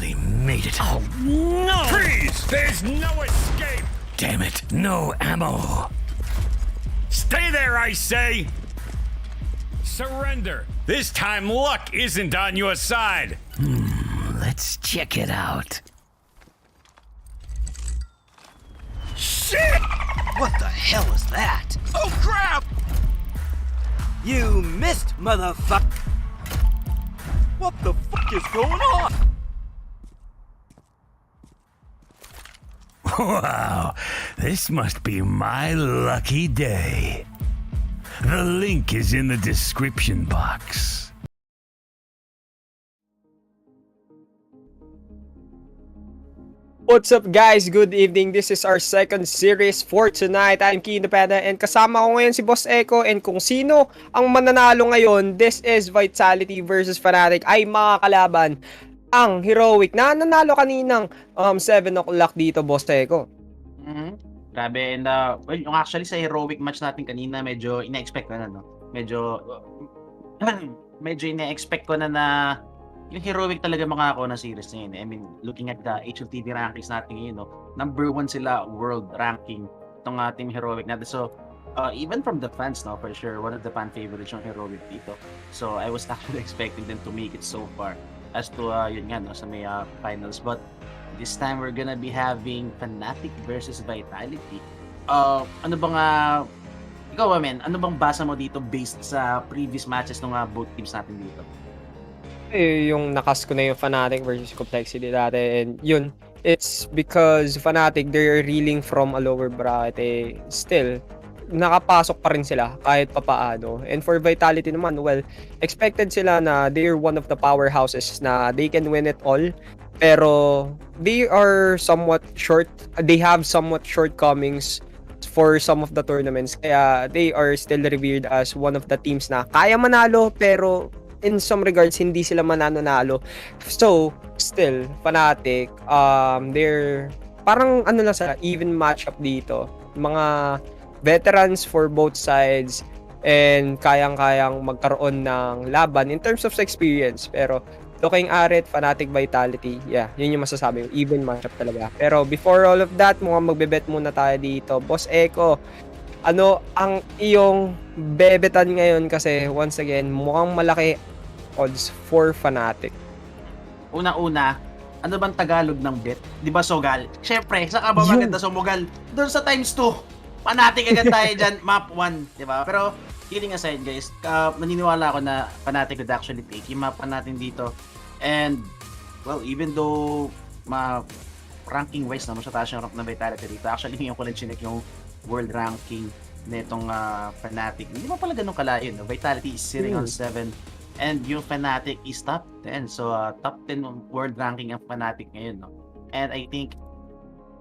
Barely made it. Oh, no! Freeze! There's no escape! Damn it, no ammo. Stay there, I say! Surrender! This time luck isn't on your side! Let's check it out. Shit! What the hell is that? Oh crap! You missed, motherfucker! What the fuck is going on? Wow, this must be my lucky day. The link is in the description box. What's up guys? Good evening. This is our second series for tonight. I'm Key Independent and kasama ko ngayon si Boss Echo, and kung sino ang mananalo ngayon, this is Vitality versus Fnatic, ay makakalaban ang Heroic na nanalo kaninang 7 o'clock dito, Boss Echo. Grabe, and well, yung actually sa heroic match natin kanina, medyo ina-expect ko na, no? Medyo ina-expect ko na yung heroic talaga makakakuha ng series na yun. I mean, looking at the HLTV rankings natin ngayon, no? Number 1 sila world ranking itong team heroic natin. So, even from the fans, no, for sure, one of the fan favorites yung heroic dito. So, I was actually expecting them to make it so far as to, yun nga, no, sa may finals. But, this time, we're gonna be having Fnatic versus Vitality. Ano bang, ikaw, man, ano bang basa mo dito based sa previous matches ng both teams natin dito? Yung nakas ko na yung Fnatic versus Complexity dati, and yun, it's because Fnatic, they're reeling from a lower bracket, still nakapasok pa rin sila kahit papaano. And for Vitality naman, well, expected sila na they're one of the powerhouses na they can win it all, pero they are somewhat short, they have somewhat shortcomings for some of the tournaments, kaya they are still revered as one of the teams na kaya manalo, pero in some regards, hindi sila mananalo. So, still, Fnatic, they're parang ano lang sa even matchup dito. Mga veterans for both sides and kayang-kayang magkaroon ng laban in terms of experience. Pero, looking at it, Fnatic Vitality, yeah, yun yung masasabi ko. Even matchup talaga. Pero, before all of that, mukhang magbe-bet muna tayo dito. Boss Echo, ano ang iyong bebetan ngayon, kasi once again, mukhang malaki odds for Fnatic. Una-una, ano bang Tagalog ng bet? Di ba Sogal? Siyempre, saan ka ba maganda sumugal? Doon sa times 2. Fnatic agad tayo dyan, map 1. Di ba? Pero, kidding aside guys, naniniwala ako na Fnatic would actually take yung map natin dito. And, well, even though ranking wise na mas taas yung rank ng Vitality dito, actually ngayon ko lang chinek yung world ranking nitong Fnatic. Hindi pa pala ganun kalayo. No? Vitality is sitting on 7 and yung Fnatic is top 10. So top 10 world ranking ang Fnatic ngayon. No? And I think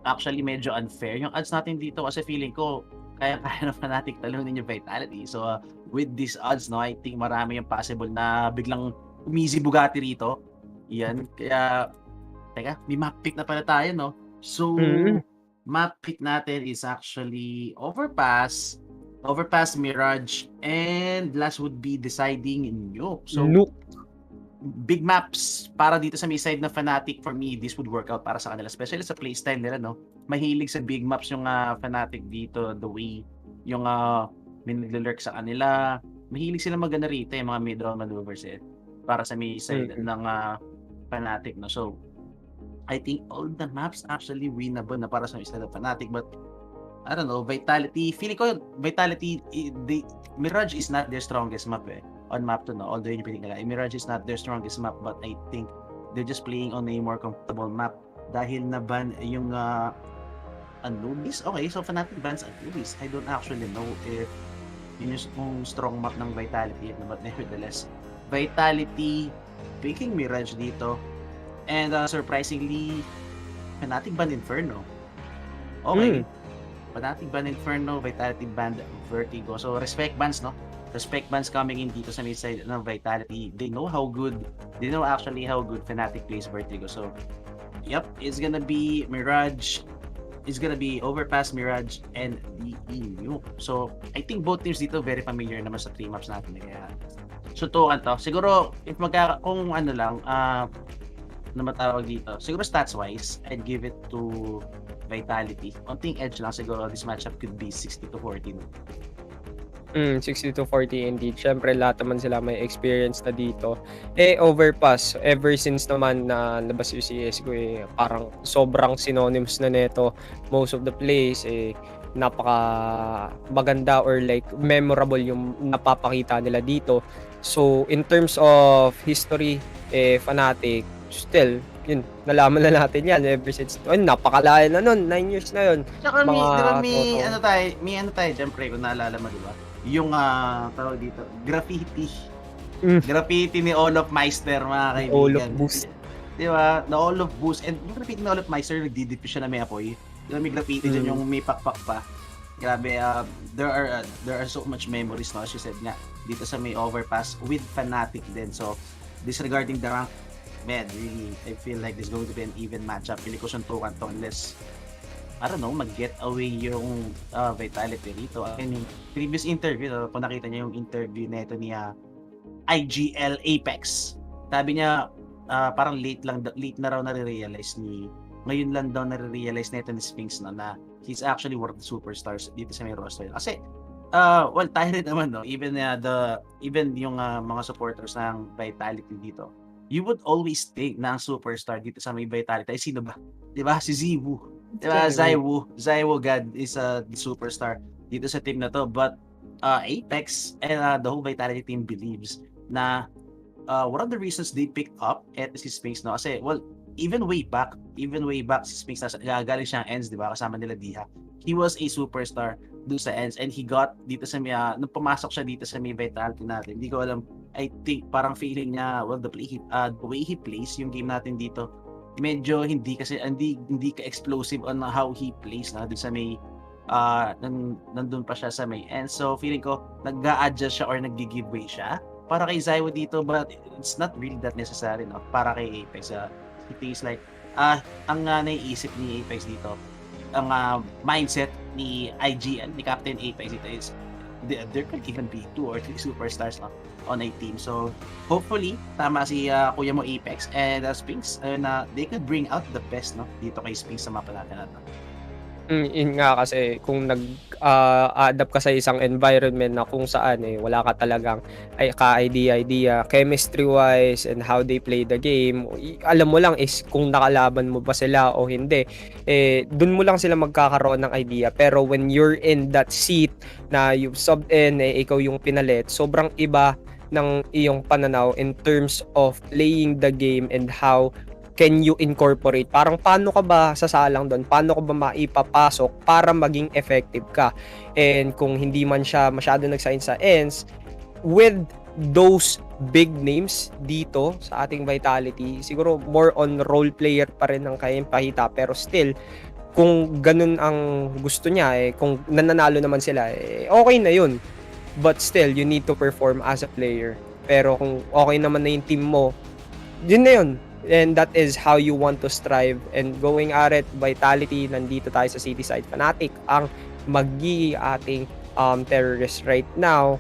actually medyo unfair yung odds natin dito, kasi feeling ko kaya-kaya ng Fnatic talunin yung Vitality. So with these odds, no, I think marami yung possible na biglang umizi Bugatti rito. Yan. Kaya teka, may map pick na pala tayo, no? So map pick natin is actually Overpass, Mirage, and last would be Deciding in Nuke. So, big maps para dito sa may side na Fnatic. For me, this would work out para sa kanila, especially sa playstyle nila, no? Mahilig sa big maps yung Fnatic dito, the way yung may nagle-lurk sa kanila. Mahilig sila magana rito, yung mga mid-round maneuvers para sa may side ng Fnatic, no? So, I think all the maps actually winnable na para sa side ng Fnatic, but I don't know, Vitality, feeling ko Vitality, Mirage is not their strongest map on map 2, no? Although yung piling nila, Mirage is not their strongest map, but I think they're just playing on a more comfortable map dahil na-ban yung Anubis. Okay, so Fnatic bans Anubis. I don't actually know if yun yung strong map ng Vitality, but nevertheless, Vitality picking Mirage dito, and surprisingly, Fnatic ban Inferno. Okay. Fnatic ban Inferno, Vitality banned Vertigo. So, respect bans, no? Respect bans coming in dito sa mid side ng Vitality. They know actually how good Fnatic plays Vertigo. So, yep, it's gonna be Mirage. It's gonna be Overpass, Mirage, and the EU. So, I think both teams dito very familiar naman sa 3 maps natin. Kaya, sutukan to. Siguro, kung ano lang, na matawag dito. Siguro stats-wise, I'd give it to Vitality. Konting edge lang siguro this matchup could be 60-40. 60-40 indeed. Siyempre, lahat naman sila may experience na dito. Overpass, ever since naman na labas yung CSGO, parang sobrang synonymous na neto. Most of the plays, napaka maganda or like memorable yung napapakita nila dito. So, in terms of history, Fnatic, still, yun, nalaman na natin yan ever since. Napakalaya na nun, 9 years na yun. Tsaka Mga di ba totoo. may ano tayo, syempre, kung naalala mo, di ba? Yung, tawag dito, graffiti. Graffiti ni Olof Meister, mga kaibigan. Olof Boost. Di ba? Na Olof Boost. And yung graffiti ni Olof Meister, nagdidipis siya na may apoy. Di ba, may graffiti dyan yung may pakpak pa. Grabe, there are so much memories, no? As you said nga, dito sa may overpass with Fnatic din. So, disregarding the rank, man, really, I feel like this is going to be an even matchup. Pili ko siyang tukan to unless, I don't know, mag-get away yung Vitality rito. And yung previous interview, kung nakita niya yung interview nito ni IGL Apex, sabi niya, parang late na raw nare-realize ngayon lang daw nare-realize nito ni Sphinx na he's actually one of the superstars dito sa may roster. Kasi, well, tayo rin naman, no? Even yung mga supporters ng Vitality dito, you would always think na ang superstar dito sa may Vitality ay sino ba? Diba? Si Ziwu. Diba? Zaiwu God is the superstar dito sa team na to. But Apex and the whole Vitality team believes na one of the reasons they picked up si Sphinx, no? Kasi, well, even way back si Sphinx, galing siyang ENG, diba? Kasama nila Diha. He was a superstar doon sa ENG and he got dito sa may, nung pumasok siya dito sa may Vitality natin, hindi ko alam, I think parang feeling niya, well, the way he plays yung game natin dito, medyo hindi ka explosive on how he plays na doon sa may nandun pa siya sa may end. So feeling ko nag-a-adjust siya or nag-giveaway siya para kay Zaiwo dito, but it's not really that necessary, no? Para kay Apex, it feels like ang naiisip ni Apex dito, ang mindset ni IGN, ni Captain Apex dito is there could even be 2 or 3 superstars on a team. So hopefully tama si kuya mo Apex and Sphinx na they could bring out the best, no, dito kay Sphinx sa mapa natin. Yun nga kasi kung nag-adapt ka sa isang environment na kung saan wala ka talagang ka-idea, chemistry-wise and how they play the game, alam mo lang is kung nakalaban mo ba sila o hindi, dun mo lang sila magkakaroon ng idea. Pero when you're in that seat na you subbed in, ikaw yung pinalit, sobrang iba ng iyong pananaw in terms of playing the game and how can you incorporate? Parang paano ka ba sasalang doon? Paano ka ba maipapasok para maging effective ka? And kung hindi man siya masyado nag-sign sa ends, with those big names dito sa ating Vitality, siguro more on role player pa rin ang kayang pahita. Pero still, kung ganun ang gusto niya, kung nananalo naman sila, okay na yun. But still, you need to perform as a player. Pero kung okay naman na yung team mo, yun na yun. And that is how you want to strive. And going at it, Vitality, nandito tayo sa city side. Fnatic ang magi ating terrorist right now.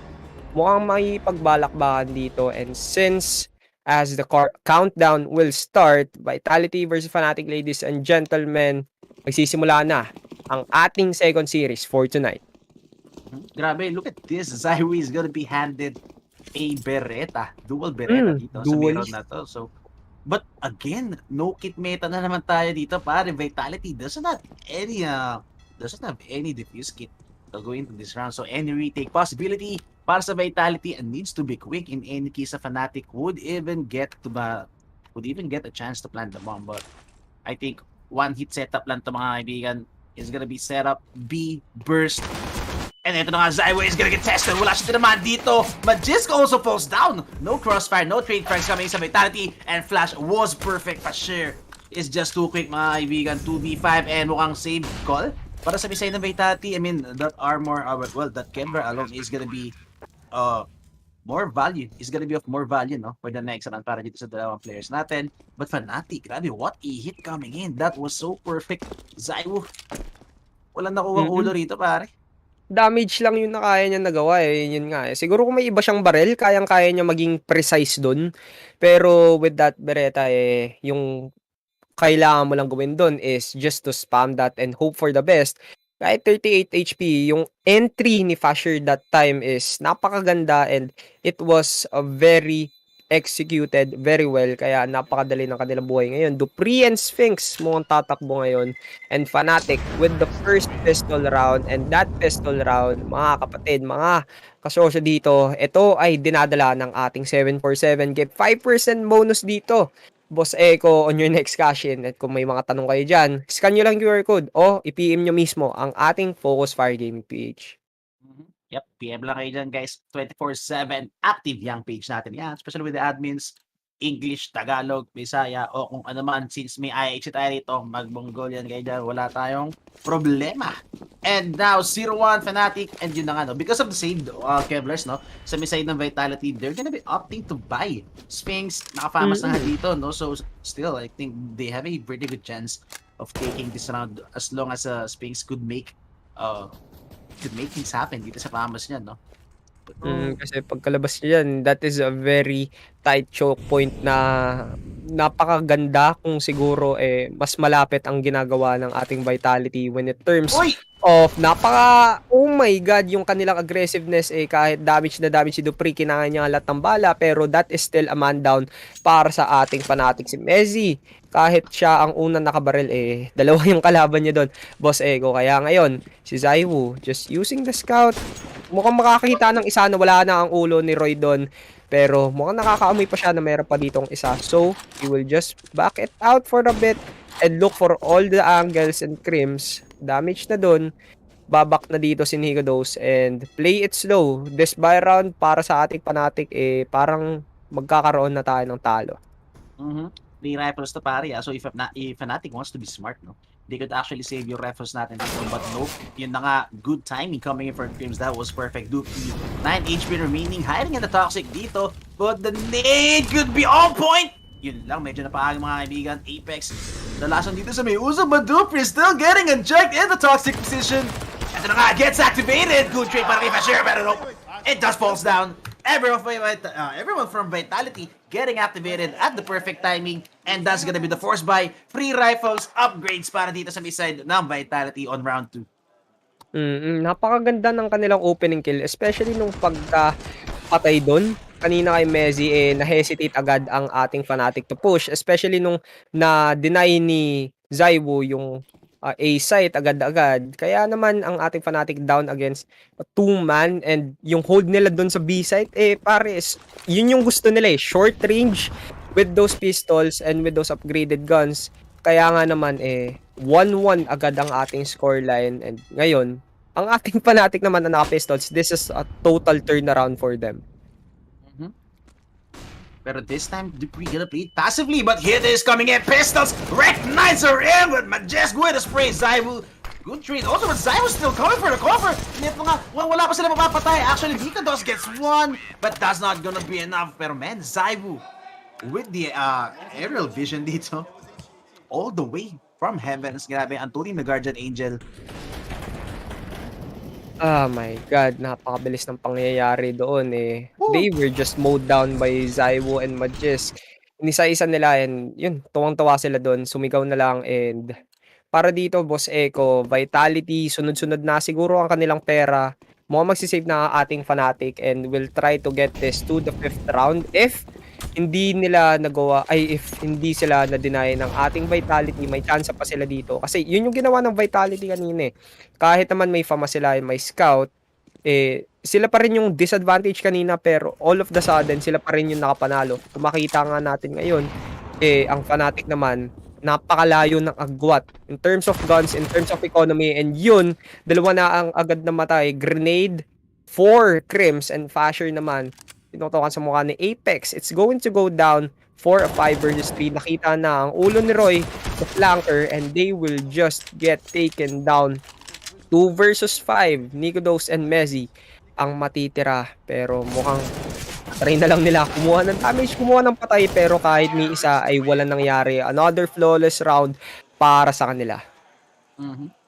Mukhang may pagbalakbakan dito. And since as the countdown will start, Vitality versus Fnatic, ladies and gentlemen, magsisimula na ang ating second series for tonight. Grabe, look at this. Zaiwu is gonna be handed a Beretta. Dual Beretta dito sa may round na to. So, but again, no kit meta na naman tayo dito, pare. Vitality doesn't have any diffuse kit to go into this round. So any retake possibility para sa Vitality and needs to be quick. In any case, a Fnatic would even get a chance to plant the bomb. But I think one hit setup lang to, mga kaibigan, is gonna be set up B burst. And ito na nga, Zaiwo is gonna get tested. Wala siya tinamaan dito. Magisk also falls down. No crossfire, no trade frags coming sa Vitality. And Flash was perfect. Fashir is just too quick, mga kaibigan. 2v5 and mukhang save call para sa misay ng Vitality. I mean, that armor, well, that Kemba alone is gonna be more value. Is gonna be of more value, no? For the next round para dito sa dalawang players natin. But Fnatic, grabe, what a hit coming in. That was so perfect. Zaiwo, walang nakuha ulo rito, pare. damage lang yung na kaya niya nagawa, eh, yun nga, eh. Siguro kung may iba siyang barel, kayang-kaya niya maging precise dun. Pero with that Beretta, eh, yung kailangan mo lang gawin dun is just to spam that and hope for the best. Kahit 38 HP, yung entry ni Fasher that time is napakaganda and it was a very executed very well. Kaya napakadali ng kanilang buhay ngayon. Dupree and Sphinx mukhang tatakbo ngayon. And Fnatic with the first pistol round. And that pistol round, mga kapatid, mga kasosyo dito, ito ay dinadala ng ating 747. Get 5% bonus dito. Boss Echo on your next cash in. At kung may mga tanong kayo dyan, scan nyo lang QR code o i-PM nyo mismo ang ating Focus Fire Gaming page. Yep, PM lang kayo dyan guys. 24/7 active yung page natin. Yan, especially with the admins, English, Tagalog, Bisaya, o kung ano man. Since may IH tayo rito, mag-Mongolian kayo dyan. Wala tayong problema. And now, 0-1 Fnatic, and yun na nga, no? Because of the same Kevlars, no? Sa may side ng Vitality, they're gonna be opting to buy Sphinx. Nakafamas na nga dito, no? So, still, I think they have a pretty good chance of taking this round as long as Sphinx could make things happen dito sa Famas niya, no? Kasi pagkalabas niya yan, that is a very tight choke point na napakaganda kung siguro mas malapit ang ginagawa ng ating Vitality when it terms of oh my god, yung kanilang aggressiveness kahit damage na damage si Dupree, kinangan niya lahat ng bala, pero that is still a man down para sa ating Fnatic. Si Mezzi, kahit siya ang unang nakabaril, dalawa yung kalaban niya doon, Boss Ego. Kaya ngayon, si Zaiwu just using the scout. Mukhang makakita ng isa na wala na ang ulo ni Roy doon. Pero mukhang nakakaamoy pa siya na meron pa ditong isa. So, he will just back it out for a bit and look for all the angles and crims. Damage na doon. Babak na dito si Nicodos and play it slow. This buy round para sa ating Fnatic, parang magkakaroon na tayo ng talo. 3 rifles to pare. So if Fnatic wants to be smart, no, they could actually save your rifles natin dito. But nope, yun na nga, good timing coming in for Crims. That was perfect. Dookie, 9 HP remaining, hiding in the toxic dito. But the nade could be on point. Yun lang, medyo napaagang mga kaibigan. Apex, nalasan dito sa may uso, but Dupree still getting injected in the toxic position. Ito na nga, gets activated. Good trade para kay Fasher, pero nope, it just falls down. Everyone from Vitality getting activated at the perfect timing, and that's gonna be the force buy. Free rifles, upgrades para dito sa side ng Vitality on round 2. Napakaganda ng kanilang opening kill, especially nung pagka-patay doon. Kanina kay Mezzi, na-hesitate agad ang ating Fnatic to push, especially nung na-deny ni Zaiwu yung A site agad-agad. Kaya naman ang ating Fnatic down against a 2-man, and yung hold nila doon sa B site, pares, yun yung gusto nila, short range with those pistols and with those upgraded guns. Kaya nga naman 1-1 agad ang ating scoreline, and ngayon ang ating Fnatic naman na naka-pistols, this is a total turnaround for them. Pero this time, Dupree gonna play passively, but here it is coming in. Pistols, recognizer in with Majestic with a spray. Zaiwu, good trade. Also, but Zaiwu still coming for the cover. Nito nga, wala pa sila mapapatay. Actually, Nikados gets one, but that's not gonna be enough. Pero man, Zaiwu with the aerial vision dito, all the way from heavens. Grabe, ang turing na Guardian Angel. Oh my god, napakabilis ng pangyayari doon They were just mowed down by Zaiwu and Majis. Inisa-isa nila, and yun, tuwang-tuwa sila doon. Sumigaw na lang, and para dito, Boss Echo, Vitality, sunod-sunod na siguro ang kanilang pera. Mukhang magsisave na ating Fnatic, and will try to get this to the 5th round if hindi sila na-deny ng ating Vitality. May chance pa sila dito. Kasi yun yung ginawa ng Vitality kanina Kahit naman may fama sila, may scout, sila pa rin yung disadvantage kanina, pero all of the sudden, sila pa rin yung nakapanalo. Kung makita nga natin ngayon, ang Fnatic naman, napakalayo ng agwat. In terms of guns, in terms of economy, and yun, dalawa na ang agad na matay. Grenade, 4 Crims, and Fasher naman, tinutukan sa mukha ni Apex. It's going to go down for a 5 versus 3. Nakita na ang ulo ni Roy sa flanker, and they will just get taken down. 2 versus 5. Nicodos and Mezzi ang matitira. Pero mukhang try na lang nila kumuha ng damage, kumuha ng patay, pero kahit ni isa ay walang nangyari. Another flawless round para sa kanila.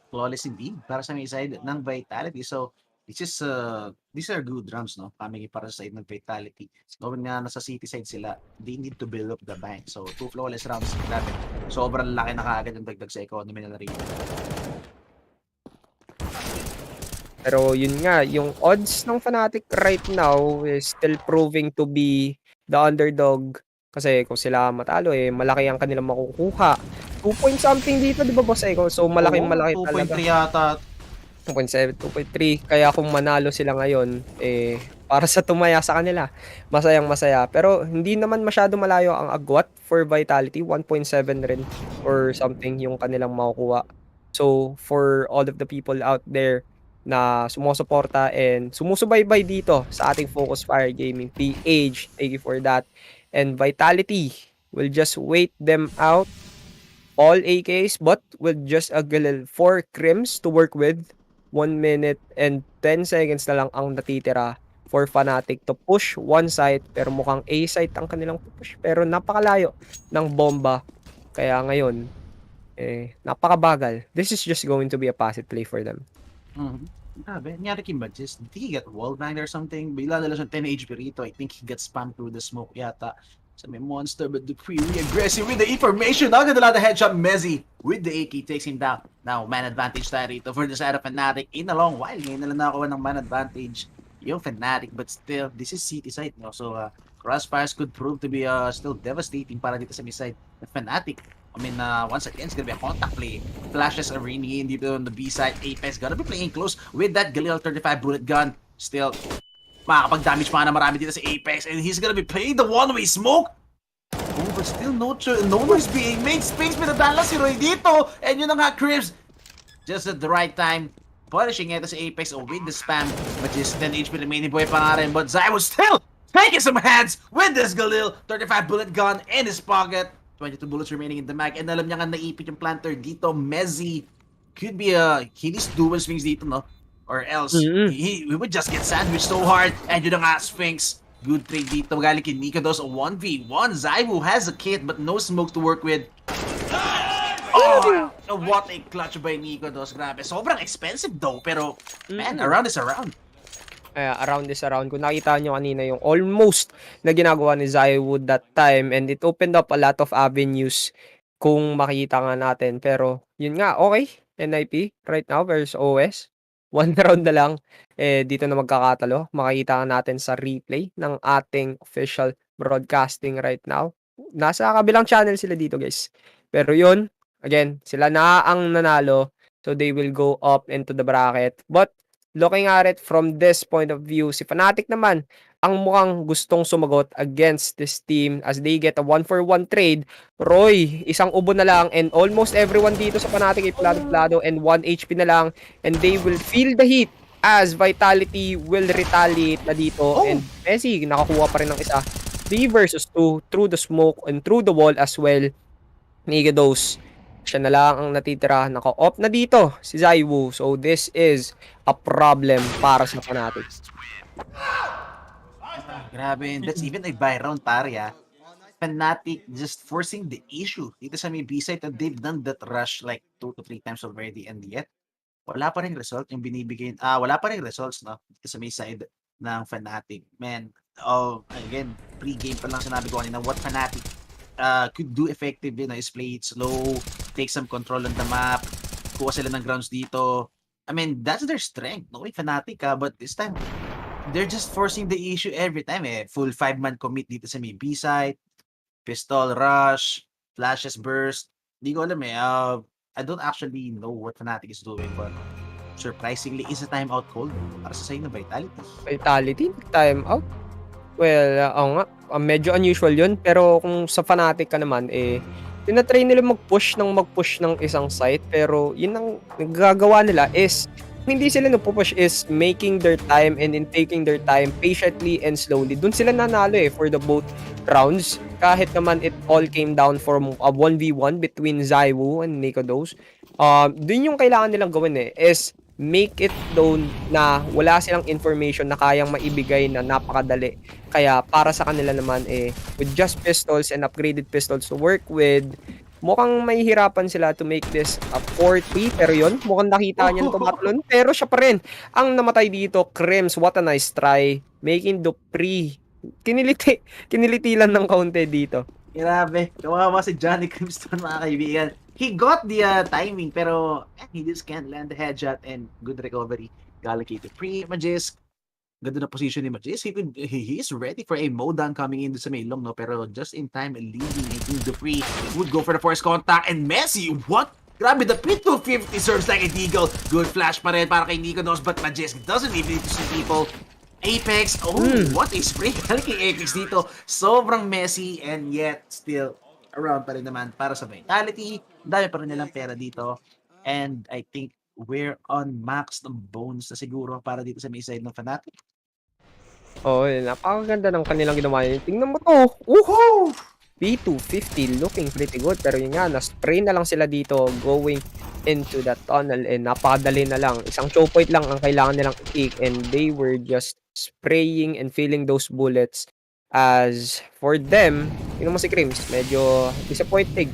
Flawless indeed para sa may side ng Vitality. So, These are good rounds, no? Coming para sa side ng Vitality. Knowing nga nasa city side sila, they need to build up the bank. So, 2 flawless rounds, grabe. Sobrang laki na kaagad yung dagdag sa economy nila rin. Pero yun nga, yung odds ng Fnatic right now is still proving to be the underdog. Kasi kung sila matalo, malaki ang kanilang makukuha. 2 point something dito, di ba, Boss Eko? So, malaki talaga. 2.3 yata. 2.7, 2.3. Kaya kung manalo sila ngayon, para sa tumaya sa kanila, masayang-masaya. Pero hindi naman masyado malayo ang agwat for Vitality. 1.7 rin or something yung kanilang makukuha. So, for all of the people out there na sumusuporta and sumusubaybay dito sa ating Focus Fire Gaming PH, thank you for that. And Vitality will just wait them out, all AKs, but with just a 4 crims to work with. 1 minute and 10 seconds na lang ang natitira for Fnatic to push one site, pero mukhang A site ang kanilang push, pero napakalayo ng bomba. Kaya ngayon, napakabagal. This is just going to be a passive play for them. Grabe, nangyari kay Magis. Did he get wallbanged or something? Bigla nila siyang 10 HP rito. I think he got spammed through the smoke yata. So may monster, but Dupree really aggressive with the information. Now gonna the headshot. Mezzy with the AK takes him down. Now man advantage tayo rito for the side of Fnatic. In a long while, ngayon nila nakakuha ng man advantage yung Fnatic, but still, this is city side, no? So crossfires could prove to be still devastating para dito sa mid side of Fnatic. I mean, once again, it's gonna be a contact play. Flashes Arena in dito on the B side. Apex gonna be playing close with that Galil 35 bullet gun. Still, makakapag-damage pa na marami dito sa Apex, and he's gonna be playing the one-way smoke. Oh, but still no noise being made. Space pinadala si Roy dito, and yun na nga, Cribs. Just at the right time, punishing ito sa Apex with the spam, but just 10 HP remaining boy pa nga rin. But Zai was still taking some heads with this Galil 35 bullet gun in his pocket. 22 bullets remaining in the mag, and alam niya nga naipit yung planter dito. Mezzy could be he needs dual swings dito, no? Or else he would just get sandwiched so hard. And yun nga, Sphinx, good trade dito galing kay Nikados. 1v1, Zaiwu has a kit but no smoke to work with. Oh, what a clutch by Nikados. Grabe, sobrang expensive though, pero man, around is around. Around is around. Kung nakita nyo kanina yung almost na ginagawa ni Zaiwood that time, and it opened up a lot of avenues kung makita nga natin. Pero yun nga, okay. NIP right now versus OS. 1 round na lang. Dito na magkakatalo. Makikita natin sa replay ng ating official broadcasting right now. Nasa kabilang channel sila dito, guys. Pero yun, again, sila na ang nanalo. So they will go up into the bracket. But looking at it from this point of view, si Fnatic naman ang mukhang gustong sumagot against this team as they get a 1-for-1 trade. Roy, isang ubo na lang, and almost everyone dito sa Fnatic ay plado-plado and 1 HP na lang, and they will feel the heat as Vitality will retaliate na dito. And Messi nakakuha pa rin ng isa. 3 versus 2 through the smoke and through the wall as well. Nigados, siya na lang ang natitira. Naka-off na dito si Zaiwu. So this is a problem para sa Fnatic. Grabe, and that's even a buy round, pare. Fnatic just forcing the issue dito sa may B-side, and they've done that rush like 2 to 3 times already, and yet wala pa rin result yung binibigay. Wala pa rin results, no? Dito sa may side ng Fnatic. Man, again, pre-game pa lang sinabi ko kanina, what Fnatic could do effective, is play it slow, take some control on the map, kuha sila ng grounds dito. I mean, that's their strength, no? Fnatic, but this time, they're just forcing the issue every time, Full 5-man commit dito sa may B-side, pistol rush, flashes burst. Di ko alam, I don't actually know what Fnatic is doing, but surprisingly, is a timeout called para sa side ng Vitality. Vitality? Timeout? Well, nga, medyo unusual yun. Pero kung sa Fnatic ka naman, tinatry nila mag-push ng isang site. Pero yun ang nagagawa nila is hindi sila nagpo-push, is making their time and in taking their time patiently and slowly. Doon sila nanalo for the both rounds. Kahit naman it all came down from a 1v1 between Zaiwu and Nikodos. Doon yung kailangan nilang gawin is make it known na wala silang information na kayang maibigay na napakadali. Kaya para sa kanila naman with just pistols and upgraded pistols to work with, mukhang mahihirapan sila to make this a 4-3. Pero yun, mukhang nakita niya tumatalon. Pero siya pa rin ang namatay dito. Crims, what a nice try. Making Dupree. Kiniliti lang ng kaunti dito. Grabe, kawawa si Johnny Crimson mga kaibigan. He got the timing pero he just can't land the headshot and good recovery. Galing kay Dupree, Majis. Ganda na position ni Majis. He is ready for a mowdown coming in sa Maylong, no? Pero just in time, leading King Dupree would go for the first contact and Messi, what? Grabe, the P250 serves like a deagle. Good flash pa rin para kay Nico Nos, but Majis doesn't even need to see people. Apex, what a spray galing kay Apex dito. Sobrang messy and yet still around pa rin naman para sa Vitality. Dami pa rin nilang pera dito. And I think we're on max ng bones na siguro para dito sa may side ng Fnatic. Oh, napakaganda ng kanilang ginawa. Tingnan mo to. Woohoo! P250 looking pretty good. Pero yun nga, na-spray na lang sila dito going into that tunnel. And napakadali na lang. Isang choke point lang ang kailangan nilang i-kick. And they were just spraying and filling those bullets. As for them, tingnan mo si Crims, medyo disappointed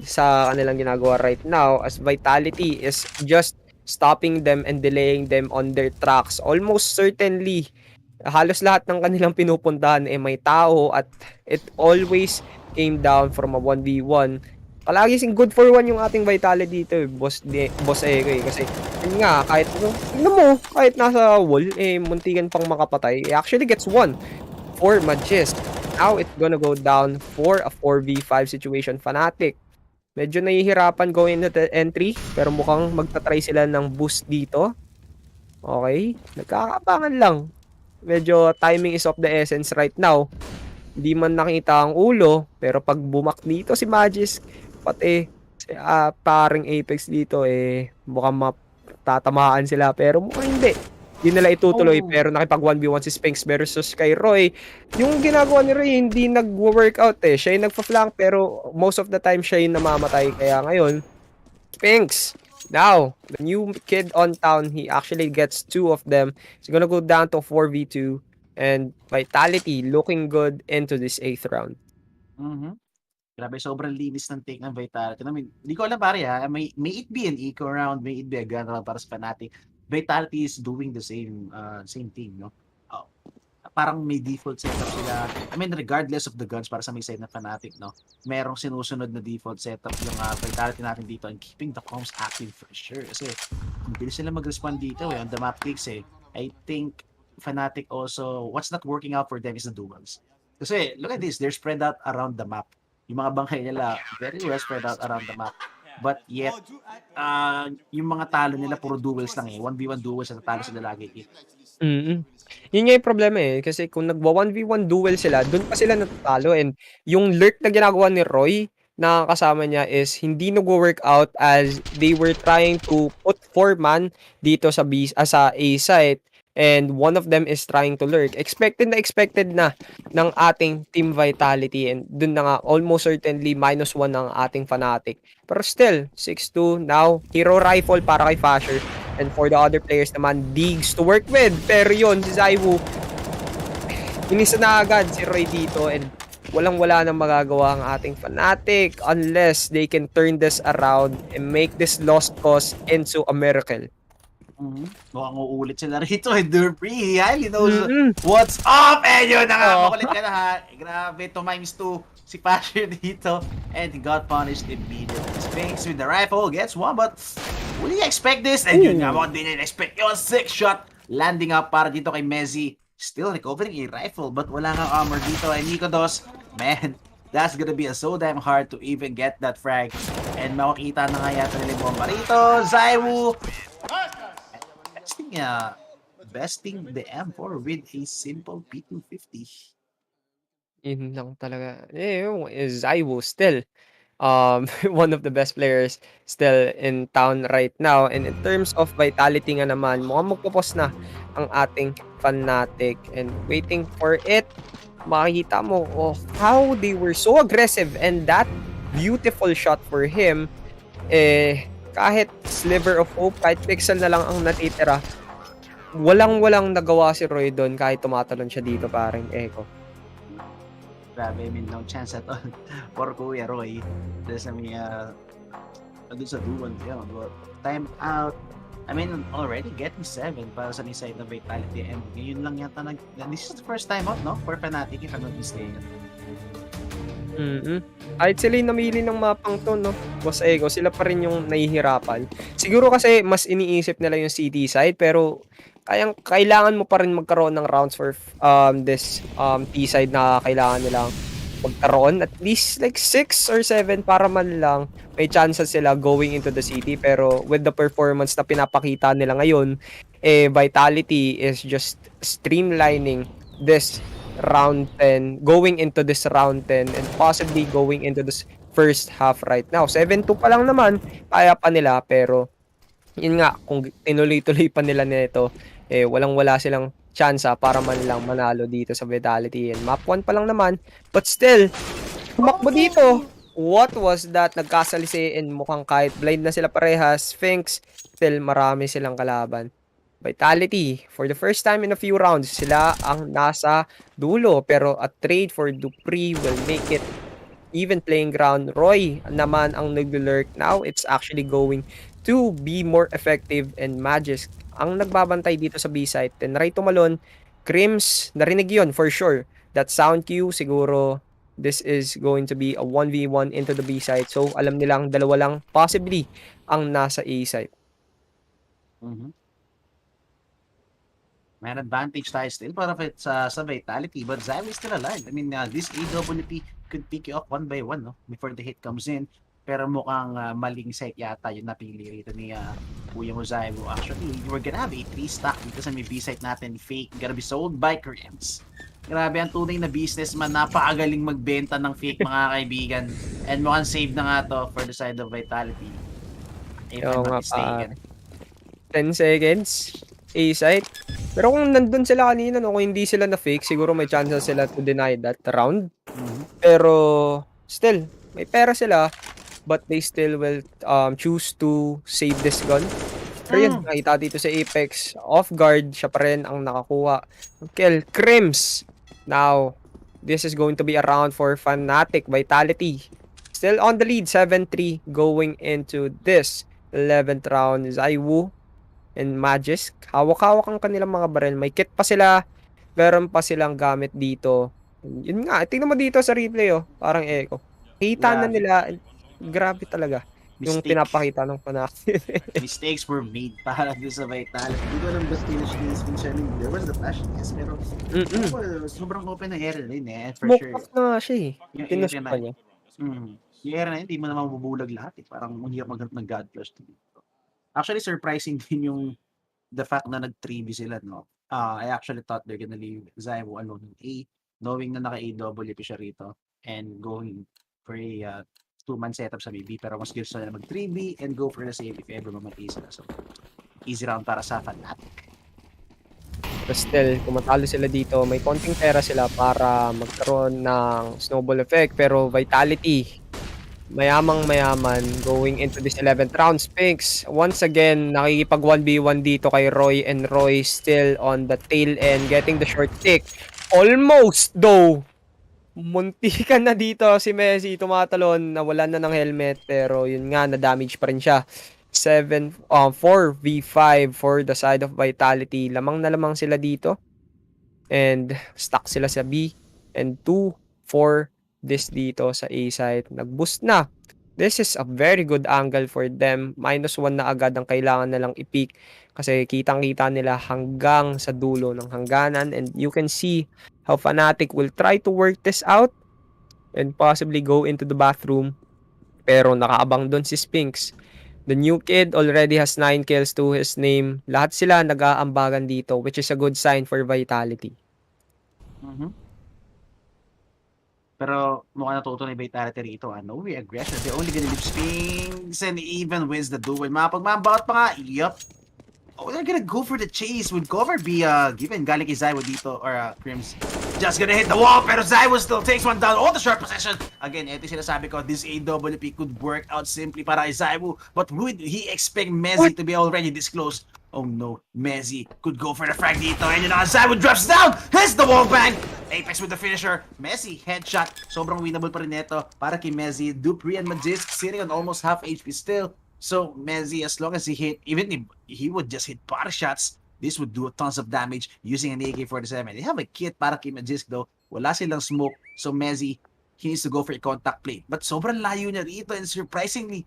sa kanilang ginagawa right now as Vitality is just stopping them and delaying them on their tracks. Almost certainly, halos lahat ng kanilang pinupuntahan may tao at it always came down from a 1v1. Palagi sing good for 1 yung ating Vitality dito, Boss Eko kasi yun nga, kahit kahit nasa wall, muntikan pang makapatay, actually gets 1 for Majis. Now it's gonna go down for a 4v5 situation. Fnatic, medyo nahihirapan going into the entry, pero mukhang magta-try sila ng boost dito. Okay, nagkakabangan lang. Medyo timing is of the essence right now. Hindi man nakita ang ulo, pero pag bumak dito si Majis, pati paring Apex dito mukhang matatamaan sila pero mukhang hindi nila itutuloy pero nakipag 1v1 si Spinks versus kay Roy. Yung ginagawa ni Roy hindi nag-workout siya yung nagpa-flank pero most of the time siya yung namamatay kaya ngayon Spinks, now the new kid on town, he actually gets 2 of them. He's gonna go down to 4v2 and Vitality looking good into this 8th round. Grabe, sobrang linis ng take ng Vitality. I mean, hindi ko alam pare may it be an eco round, may it be a gun round para sa Fnatic. Vitality is doing the same thing, no? Parang may default setup sila. I mean, regardless of the guns para sa may side ng Fnatic, no? Merong sinusunod na default setup yung Vitality natin dito and keeping the comms active for sure. Kasi, hindi sila mag-respond dito on the map picks I think Fnatic also, what's not working out for them is the duels. Kasi, look at this, they're spread out around the map. Yung mga bangkay nila, very well spread out around the map. But yet, yung mga talo nila puro duels lang 1v1 duels at talo sila lagi. Yun nga yung problema kasi kung nagwa 1v1 duel sila, dun pa sila natatalo and yung lurk na ginagawa ni Roy na kasama niya is hindi nag-work out as they were trying to put 4-man dito sa sa A site. And one of them is trying to lurk. Expected na ng ating Team Vitality. And dun na nga, almost certainly -1 ng ating Fnatic. Pero still, 6-2. Now, hero rifle para kay Fasher. And for the other players naman, digs to work with. Pero yun, si Zaiwu, inisa na agad si Roy dito. And walang-wala nang magagawa ang ating Fnatic unless they can turn this around and make this lost cause into a miracle. Mukhang uulit sila rito Dupree, he knows what's up. Yun na nga, makulit ka na Grabe, 2-2 si Pasher dito and he got punished immediately. Spinks with the rifle gets 1 but will you expect this? And yun nga, mukhang din expect yung 6 shot landing up para dito kay Messi. Still recovering a rifle but wala nga armor dito ay Nico Dos. Man, that's gonna be so damn hard to even get that frag. And makikita na nga yata nila yung bomba rito. Zaiwu besting the M4 with a simple P250. Yun lang talaga. Yung Zaiwu still one of the best players still in town right now. And in terms of Vitality nga naman, mukhang magpapos na ang ating Fnatic and waiting for it. Makikita mo how they were so aggressive and that beautiful shot for him kahit sliver of hope, kahit pixel na lang ang natitira, walang nagawa si Roy doon kahit tumatalon siya dito parang Echo. Grabe, I mean, no chance at all for Kuya Roy. Dahil sa may, doon sa duwan yun. But time out. I mean, already getting 7 para sa side ng Vitality. And yun lang yata this is the first time out, no? For Fnatic, if I'm not mistaken. Kahit sila yung namili ng mapang to, no? Boss Ego, sila pa rin yung nahihirapan. Siguro kasi mas iniisip nila yung CT side, pero kailangan mo pa rin magkaroon ng rounds for this T side na kailangan nilang magkaroon. At least like 6 or 7 para man lang may chances sila going into the city. Pero with the performance na pinapakita nila ngayon, Vitality is just streamlining this round 10, going into this round 10 and possibly going into this first half right now. 7-2 pa lang naman, kaya pa nila, pero yun nga, kung tinuloy-tuloy pa nila nito, walang-wala silang tsansa para man lang manalo dito sa Vitality. And map 1 pa lang naman, but still, tumakbo dito. What was that? Nagkasalisiin, mukhang kahit blind na sila parehas. Sphinx, still marami silang kalaban. Vitality, for the first time in a few rounds, sila ang nasa dulo. Pero a trade for Dupree will make it even playing ground. Roy naman ang nag-lurk. Now, it's actually going to be more effective and Magis ang nagbabantay dito sa B-site. Tinry tumalon. Crims, narinig yun for sure. That sound cue, siguro this is going to be a 1v1 into the B-site. So, alam nilang dalawa lang possibly ang nasa A-site. May advantage tayo still para sa Vitality, but Zyme is still alive. I mean, this AWP could pick you up one by one, no? Before the hit comes in. Pero mukhang maling site yata yung napili rito ni Kuya mo Zyme. Actually, we're gonna have a 3-stack dito sa may B-site natin. Fake, gonna be sold by Crims. Grabe, ang tunay na businessman, napakagaling magbenta ng fake, mga kaibigan. And mukhang save na nga to for the side of Vitality. If I'm not mistaken. 10 seconds. A-site. Pero kung nandun sila kanina, no, kung hindi sila na-fake, siguro may chance sila to deny that round. Pero, still, may pera sila, but they still will choose to save this gun. Pero yun, nakita dito sa Apex, off guard, siya pa rin ang nakakuha. Kill, Crims. Now, this is going to be a round for Fnatic. Vitality still on the lead, 7-3 going into this 11th round. Zaiwu and Magis, hawak-hawak ang kanilang mga baril. May kit pa sila, meron pa silang gamit dito. Yun nga, tingnan mo dito sa replay, oh, parang echo. Kita na nila, grabe talaga yung pinapakita ng Fnatic. Mistakes were made para sa Vitality. Hindi ko alam ba finish there was the flash, yes, pero sobrang open na area rin for Smoke sure. off na nga siya Yung Pinush area pa niya. Yung area na yun, hindi mo naman mabubulag lahat Parang hirap maghanap ng God Flush dito. Actually, surprising din yung the fact na nag-3B sila, no? I actually thought they're gonna leave Zymo alone in A, knowing na naka-AWP siya rito, and going for a 2-man setup sa B. Pero mas gusto na mag-3B and go for the save if ever mamatay sila. So, easy round para sa Fnatic. Pero still, kung matalo sila dito, may konting pera sila para magkaroon ng snowball effect. Pero Vitality, mayamang-mayaman going into this 11th round. Sphinx, once again, nakikipag 1v1 dito kay Roy, and Roy still on the tail end, getting the short stick. Almost, though! Muntikan na dito si Messi, tumatalon, nawala na ng helmet, pero yun nga, na-damage pa rin siya. 4v5 for the side of Vitality. Lamang na lamang sila dito. And stuck sila sa B. And 2 for this dito sa A side. Nag-boost na. This is a very good angle for them. -1 na agad ang kailangan nalang i-peak. Kasi kitang-kita nila hanggang sa dulo ng hangganan. And you can see how Fnatic will try to work this out and possibly go into the bathroom. Pero nakaabang doon si Sphinx. The new kid already has 9 kills to his name. Lahat sila nag-aambagan dito, which is a good sign for Vitality. Pero mukhang natuto ni Vitality rito. No way aggression. They're only gonna leave Sphinx and even wins the duel. Mapagmabaot pa nga. Yup. Oh, they're gonna go for the chase. Would cover be given galing kay Zywo dito or Crims. Just gonna hit the wall, pero Zywo still takes one down. All the short possession. Again, ito sinasabi ko, this AWP could work out simply para kay Zywo. But would he expect Messi to be already this close? Oh no, Messi could go for the frag dito. And you know, Zywo drops down. Hits the wall bang. Apex with the finisher. Messi, headshot. Sobrang winnable pa rin ito para kay Messi. Dupree and Magisk sitting on almost half HP still. So, Messi, as long as he hit, even if he would just hit bar shots, this would do tons of damage using an AK-47. They have a kit para kay Magisk though. Wala silang smoke. So, Messi, he needs to go for a contact play. But sobrang layo niya rito and surprisingly,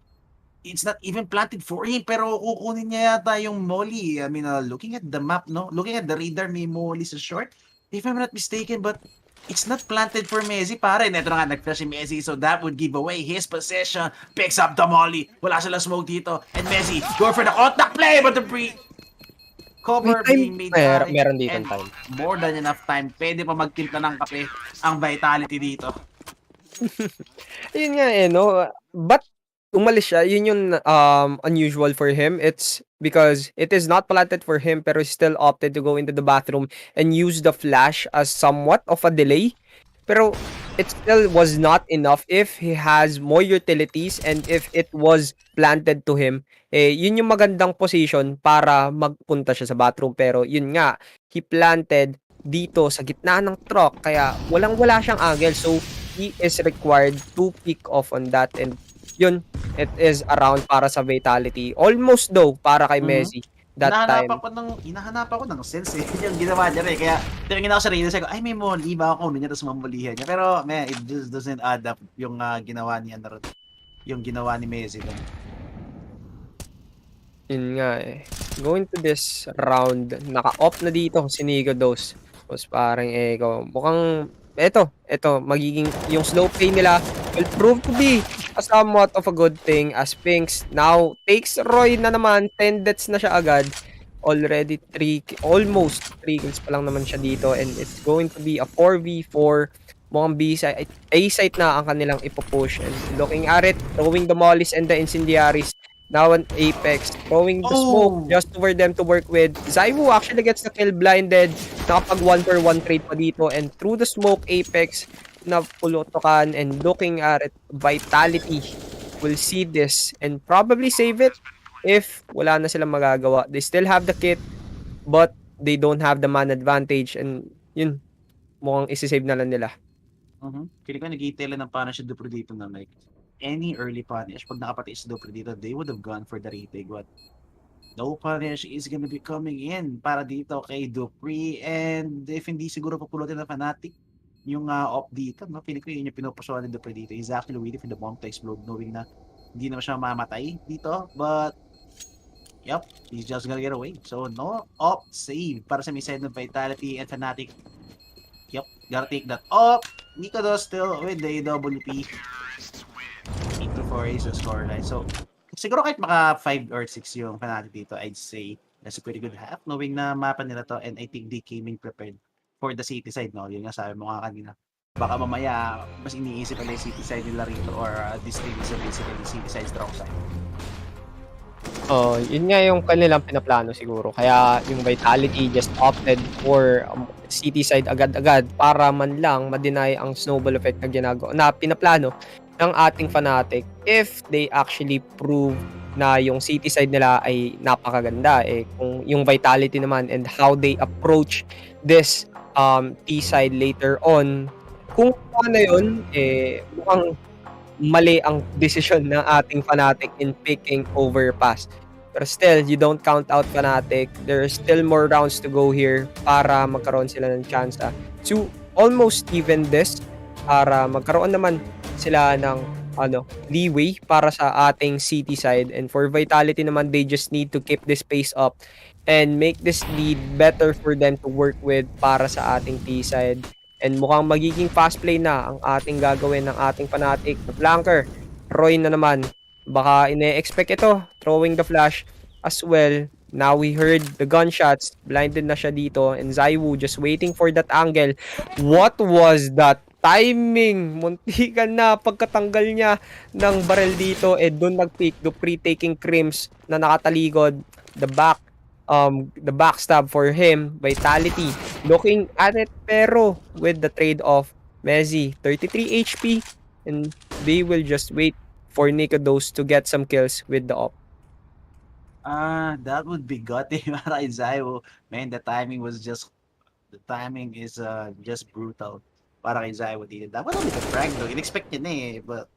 it's not even planted for him, pero kukunin niya yata yung molly. I mean, looking at the map, no? Looking at the radar, may molly sa short. If I'm not mistaken, but it's not planted for Messi, pare. Neto na nga, nag-flash si Messi, so that would give away his possession. Picks up the molly. Wala silang smoke dito. And Messi, go for the contact play, but the cover being made. Meron dito time. More than enough time. Pwede pa magtimpla ng kape ang Vitality dito. Yun nga no? But umalis siya, yun yung unusual for him. It's because it is not planted for him pero he still opted to go into the bathroom and use the flash as somewhat of a delay. Pero it still was not enough if he has more utilities and if it was planted to him. Yun yung magandang position para magpunta siya sa bathroom. Pero yun nga, he planted dito sa gitna ng truck kaya walang-wala siyang angle. So he is required to pick off on that and yun, it is around para sa Vitality. Almost though, para kay Messi. That time. Hinahanap ako ng sense yung ginawa niya rin. Kaya tingin ako sa radio, sabi ko, ay may molly ba ako niya, tapos mamulihan niya. Pero, man, it just doesn't add up yung ginawa niya na yung ginawa ni Messi. Yun nga Going to this round, naka-off na dito si Nico Dos. Tapos parang mukhang, eto, magiging, yung slow play nila will prove to be a somewhat of a good thing as Pinks now takes Roy na naman. 10 deaths na siya agad. Already almost 3 kills pa lang naman siya dito and it's going to be a 4v4. Mukhang B-side, A-side na ang kanilang ipopush and looking at it, throwing the mollies and the incendiaries. Now an Apex, throwing the smoke just for them to work with. Zaiwu actually gets the kill blinded. Nakapag 1-for-1 trade pa dito and through the smoke, Apex na pulutokan and looking at it, Vitality will see this and probably save it if wala na silang magagawa. They still have the kit but they don't have the man advantage and yun, mukhang isi-save na lang nila. Kaya ko nag-i-tell ng punish Dupre dito na like any early punish, pag nakapatay si Dupre dito, they would have gone for the retake but no punish is gonna be coming in para dito kay Dupre and if hindi siguro papulutin na Fnatic yung off dito, no? Feeling ko yun yung pinupusuan ni Dupre dito. He's actually waiting for the bomb to explode knowing na hindi naman siya mamatay dito. But, yep, he's just gonna get away. So, no off save para sa may side ng Vitality and Fnatic. Yep, gotta take that off. Nico Dos still with the AWP. 8-4 is the scoreline. So, siguro kahit maka 5 or 6 yung Fnatic dito, I'd say that's a pretty good half knowing na mapa nila to and I think they came in prepared for the city side, no? Yun nga sabi mo nga kanina. Baka mamaya, mas iniisip nila yung city side nila rito or this team is basically city side strong side. Yun nga yung kanilang pinaplano siguro. Kaya yung Vitality just opted for city side agad-agad para man lang ma-deny ang snowball effect na pinaplano ng ating Fnatic if they actually prove na yung city side nila ay napakaganda. Kung yung Vitality naman and how they approach this T-side later on, kung ano yun, mukhang mali ang decision ng ating Fnatic in picking overpass. Pero still, you don't count out Fnatic. There are still more rounds to go here para magkaroon sila ng chance to almost even this para magkaroon naman sila ng leeway para sa ating city side. And for Vitality naman, they just need to keep this pace up and make this lead better for them to work with para sa ating T side. And mukhang magiging fast play na ang ating gagawin ng ating Fnatic. The flanker, Roy na naman. Baka ine-expect ito, throwing the flash as well. Now we heard the gunshots, blinded na siya dito, and Zaiwu just waiting for that angle. What was that timing? Muntikan na pagkatanggal niya ng barrel dito, doon nag-pick, Dupree taking Crims na nakataligod. The backstab for him, Vitality looking at it, pero with the trade-off, Messi 33 HP, and they will just wait for Nico Dos to get some kills with the op. That would be gutty para kay Zaiwu. Man, the timing was just The timing is just brutal. Para kay Zywoo dito. Dapat naman ka frag though. In-expect niya na eh. But,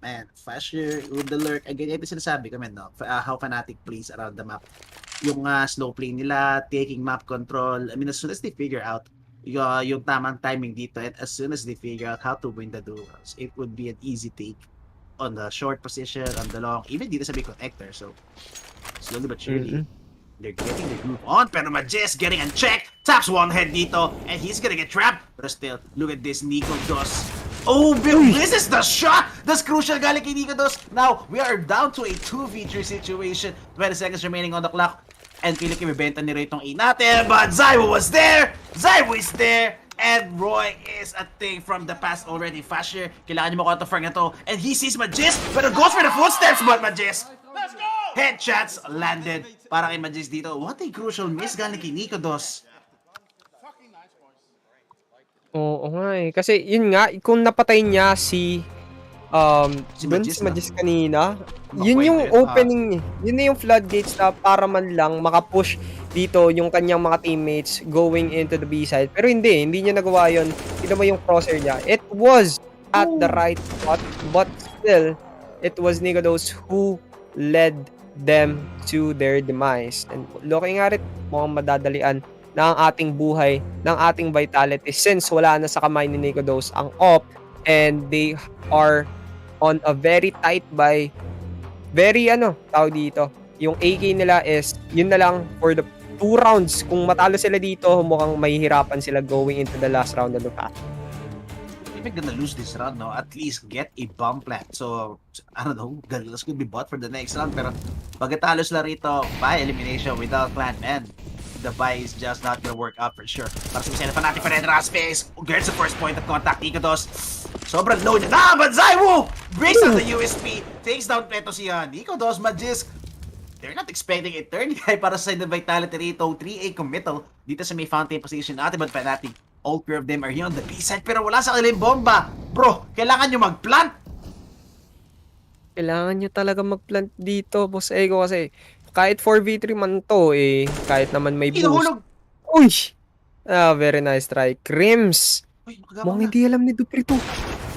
man, faster with the lurk. Again, ito sinasabi ko, man, no? How Fnatic plays around the map. Yung slow play nila, taking map control. I mean, as soon as they figure out yung tamang timing dito, and as soon as they figure out how to win the duels, it would be an easy take on the short position, on the long, even dito sa big connector. So, slowly but surely, they're getting the group on. Pero Majest getting unchecked. Taps one head dito, and he's gonna get trapped. But still, look at this Nico Dos. Oh, this is the shot! That's crucial galing kay Nico Dos. Now, we are down to a 2v3 situation. 20 seconds remaining on the clock. And feeling ibibenta ni Ray itong A natin. But Zywoo was there! Zywoo is there! And Roy is a thing from the past already. Fasher, kailangan niyo makuha ito Frank na to. And he sees Majest, but goes for the footsteps. But Majest, headshots landed para kay Majest dito. What a crucial miss galing kay Nico Dos. Oo nga eh. Kasi yun nga, kung napatay niya si Majest kanina, yun yung opening, yun na yung floodgates na para man lang makapush dito yung kanyang mga teammates going into the B side. Pero hindi niya nagawa yun. Tignan mo yung crosshair niya. It was at the right spot, but still, it was Nicodos who led them to their demise. And looking at it, mukhang madadalian na ang ating buhay, ng ating vitality since wala na sa kamay ni Nicodos ang op, and they are on a very tight buy. Very tawag dito. Yung AK nila is, yun na lang for the 2 rounds. Kung matalo sila dito, mukhang mahihirapan sila going into the last round of the path. If they're gonna lose this round, no, at least get a bomb plant. So, I don't know, Galilas could be bought for the next round. Pero pagkatalo sila rito by elimination without plant, man, the buy is just not gonna work out for sure. Para sa misena pa natin pa rin space. Gets the first point of contact, Nicodos. Sobrang low niya. But Zywoo breaks out the USP. Takes down Preto si Nicodos. Majest, they're not expecting a turn guy para sa the vitality rito. 3A committal dito sa may fountain position natin. But Fnatic, all three of them are here on the B side. Pero wala sa kanilang bomba. Bro, kailangan nyo mag-plant. Kailangan nyo talaga mag-plant dito, Boss Ego, kasi kahit 4v3 man to kahit naman may boost. Inuhulog. Uy! Very nice try. Crims! Uy, Mukhang hindi alam ni Dupri to.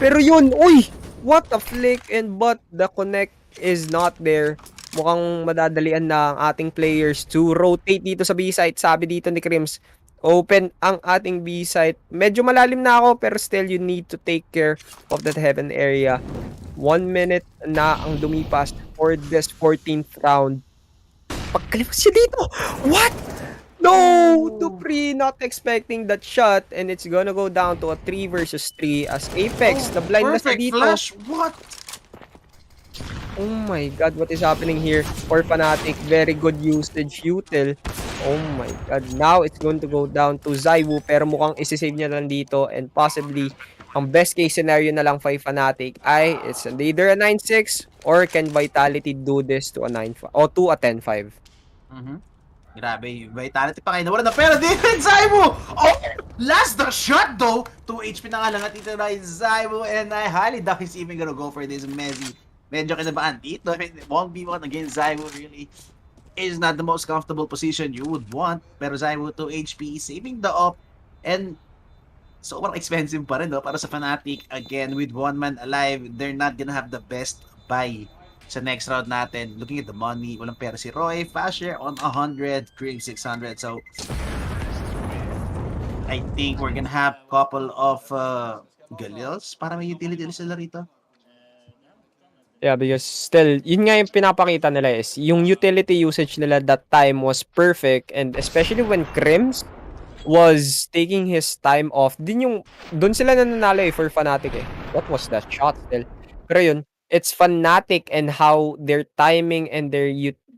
Pero yun, uy! What a flick, and but the connect is not there. Mukhang madadalian na ang ating players to rotate dito sa B-site. Sabi dito ni Crims, open ang ating B-site. Medyo malalim na ako, pero still you need to take care of that heaven area. 1 minute na ang dumipas for this 14th round. Pagkalipas siya dito. What? No! Dupri not expecting that shot, and it's gonna go down to a 3 versus 3 as Apex. Na blind na siya dito. Flash. What? Oh my god, what is happening here for Fnatic? Very good usage, util. Oh my god. Now it's going to go down to Zywoo, pero mukhang isi-save niya lang dito, and possibly ang best case scenario na lang for Fnatic ay it's either a 9-6 or can Vitality do this to a 9-5 o to a 10-5. Grabe, vitality pa kayo. Nawala na pera din. Zywoo! Oh! Last the shot though! 2 HP na nga lang at ito na Zywoo, and I highly doubt he's even gonna go for this Messi. Medyo kinabaan dito. 1v1 against Zywoo really is not the most comfortable position you would want. Pero Zywoo 2 HP, saving the op, and sobrang expensive pa rin, no? Para sa Fnatic, again, with 1 man alive, they're not gonna have the best buy sa next round natin. Looking at the money, walang pera si Roy, Fasher on 100, Cream 600. So, I think we're gonna have couple of Galils para may utility sila rito. Yeah, because still, yun nga yung pinapakita nila is, yung utility usage nila that time was perfect, and especially when Crims was taking his time off, dun sila nananalo for Fnatic What was that shot still? Pero yun, it's Fnatic and how their timing and their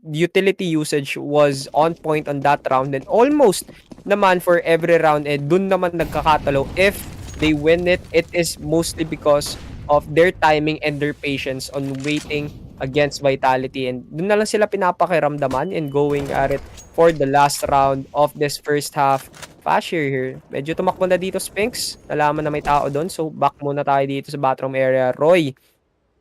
utility usage was on point on that round, and almost naman for every round, dun naman nagkakatalo. If they win it, it is mostly because of their timing and their patience on waiting against Vitality, and dun na lang sila pinapakiramdaman and going at it for the last round of this first half. Fasher here, medyo tumakbo na dito Sphinx, nalaman na may tao doon, so back muna tayo dito sa bathroom area. Roy,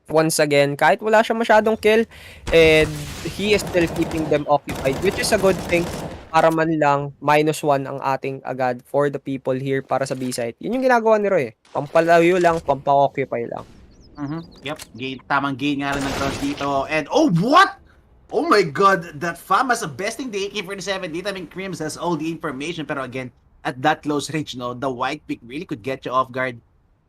once again, kahit wala siya masyadong kill, and he is still keeping them occupied, which is a good thing para man lang -1 ang ating agad for the people here para sa B-site. Yun yung ginagawa ni Roy eh. Pampalayo lang, pampa-occupy lang. Yep, tamang gain nga rin ng cross dito. And oh, what? Oh my god, that fam has a besting the AK-47. Dito I mean, Crims has all the information. Pero again, at that close range, no, the white pick really could get you off guard.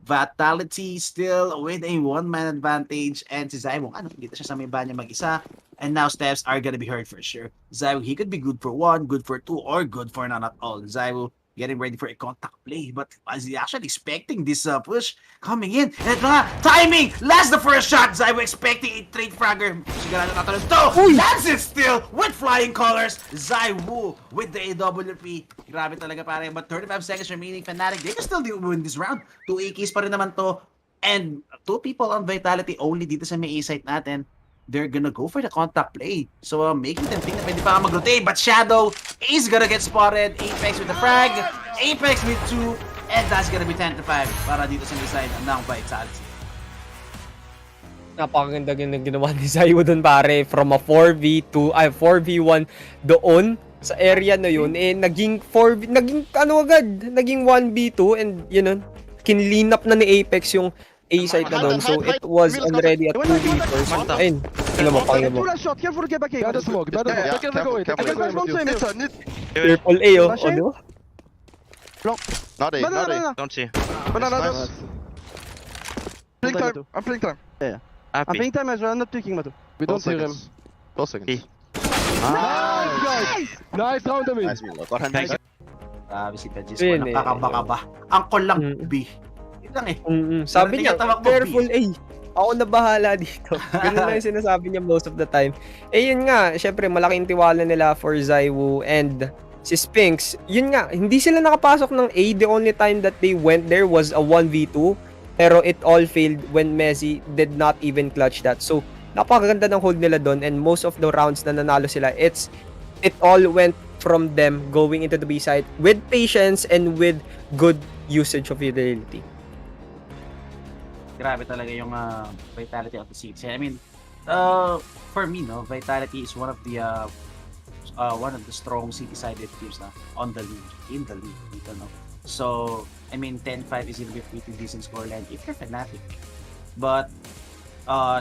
Vitality still with a one-man advantage. And si Zywong, dito siya sa may banya mag-isa. And now steps are gonna be heard for sure. Zywong, he could be good for 1, good for 2, or good for none at all. Zywong getting ready for a contact play. But is he actually expecting this push coming in? And timing! Lands the first shot! Zywong expecting a trade fragger. Sigurado natin ito! Lands it still with flying colors! Zywong with the AWP. Grabe talaga pare. But 35 seconds remaining. Fnatic, they can still win this round. 2 AKs pa rin naman to. And 2 people on Vitality only dito sa may A-site natin. They're gonna go for the contact play. So, making them think na pwede pa mag-rotate. But Shadow is gonna get spotted. Apex with the frag. Apex with 2. And that's gonna be 10-5 para dito sa side ng Vitality. Napakaganda ng ginawa ni Zywoo dun pare. From a 4v1 doon sa area na yun. Eh, naging 1v2 and yun nun, kinlean up na ni Apex yung A-site na doon. So, it was already a 2v1. Ayun. Tingnan mo, pakinggan mo. Triple A, oh. Ano? Not A. Don't see. Banana. I'm playing time. AP. I'm playing time as well. I'm not peeking, Matu. We don't hear him. 4 seconds. E. Nice round, David. Nice, Milo. Got him. Thank you. Grabe si Pajis. Yun, Nakakaba-kaba. Angkol lang B. Yun lang eh. Sabi niya, Tawag mo, careful A. Ako na bahala dito. Ganun lang yung sinasabi niya most of the time. Eh yun nga, syempre malaking tiwala nila for Zywoo and si Spinks. Yun nga, hindi sila nakapasok ng A. The only time that they went there was a 1v2. Pero it all failed when Messi did not even clutch that. So, napakaganda ng hold nila doon and most of the rounds na nanalo sila, it all went from them going into the B side with patience and with good usage of fidelity. Grabe talaga yung Vitality of the seats. I mean, for me, no, Vitality is one of the strong city-sided teams na on the league, in the league, dito, no. So, I mean, 10-5 is gonna be a pretty decent scoreline if you're Fnatic. But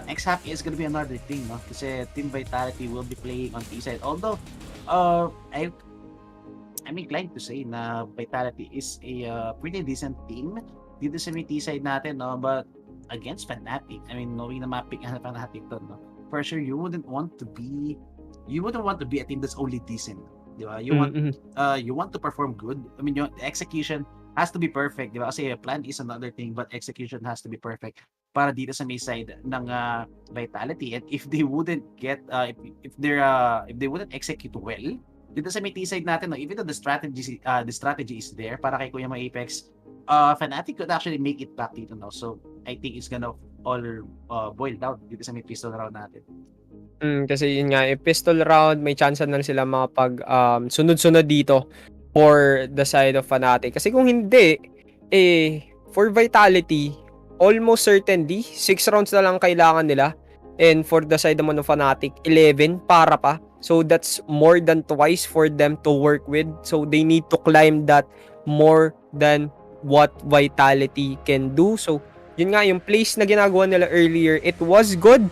next half is gonna be another thing, no, kasi Team Vitality will be playing on T side. Although, I'm inclined to say na Vitality is a pretty decent team dito sa T side natin, no, but against Fnatic, I mean, knowing na mapping ang Fnatic to, no, for sure you wouldn't want to be a team that's only decent, di ba? You want to perform good. I mean, yung execution has to be perfect, di ba? Kasi plan is another thing, but execution has to be perfect para dito sa may side ng Vitality. And if they wouldn't get if they wouldn't execute well dito sa may T side natin, no, even though the strategy is there para kay Kuya Apex, Fnatic could actually make it back dito, no. So I think it's gonna all boil down dito sa may pistol round natin. Kasi yun nga, pistol round, may chance na sila makapag sunod-sunod dito for the side of Fnatic. Kasi kung hindi, for Vitality, almost certainly, 6 rounds na lang kailangan nila. And for the side naman of Fnatic, 11 para pa. So that's more than twice for them to work with. So they need to climb that more than what Vitality can do. So yun nga, yung plays na ginagawa nila earlier, it was good,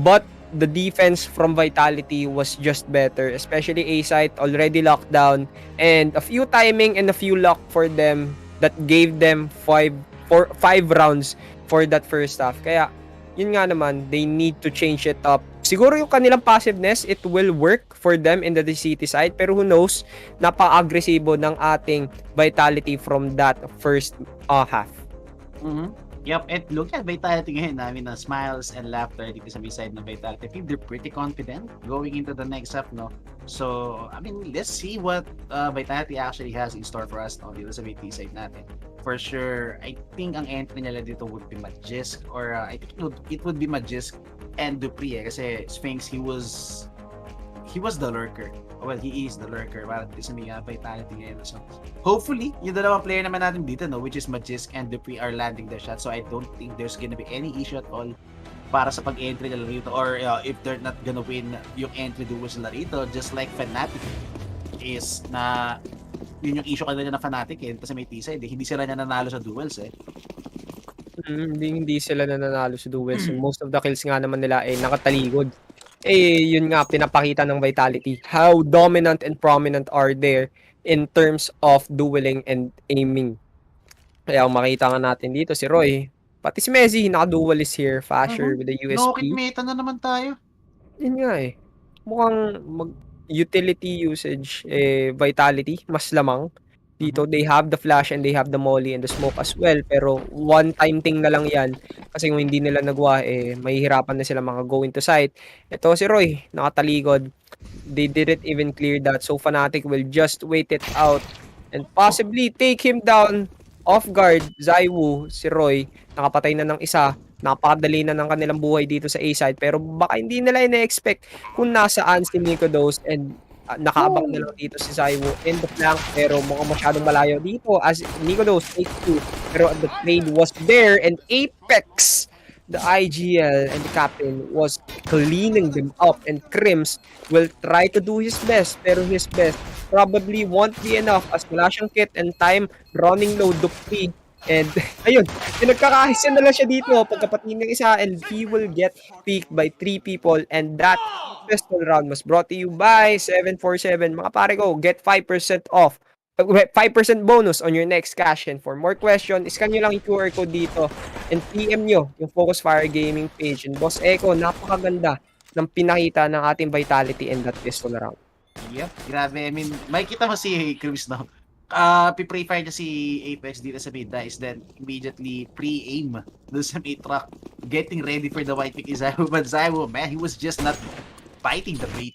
but the defense from Vitality was just better, especially A-site already locked down, and a few timing and a few luck for them that gave them 5 rounds for that first half. Kaya yun nga naman, they need to change it up. Siguro yung kanilang passiveness, it will work for them in the city side, pero who knows, napaka-agresibo ng ating Vitality from that first half. Yep, and look at Vitality ngayon. I mean, smiles and laughter dito sa side ng Vitality. I think they're pretty confident going into the next half, no? So, I mean, let's see what Vitality actually has in store for us, no? Dito sa T side natin. For sure, I think ang entry nila dito would be Magisk, or I think it would be Magisk and Dupree, kasi Sphinx, he was the lurker. Well, he is the lurker para dito sa Vitality ngayon. So, hopefully, yung dalawang player naman natin dito, no, which is Magisk and Dupree, are landing their shot. So, I don't think there's gonna be any issue at all para sa pag-entry nila rito, or if they're not gonna win yung entry duo sila rito, just like Fnatic. is na yun yung issue kanila na Fnatic eh. Kasi may T-side eh. Hindi sila niya nanalo sa duels eh. Hindi sila nananalo sa duels. Most of the kills nga naman nila ay nakataligod. Yun nga, pinapakita ng Vitality. How dominant and prominent are there in terms of dueling and aiming. Kaya kung makita nga natin dito si Roy, pati si Messi, naka-duel is here. Fasher with the No-kit USP. meta na naman tayo. Yun nga eh. Mukhang utility usage, Vitality, mas lamang. Dito, they have the flash and they have the molly and the smoke as well. Pero one-time thing na lang yan. Kasi kung hindi nila nagawa, mahihirapan na sila mga go into site. Ito si Roy, nakataligod. They didn't even clear that. So Fnatic will just wait it out and possibly take him down off guard. Zaiwu, si Roy, nakapatay na ng isa. Napakadali na ng kanilang buhay dito sa A-side. Pero baka hindi nila ina-expect kung nasaan si Nikodos and nakaabang na lang dito si Zaiwu in the flank. Pero mukhang masyadong malayo dito as Nikodos takes 2. Pero the trade was there and Apex, the IGL and the captain was cleaning them up and Crims will try to do his best. Pero his best probably won't be enough as wala siyang kit and time running low Dupree. And ayun, pinagkakahisa na lang siya dito pagkapatingin ng isa and he will get picked by 3 people and that pistol round was brought to you by 747. Mga pare ko, get 5% off. 5% bonus on your next cash in. For more question, scan nyo lang yung QR code dito and PM nyo yung Focus Fire Gaming page. And Boss Echo, napakaganda ng pinakita ng ating Vitality in that pistol round. Yep, grabe. I mean, makikita mo si Chris now. Pre-fire niya si Apex dito sa mid dice, then immediately pre-aim doon sa mid truck, getting ready for the white pick is Zaiwu. But Zaiwu, man, he was just not biting the bait.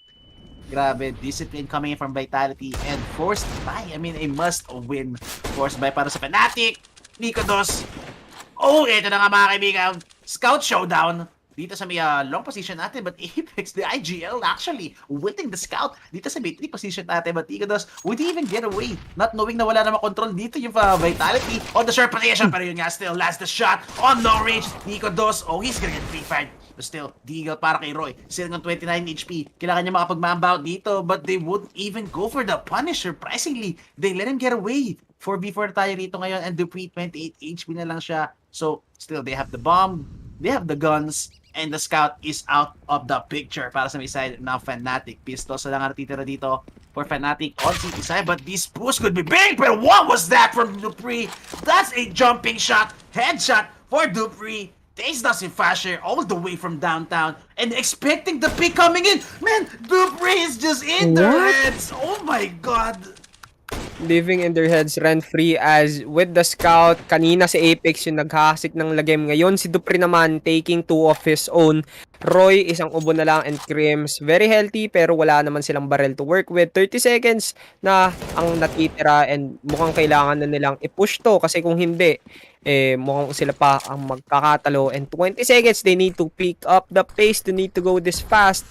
Grabe, discipline coming in from Vitality and forced buy. I mean, a must-win forced buy para sa Fnatic. Nikodos. Oh, ito na nga mga kaibigan. Scout showdown. Dito sa may long position natin, but Apex, the IGL actually winning the scout. Dito sa may 3 position natin, but Nikodos would even get away. Not knowing na wala namang control dito yung Vitality on the sharp position. Pero yun nga, still last the shot on no range. Nikodos, oh, he's gonna get free-fired. But still, Deagle para kay Roy. Sitting on 29 HP. Kailangan niya makapag-mamba out dito, but they wouldn't even go for the punish. Surprisingly, they let him get away. 4v4 tayo rito ngayon, and Dupree 28 HP na lang siya. So, still, they have the bomb, they have the guns, and the scout is out of the picture para sa may side ng Fnatic. Pistols na lang natitira dito for Fnatic on CT side, but this push could be big. But what was that from Dupree? That's a jumping shot, headshot for Dupree. Takes down si Fasher all the way from downtown and expecting the pick coming in. Man, Dupree is just in their heads. Oh my god. Living in their heads rent-free as with the scout, kanina si Apex yung naghahasik ng lagem. Ngayon si Dupree naman taking 2 of his own. Roy isang ubo na lang and Crims very healthy pero wala naman silang barrel to work with. 30 seconds na ang natitira and mukhang kailangan na nilang i-push to kasi kung hindi, mukhang sila pa ang magkakatalo. And 20 seconds, they need to pick up the pace, to need to go this fast.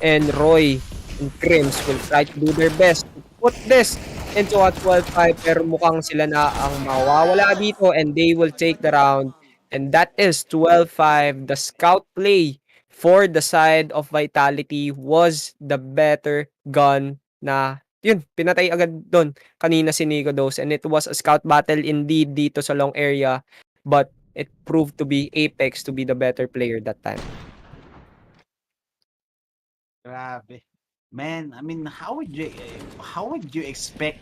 And Roy and Crims will try to do their best to put this into a 12-5 pero mukhang sila na ang mawawala dito and they will take the round. And that is 12-5. The scout play for the side of Vitality was the better gun na yun, pinatay agad doon kanina si Nikodos and it was a scout battle indeed dito sa long area but it proved to be Apex to be the better player that time. Grabe. Man, I mean, how would you expect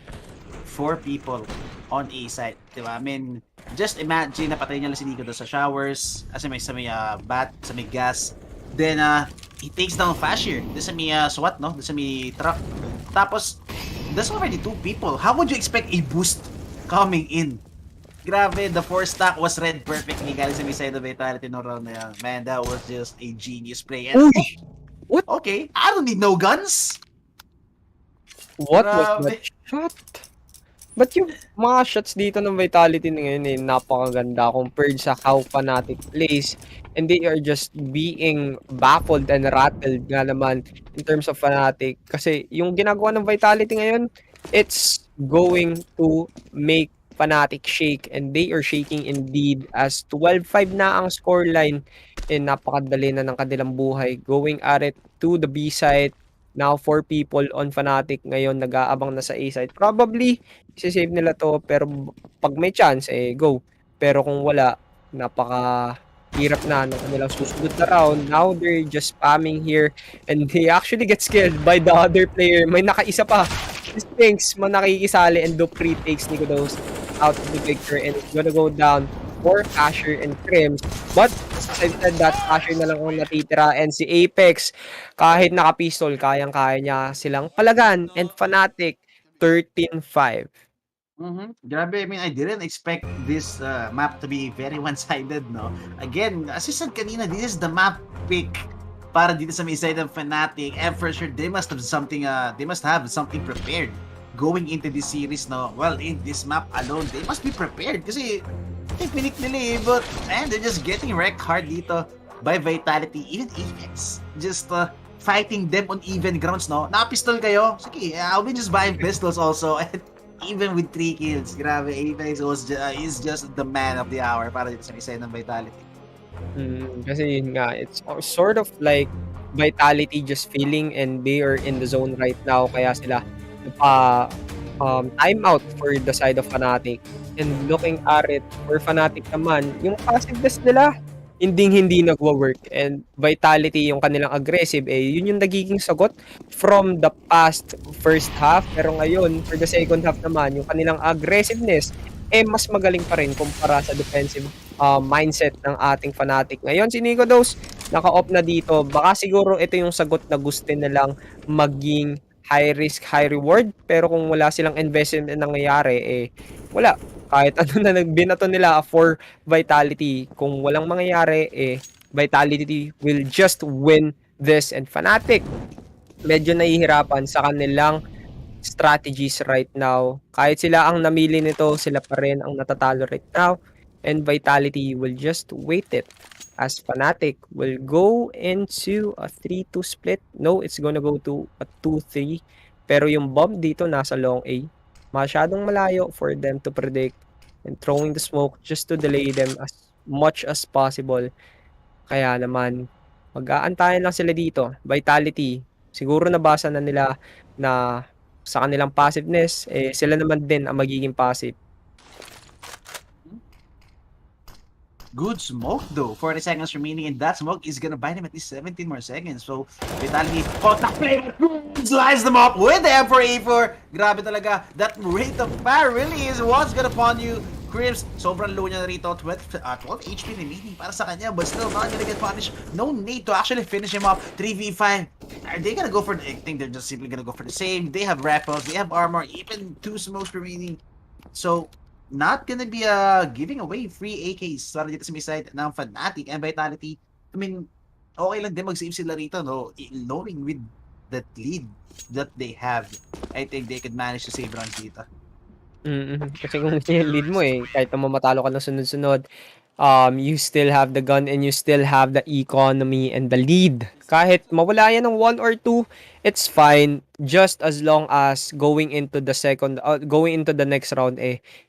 4 people on A side, diba? I mean, just imagine napatay niya lang si Nico doon sa showers, sa may bat, sa may gas. Then he takes down Fasher, doon sa may SWAT, no? Doon sa may truck. Tapos there's already 2 people. How would you expect a boost coming in? Grabe, the 4 stack was read perfectly galing sa may side of Vitality no round na yan. Man, that was just a genius play. And What? okay, I don't need no guns. What was that shot? But yung mga shots dito ng Vitality na ngayon napakaganda compared sa how Fnatic plays. And they are just being baffled and rattled nga naman in terms of Fnatic. Kasi yung ginagawa ng Vitality ngayon, it's going to make Fnatic shake. And they are shaking indeed as 12-5 na ang scoreline. And napakadali na ng kanilang buhay. Going at it to the B side. Now 4 people on Fnatic ngayon nag-aabang na sa A side. Probably isi-save nila 'to pero pag may chance go. Pero kung wala, napakahirap na ng kanilang susunod na round. Now they're just spamming here and they actually get scared by the other player. May nakaisa pa. Sphinx nakikisali and BO3 takes Nicodos out of the picture and it's gonna go down for Asher and Crims. But as I said that, Asher na lang ang natitira and si Apex, kahit naka-pistol, kayang-kaya niya silang palagan. And Fnatic, 13-5. Grabe, I mean, I didn't expect this map to be very one-sided, no? Again, as I said kanina, this is the map pick para dito sa may side ng Fnatic. And for sure, they must have something prepared going into this series, no? Well, in this map alone, they must be prepared kasi I think pinik nila but and they're just getting wrecked hard dito by Vitality, even Apex. Just fighting them on even grounds, no? Naka-pistol kayo? Sige, I'll be just buying pistols also. And even with 3 kills, grabe, Apex is just the man of the hour para dito sa isa ng Vitality. Kasi yun nga, it's sort of like Vitality just feeling and they are in the zone right now kaya sila time out for the side of Fnatic. And looking at it, for Fnatic naman, yung passiveness nila, hindi nagwa-work. And Vitality, yung kanilang aggressive, yun yung nagiging sagot from the past first half. Pero ngayon, for the second half naman, yung kanilang aggressiveness, mas magaling pa rin kumpara sa defensive mindset ng ating Fnatic. Ngayon, si Nicodos, naka-off na dito. Baka siguro ito yung sagot na gusto nilang maging high risk, high reward. Pero kung wala silang investment na nangyayari, wala. Kahit ano na binato nila for Vitality, kung walang mangyayari, Vitality will just win this. And Fnatic, medyo nahihirapan sa kanilang strategies right now. Kahit sila ang namili nito, sila pa rin ang natatalo right now. And Vitality will just wait it. As Fnatic will go into a 3-2 split. No, it's gonna go to a 2-3. Pero yung bomb dito nasa long A. Masyadong malayo for them to predict and throwing the smoke just to delay them as much as possible. Kaya naman, mag-aantayan lang sila dito. Vitality, siguro nabasa na nila na sa kanilang passiveness, sila naman din ang magiging passive. Good smoke though. 40 seconds remaining and that smoke is gonna buy them at least 17 more seconds. So, Vitality, contact play, slice them up with the M4A4. Grabe talaga. That rate of fire really is what's gonna pawn you. Crims, sobrang low niya na rito. 12 HP remaining para sa kanya, but still not gonna get punished. No need to actually finish him up. 3v5. Are they gonna go for the... I think they're just simply gonna go for the same. They have rifles, they have armor, even 2 smokes remaining. So, not gonna be giving away free AKs para dito sa may side ng Fnatic and Vitality. I mean, okay lang din mag-save sila rito, no? Knowing with that lead that they have, I think they could manage to save runs dito. Kasi kung yung lead mo kahit na mamatalo ka na sunod-sunod, you still have the gun and you still have the economy and the lead. Kahit mawala yan ng 1 or 2, it's fine. Just as long as going into the next round,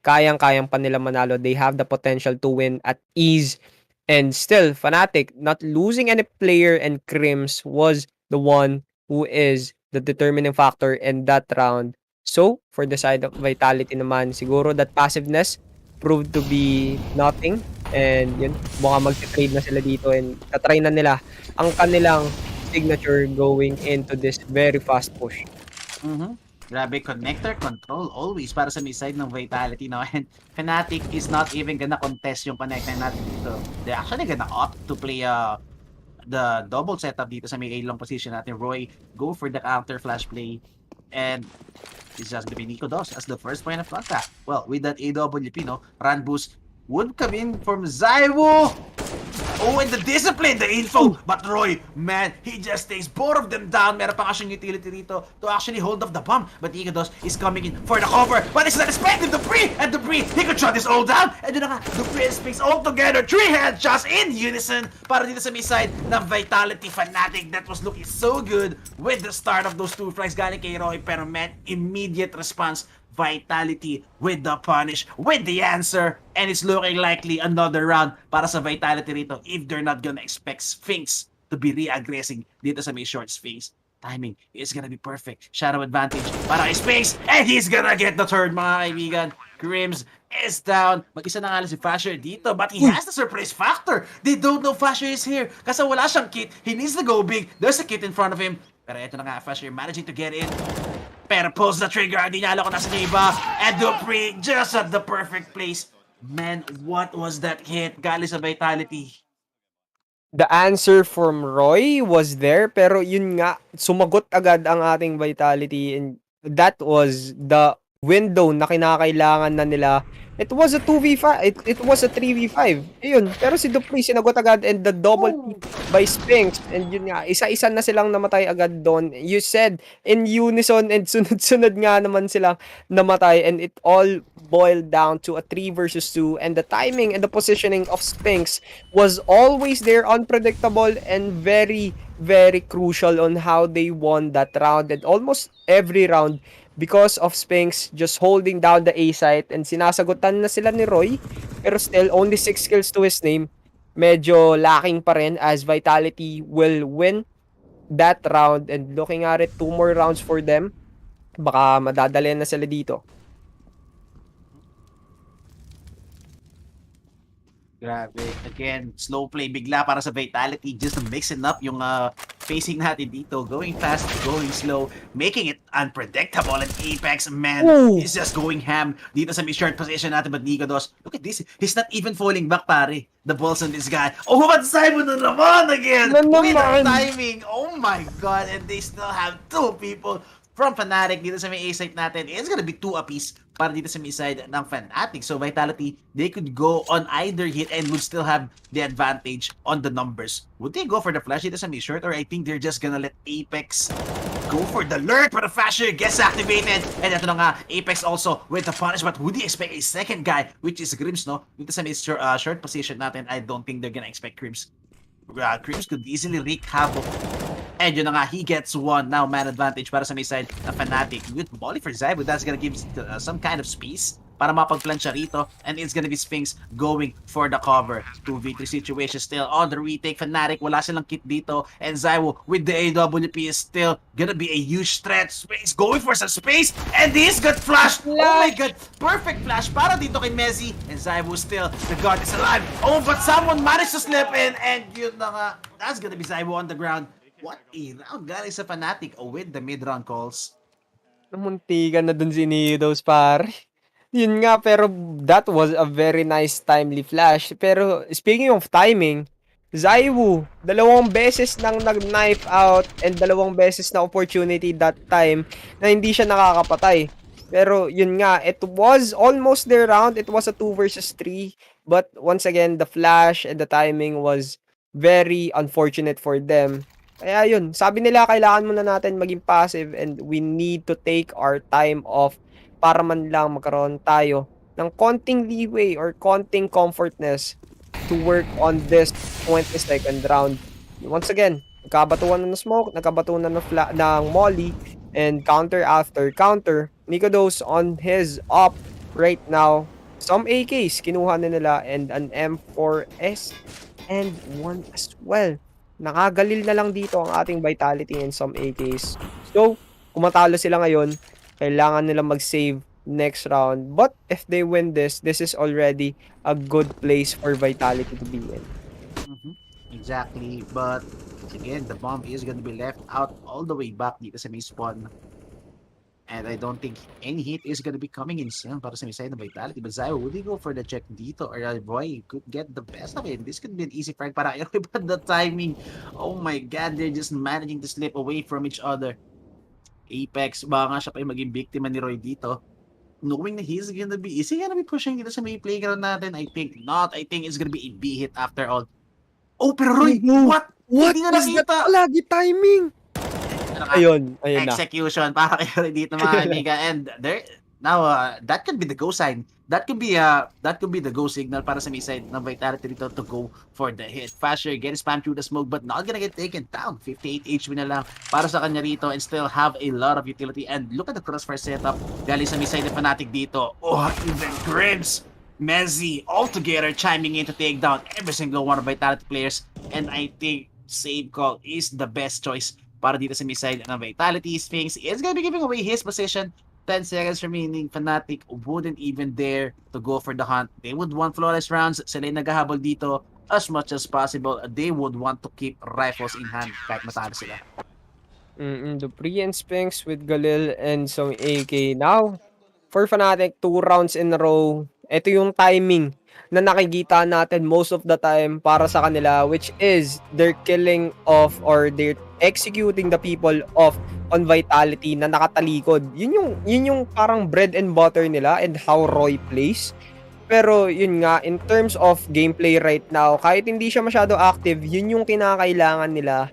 kayang-kayang pa nila manalo. They have the potential to win at ease. And still, Fnatic, not losing any player and Crims was the one who is the determining factor in that round. So, for the side of Vitality naman, siguro that passiveness proved to be nothing. And yun, mukhang mag-trade na sila dito and tatry na nila ang kanilang signature going into this very fast push. Grabe, connector control always para sa may side ng Vitality now. And Fnatic is not even gonna contest yung connector natin dito. They're actually gonna opt to play the double setup dito sa may A-long position natin. Roy, go for the counter flash play. And it's just gonna be Nicodos as the first point of contact. Well, with that AWP, no, run boost would come in from Zywo. Oh, and the discipline, the info. But Roy, man, he just takes both of them down. Meron pa nga siyang utility rito to actually hold off the bomb. But Nicodos is coming in for the cover. But it's not expected. Dupree, and Dupree, he could shut this all down. And yun na nga, Dupree speaks all together. 3 headshots in unison para dito sa may side ng Vitality Fnatic. That was looking so good with the start of those 2 flags galing kay Roy. Pero man, immediate response. Vitality with the punish, with the answer, and it's looking likely another round para sa Vitality rito if they're not gonna expect Sphinx to be re-aggressing dito sa may short space. Timing is gonna be perfect. Shadow advantage para kay Sphinx. And he's gonna get the third, mga kaibigan. Grims is down. Mag-isa na nga lang si Fasher dito, but he has the surprise factor. They don't know Fasher is here. Kasi wala siyang kit. He needs to go big. There's a kit in front of him. Pero ito na nga, Fasher managing to get in. Pero pulls the trigger. Hindi niya alam kung nasa iba. And Dupree just at the perfect place. Man, what was that hit? Galing sa Vitality. The answer from Roy was there, pero yun nga, sumagot agad ang ating Vitality, and that was the window na kinakailangan na nila. It was a 2v5, it was a 3v5. Ayun, pero si Dupree sinagot agad, and the double kill by Sphinx, and yun nga, isa-isa na silang namatay agad doon. You said in unison, and sunod-sunod nga naman silang namatay, and it all boiled down to a 3 versus 2, and the timing and the positioning of Sphinx was always there, unpredictable, and very, very crucial on how they won that round, and almost every round, because of Sphinx just holding down the A site, and sinasagutan na sila ni Roy, pero still only 6 kills to his name. Medyo lacking pa rin, as Vitality will win that round, and looking at it, 2 more rounds for them. Baka madadali na sila dito. Grabe. Again, slow play bigla para sa Vitality, just mixing up yung facing natin dito. Going fast, going slow, making it unpredictable. And Apex, man, is just going ham dito sa mid-short position natin. But Nikodos, look at this. He's not even falling back, pare. The balls on this guy. Oh, but Simon na naman again! With the timing. Oh my God. And they still have 2 people from Fnatic dito sa may A-site natin. It's gonna be 2 apiece para dito sa may side ng Fnatic. So Vitality, they could go on either hit and would still have the advantage on the numbers. Would they go for the flash dito sa may short, or I think they're just gonna let Apex go for the lurk, but the Fasher gets activated. And ito na nga, Apex also with the punish. But would they expect a second guy, which is Grims, no? Dito sa may short position natin, I don't think they're gonna expect Grims. Grims could easily wreak havoc. And yun na nga, he gets 1 now, man advantage para sa may side na Fnatic. With Molly for Zybo, that's gonna give some kind of space para mapag-plan siya rito. And it's gonna be Sphinx going for the cover. 2v3 situation still on the retake. Fnatic, wala silang kit dito. And Zybo with the AWP is still gonna be a huge threat. Sphinx going for some space. And this got flashed. Oh my God, perfect flash para dito kay Messi. And Zybo still, the god is alive. Oh, but someone managed to slip in. And yun na nga, that's gonna be Zybo on the ground. What a round galing sa Fnatic with the mid-round calls. Namuntikan na dun si Nidos, pare. Yun nga, pero that was a very nice timely flash. Pero speaking of timing, Zywu, 2 beses nang nag-knife out, and 2 beses na opportunity that time na hindi siya nakakapatay. Pero yun nga, it was almost their round. It was a 2 versus 3. But once again, the flash and the timing was very unfortunate for them. Kaya yun, sabi nila kailangan muna natin maging passive, and we need to take our time off para man lang magkaroon tayo ng konting leeway or konting comfortness to work on this 22nd round. Once again, nagkabatuan na ng smoke, nagkabatuan na ng molly, and counter after counter. Nikodos on his up right now. Some AKs kinuha na nila, and an M4S and 1 as well. Nakagalil na lang dito ang ating Vitality in some AKs. So, kung matalo sila ngayon, kailangan nila mag-save next round. But if they win this is already a good place for Vitality to be in. Exactly. But again, the bomb is gonna be left out all the way back dito sa may spawn. And I don't think any hit is gonna be coming in soon para sa may side ng Vitality. But Zyro, would he go for the check dito? Or Roy could get the best of it. This could be an easy frag para Roy, but the timing, oh my God, they're just managing to slip away from each other. Apex, baka nga siya pa yung maging biktima ni Roy dito. Knowing that is he gonna be pushing dito sa may playground natin? I think not. I think it's gonna be a B hit after all. Oh, pero Roy, what? Hindi na nakita. Lagi timing. Ayun na. Execution para kay dito mga kaibigan. And there now that could be the go sign. That could be the go signal para sa may side ng Vitality dito to go for the hit. Fasher get spam through the smoke, but not gonna get taken down. 58 HP na lang para sa kanya rito, and still have a lot of utility. And look at the crossfire setup galing sa may side ng Fnatic dito. Oh, even Grims, Messi all together chiming in to take down every single one of Vitality players. And I think save call is the best choice para dito sa mid side ng Vitality. Sphinx is gonna be giving away his position. 10 seconds remaining. Fnatic wouldn't even dare to go for the hunt. They would want flawless rounds. Sila yung naghahabol dito as much as possible. They would want to keep rifles in hand kahit matalo sila. Dupree and Sphinx with Galil and some AK. Now, for Fnatic, 2 rounds in a row. Ito yung timing na nakikita natin most of the time para sa kanila, which is they're killing off or they're executing the people off on Vitality na nakatalikod. Yun yung parang bread and butter nila and how Roy plays. Pero yun nga, in terms of gameplay right now, kahit hindi siya masyado active, yun yung kinakailangan nila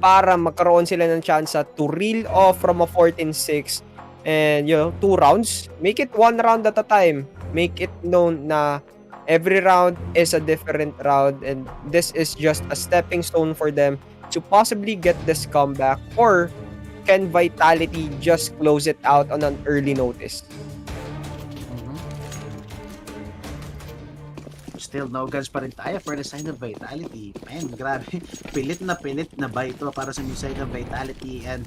para magkaroon sila ng chance to reel off from a 14-6 and 2 rounds. Make it 1 round at a time. Make it known na every round is a different round and this is just a stepping stone for them to possibly get this comeback, or can Vitality just close it out on an early notice? Still no guns pa rin tayo for the side of Vitality. Man, grabe. Pilit na ba ito para sa new side of Vitality, and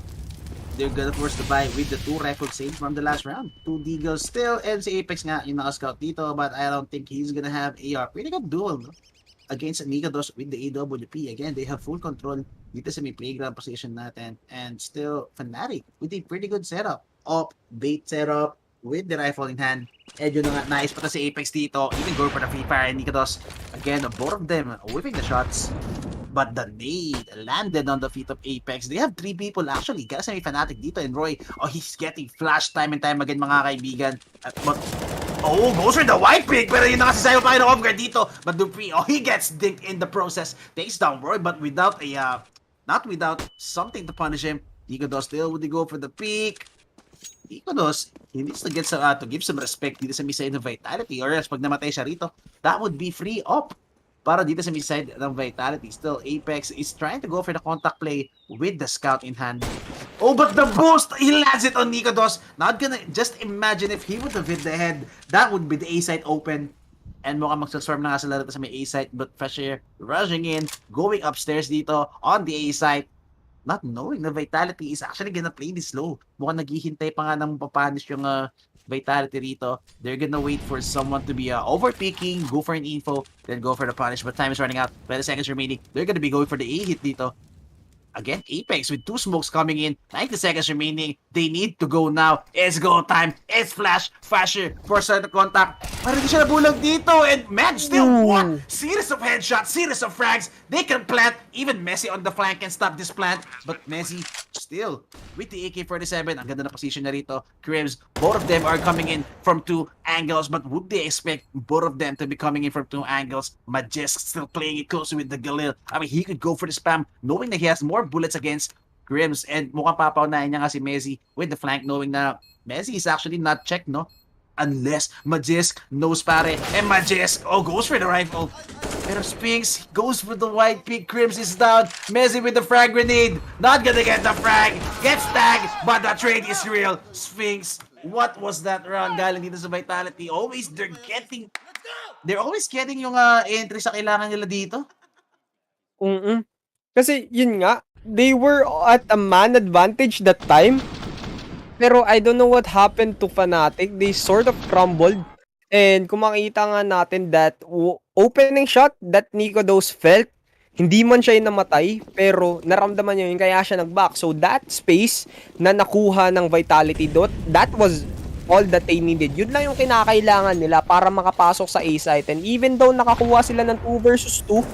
they're gonna force the buy with the 2 rifle saves from the last round. 2 Deagles still, and si Apex nga yung naka-scout dito, but I don't think he's gonna have AR. Pretty good duel, no? Against Nikados with the AWP. Again, they have full control dito sa may playground position natin, and still Fnatic with a pretty good setup. Bait setup with the rifle in hand. And yun nga, nice pa si Apex dito. Even go for the free fire and Nikados. Again, both of them whipping the shots. But the nade landed on the feet of Apex. They have 3 people actually. Kaya sa may Fnatic dito, and Roy, he's getting flashed time and time again, mga kaibigan. But goes for the white pick, pero yun nakasisayo pa kayo ng off-guard dito. But Dupree, he gets dinked in the process. Takes down Roy, but without not without something to punish him. Nikados still would go for the peak. Nikados, he needs to get to give some respect dito sa mid-side ng Vitality, or else pag namatay siya rito, that would be free up para dito sa mid-side ng Vitality. Still, Apex is trying to go for the contact play with the scout in hand. But the boost, he lands it on Nikados. Not gonna, just imagine if he would have hit the head, that would be the A site open. And mukhang magsaswarm na nga sila rito sa may A site, but FaZe rushing in, going upstairs dito on the A site, not knowing na Vitality is actually gonna play this slow. Mukhang naghihintay pa nga ng papanish yung Vitality rito. They're gonna wait for someone to be overpicking, go for an info, then go for the punish. But time is running out. 20 seconds remaining. They're gonna be going for the A hit dito. Again, Apex with 2 smokes coming in. 90 seconds remaining. They need to go now. It's go time. It's flash. FaZe for certain contact. Pero hindi siya nabulag dito. And man, still one series of headshots, series of frags. They can plant. Even Messi on the flank can stop this plant. But Messi still with the AK-47. Ang ganda na position na rito. Crims, both of them are coming in from 2 angles. But would they expect both of them to be coming in from 2 angles? Majesk still playing it closely with the Galil. I mean, he could go for the spam, knowing that he has more bullets against Grims, and mukhang papaunahin niya nga si Messi with the flank, knowing na Messi is actually not checked, no? Unless Majesk knows pare, and Majesk goes for the rifle. Pero Sphinx goes for the white pick. Grims is down. Messi with the frag grenade, not gonna get the frag, gets tagged, but the trade is real. Sphinx, what was that round galing dito sa Vitality? They're always getting yung entry sa kailangan nila dito. Kasi yun nga, they were at a man advantage that time. Pero I don't know what happened to Fnatic. They sort of crumbled. And kung makita nga natin that opening shot that Nikados felt, hindi man siya yung namatay, pero naramdaman niya yun, kaya siya nag-back. So that space na nakuha ng Vitality that was all that they needed. Yun lang yung kinakailangan nila para makapasok sa A site. And even though nakakuha sila ng 2 versus 2,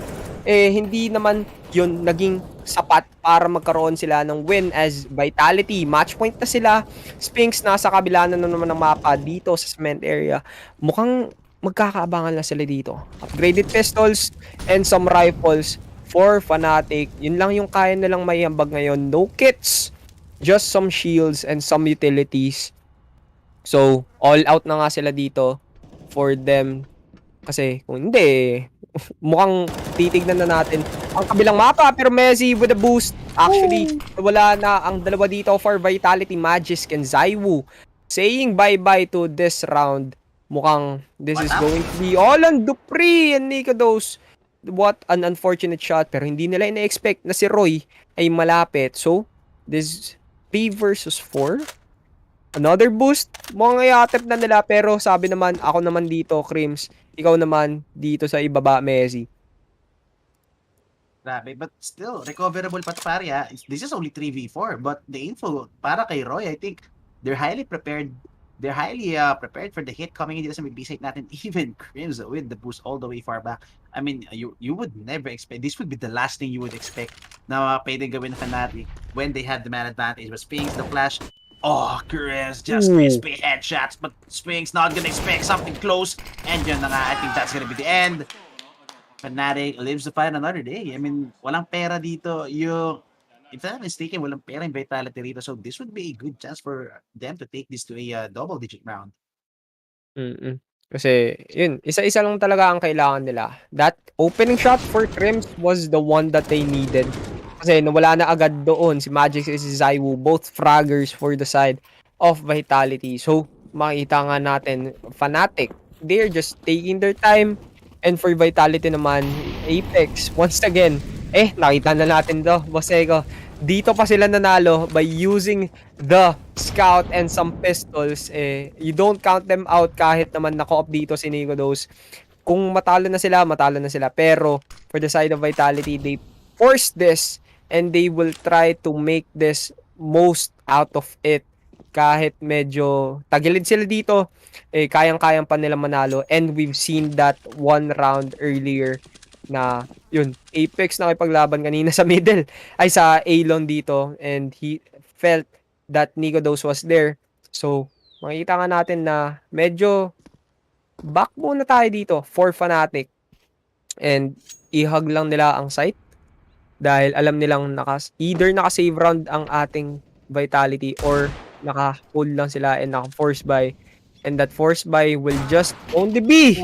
hindi naman yun naging sapat para magkaroon sila ng win as Vitality. Match point na sila. Sphinx nasa kabila na naman ng mapa dito sa cement area. Mukhang magkakaabangan na sila dito. Upgraded pistols and some rifles for Fnatic. Yun lang yung kaya nilang maiambag ngayon. No kits, just some shields and some utilities. So, all out na nga sila dito for them. Kasi kung hindi, mukhang titignan na natin ang kabilang mapa. Pero Messi with a boost. Actually, wala na ang dalawa dito for Vitality, Magisk and Zywoo. Saying bye-bye to this round. Mukhang this is going to be all on Dupree and Nikados. What an unfortunate shot. Pero hindi nila ina-expect na si Roy ay malapit. So, this 3 versus 4. Another boost. Mukhang i-attempt na nila pero sabi naman, ako naman dito, Crims. Ikaw naman dito sa ibaba, Messi. Grabe, but still, recoverable pa to pare ha. This is only 3v4, but the info para kay Roy, I think they're highly prepared. They're highly prepared for the hit coming in dito sa may B site natin. Even Crims with the boost all the way far back. I mean, you would never expect, this would be the last thing you would expect na pwedeng gawin ng Fnatic when they had the man advantage. But Sphinx, the flash, oh, Crims just crispy headshots, but Sphinx not gonna expect something close. And yun na nga, I think that's gonna be the end. Fnatic lives to fight another day. I mean, walang pera dito. If I'm not mistaken, walang pera yung Vitality rito. So this would be a good chance for them to take this to a double-digit round. Kasi, yun, isa-isa lang talaga ang kailangan nila. That opening shot for Crims was the one that they needed. Kasi nawala na agad doon si Magic and si Zaiwu, both fraggers for the side of Vitality. So, makita nga natin, Fnatic, they're just taking their time. And for Vitality naman, Apex, once again, nakita na natin to, Bosego. Dito pa sila nanalo by using the scout and some pistols. You don't count them out kahit naman nako-op dito si Nicodos. Kung matalo na sila, matalo na sila. Pero for the side of Vitality, they force this and they will try to make this most out of it. Kahit medyo tagilid sila dito, kayang-kayang pa nila manalo. And we've seen that one round earlier na yun, Apex nakipaglaban kanina sa middle, ay sa A-lone dito, and he felt that Nicodos was there. So, makikita nga natin na medyo back muna tayo dito for Fnatic. And ihag lang nila ang site dahil alam nilang either naka-save round ang ating Vitality or naka-hold lang sila and naka-force buy. And that force buy will just only be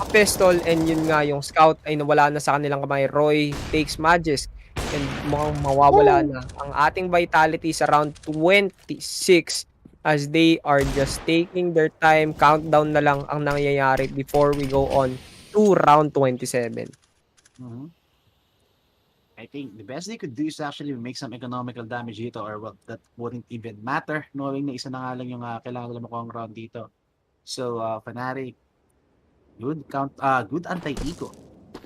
a pistol, and yun nga, yung scout ay nawala na sa kanilang kamay. Roy takes Magic and mukhang mawawala na ang ating Vitality sa round 26 as they are just taking their time. Countdown na lang ang nangyayari before we go on to round 27. I think the best they could do is actually make some economical damage dito, or well, that wouldn't even matter knowing na isa na nga lang yung kailangan nila makuha ang round dito. So, Fnatic, good anti-eco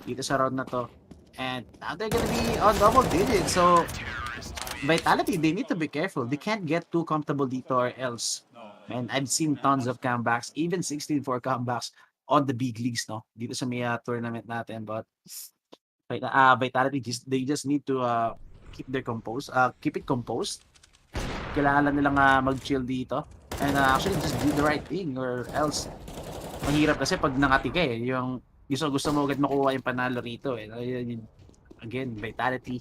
dito sa round na to. And now they're gonna be on double digits. So, Vitality, they need to be careful. They can't get too comfortable dito or else. And I've seen tons of comebacks, even 16-4 comebacks on the big leagues, no? Dito sa may tournament natin. But Vitality, they just need to keep it composed. Kailangan lang nilang mag-chill dito and actually just do the right thing, or else mahirap kasi pag nangati ka yung gusto mo agad makuha yung panalo rito Again, Vitality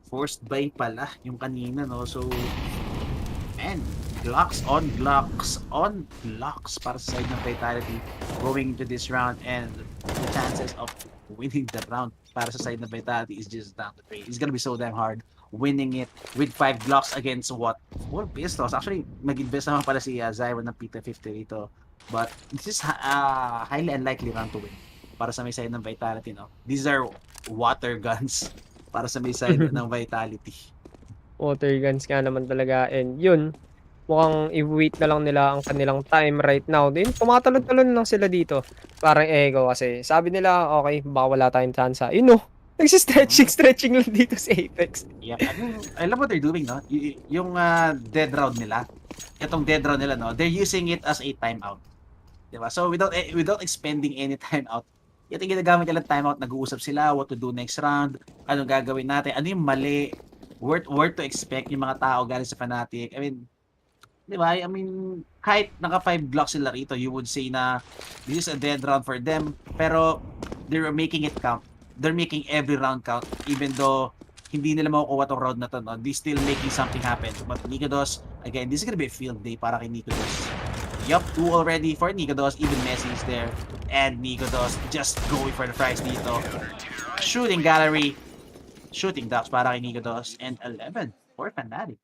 forced buy pala yung kanina, no? So, and Glocks on Glocks para sa side ng Vitality going into this round, and the chances of winning the round para sa side ng Vitality is just down the drain. It's gonna be so damn hard winning it with 5 Glocks against 4 pistols. Actually, mag-invest naman pala si Zyron ng P250 rito. But this is highly unlikely round to win para sa may side ng Vitality, no? These are water guns para sa may side ng Vitality. Water guns nga naman talaga, and yun, mukhang i-wait na lang nila ang kanilang time right now. Din, tumatalon-talon lang sila dito. Parang ego kasi. Sabi nila, okay, baka wala tayong chance. Yun no, stretching lang dito sa Apex. Yeah, I love what they're doing, no? Yung dead round nila, itong dead round nila, no? They're using it as a timeout. Diba? So without expending any timeout, yung ginagamit nila timeout, nag-uusap sila, what to do next round, anong gagawin natin, ano yung mali, where to expect yung mga tao galing sa Fnatic. I mean, diba? I mean, kahit naka 5 Glocks sila rito, you would say na this is a dead round for them, pero they're making it count. They're making every round count, even though hindi nila makukuha tong round na to, no? They still making something happen. But Nicodos, again, this is gonna be a field day para kay Nicodos. Yup, 2 already for Nicodos, even Messi is there. And Nicodos just going for the prize dito. Shooting gallery, shooting ducks para kay Nicodos, and 11 for Fnatic.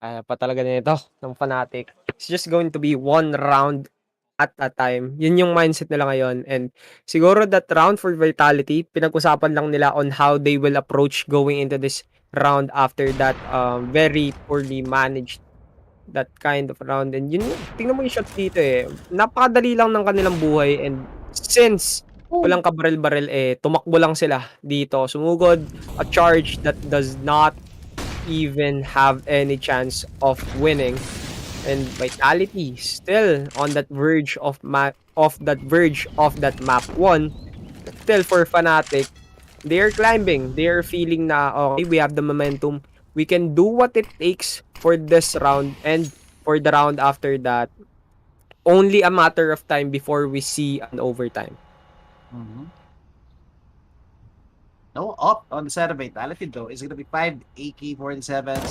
Kaya pa talaga nito ng Fnatic. It's just going to be one round at that time. Yun yung mindset nila ngayon. And siguro that round for Vitality, pinag-usapan lang nila on how they will approach going into this round after that very poorly managed that kind of round. And yun, tingnan mo yung shot dito eh. Napakadali lang ng kanilang buhay. And since walang kabaril-baril eh, tumakbo lang sila dito. Sumugod, a charge that does not even have any chance of winning. And Vitality still on that verge of that map 1. Still for Fnatic, they are climbing. They are feeling na okay, we have the momentum. We can do what it takes for this round and for the round after that. Only a matter of time before we see an overtime. No, up on the side of Vitality though is gonna be 5 AK-47s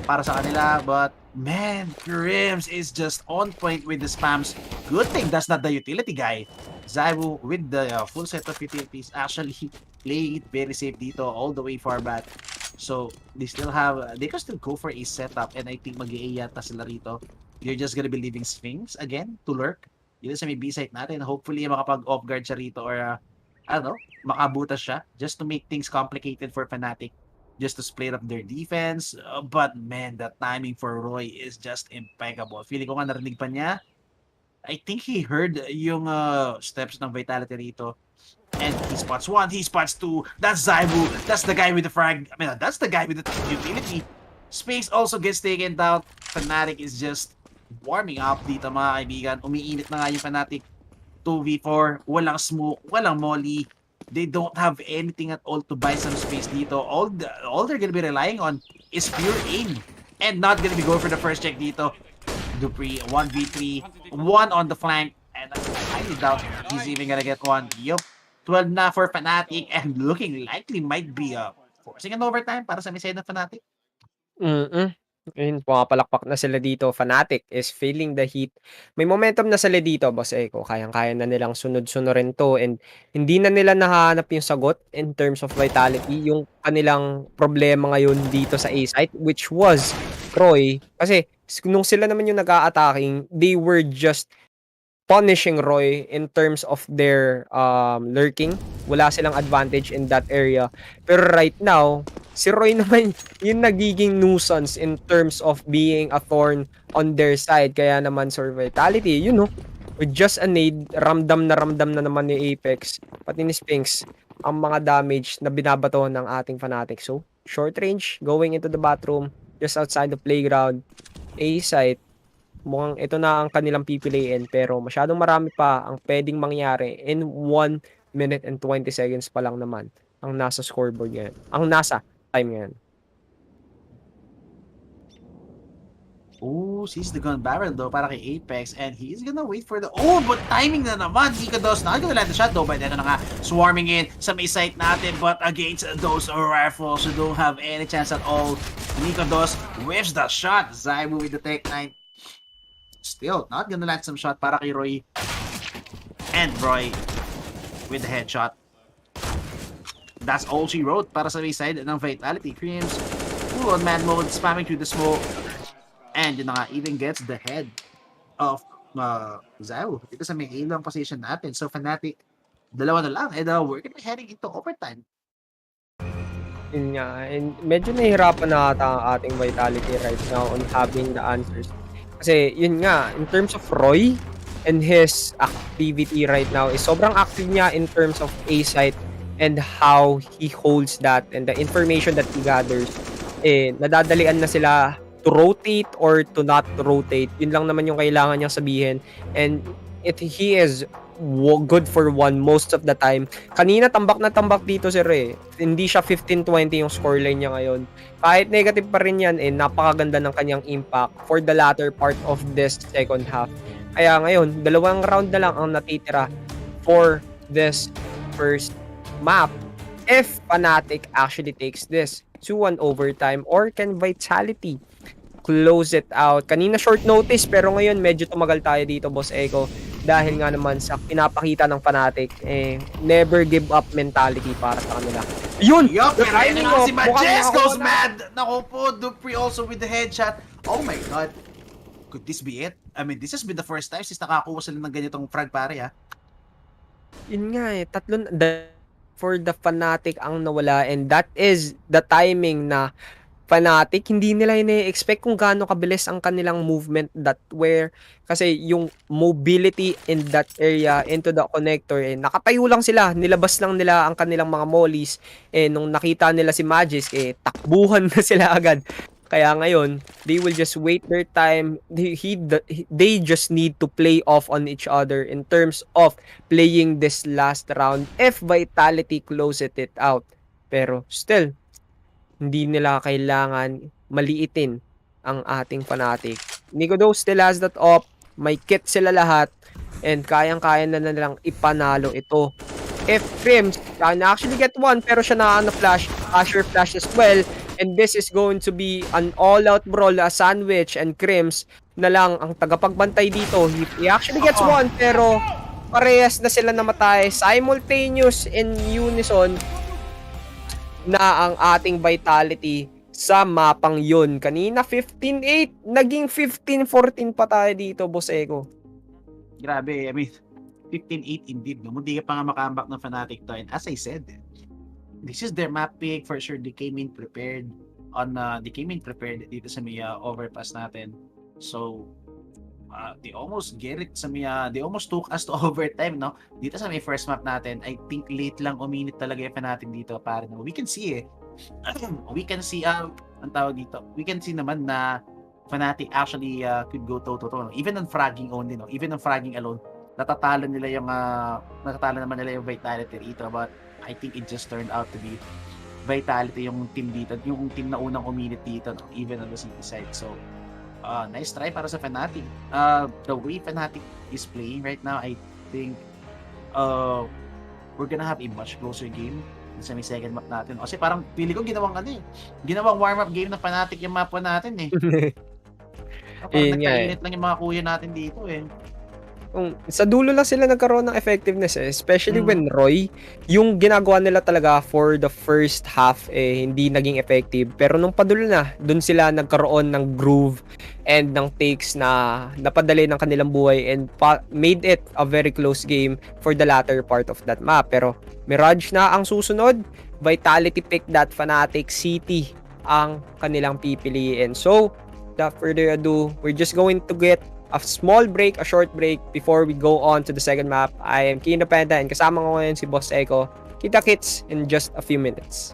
para sa kanila, but man, Krims is just on point with the spams. Good thing that's not the utility guy. Zywu with the full set of utilities actually playing it very safe dito all the way far back. So they still have, they can still go for a setup, and I think mag-i-A yata sila rito. You're just gonna be leaving Sphinx again to lurk. Yun sa may B-site natin. Hopefully makapag-off guard siya rito or makabutas siya just to make things complicated for Fnatic, just to split up their defense. But man, the timing for Roy is just impeccable. Feeling ko nga narinig pa niya. I think he heard yung steps ng Vitality rito. And he spots 1, he spots 2. That's Zywu. That's the guy with the frag. I mean, that's the guy with the utility. Space also gets taken down. Fnatic is just warming up dito mga kaibigan. Umiinit na nga yung Fnatic. 2v4, walang smoke, walang molly. They don't have anything at all to buy some space dito. All they're gonna be relying on is pure aim. And not gonna be going for the first check dito. Dupree, 1v3, 1 on the flank. And I highly doubt he's even gonna get one. Yup, 12 na for Fnatic, and looking likely might be forcing an overtime para sa side ng Fnatic. Ayun, pumapalakpak na sila dito. Fnatic is feeling the heat. May momentum na sila dito, Boss Eko. Kayang-kaya na nilang sunod-sunurin to. And hindi na nila nahanap yung sagot in terms of Vitality. Yung kanilang problema ngayon dito sa A-site, which was Roy. Kasi nung sila naman yung nag-a-attacking, they were just punishing Roy in terms of their lurking. Wala silang advantage in that area. Pero right now, si Roy naman yung nagiging nuisance in terms of being a thorn on their side. Kaya naman Sir Vitality, you know, with just a nade, ramdam na naman ni Apex, pati ni Sphinx, ang mga damage na binabato ng ating Fnatic. So, short range, going into the bathroom, just outside the playground, A-site, mukhang ito na ang kanilang pipiliin, pero masyadong marami pa ang pwedeng mangyari in 1 minute and 20 seconds pa lang naman ang nasa scoreboard ngayon. Ang nasa time ngayon. Oh, sees the gun barrel though para kay Apex, and he's gonna wait for the... Oh, but timing na naman! Nikados not gonna land the shot though, but ito na nga, swarming in sa may site natin, but against those rifles who don't have any chance at all. Nikados whiffs the shot. Zywu with the Tech 9. Still not gonna land some shot para kay Roy. And Roy with the headshot. That's all she wrote para sa may side ng Vitality. Creams full on man mode, spamming through the smoke. And yun na nga, even gets the head of Zywu. Ito sa may A-long position natin. So Fnatic, dalawa na lang. And we're gonna be heading into overtime. Yun nga, and medyo nahihirapan na ata ang ating Vitality right now on having the answers. Kasi yun nga, in terms of Roy and his activity right now, is sobrang active niya in terms of A-site and how he holds that and the information that he gathers. Nadadalian na sila to rotate or to not rotate. Yun lang naman yung kailangan niyang sabihin. And he is good for one most of the time. Kanina tambak na tambak dito si Ray. Hindi siya 15-20 yung scoreline niya ngayon. Kahit negative pa rin yan, napakaganda ng kanyang impact for the latter part of this second half. Kaya ngayon, 2 round na lang ang natitira for this first map. If Fnatic actually takes this to an overtime, or can Vitality close it out? Kanina short notice, pero ngayon medyo tumagal tayo dito, Boss Eko. Dahil nga naman sa pinapakita ng Fnatic, never give up mentality para sa kanila. Yun! Yup, pero timing na mo, si Majes mukhang goes nakakawala. mad! Naku po, Dupree also with the headshot. Oh my god. Could this be it? I mean, this has been the first time since nakakuha sila ng ganitong frag pare ha. Yun nga eh, for the Fnatic ang nawala, and that is the timing na Fnatic, hindi nila ine-expect kung gaano kabilis ang kanilang movement kasi yung mobility in that area into the connector, eh, nakatayo lang sila, nilabas lang nila ang kanilang mga mollies, eh, nung nakita nila si Magis, eh, takbuhan na sila agad. Kaya ngayon, they will just wait their time. They just need to play off on each other in terms of playing this last round if Vitality closes it out. Pero still, hindi nila kailangan maliitin ang ating Fnatic. Nicodo still has that up. May kit sila lahat. And kayang-kaya na nilang ipanalo ito. If Crims can actually get one, pero siya na-flash. Asher flash as well. And this is going to be an all-out brawl, a sandwich. And Crims na lang ang tagapagbantay dito. He actually gets one, pero parehas na sila namatay. Simultaneous in unison na ang ating Vitality sa mapang yun. Kanina 15-8, naging 15-14 pa tayo dito, Boss Eko. Grabe, I mean, 15-8 indeed. No? Hindi ka pa nga makambak ng Fnatic to. And as I said, this is their map pick. For sure, they came in prepared dito sa may overpass natin. So, they almost get it sa may, they almost took us to overtime, no? Dito sa may first map natin, I think late lang uminit talaga yung natin dito, pare. No? We can see we can see, ang tawag dito, we can see naman na Fnatic actually could go toe-to-toe. No? Even on fragging only, no? Even on fragging alone, natatalo naman nila yung Vitality dito. But I think it just turned out to be Vitality yung team dito, yung team na unang uminit dito, no? Even on the city side. So, nice try para sa Fnatic. The way Fnatic is playing right now, I think we're gonna have a much closer game sa may second map natin. Kasi parang pili ko ginawang warm-up game na Fnatic yung map natin eh. Parang nagkainit lang yung mga kuya natin dito eh. Sa dulo lang sila nagkaroon ng effectiveness eh. Especially when Roy, yung ginagawa nila talaga for the first half eh, hindi naging effective. Pero nung padulo na, dun sila nagkaroon ng groove and ng takes na napadali ng kanilang buhay and made it a very close game for the latter part of that map. Pero Mirage na ang susunod. Vitality pick that Fnatic City ang kanilang pipiliin. So, without further ado, we're just going to get a small break, a short break before we go on to the second map. I am Kino Penta and kasama ko ngayon si Boss Eko. Kita-kits in just a few minutes.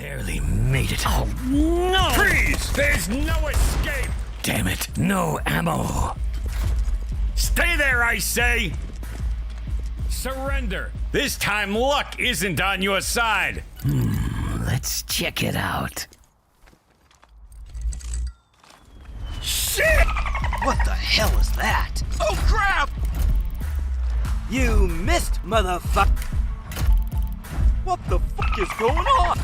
Barely made it. Oh, No! Freeze! There's no escape! damn it. No ammo. Stay there, I say! Surrender! This time luck isn't on your side! Let's check it out. Shit! What the hell is that? Oh crap! You missed, motherfucker! What the fuck is going on?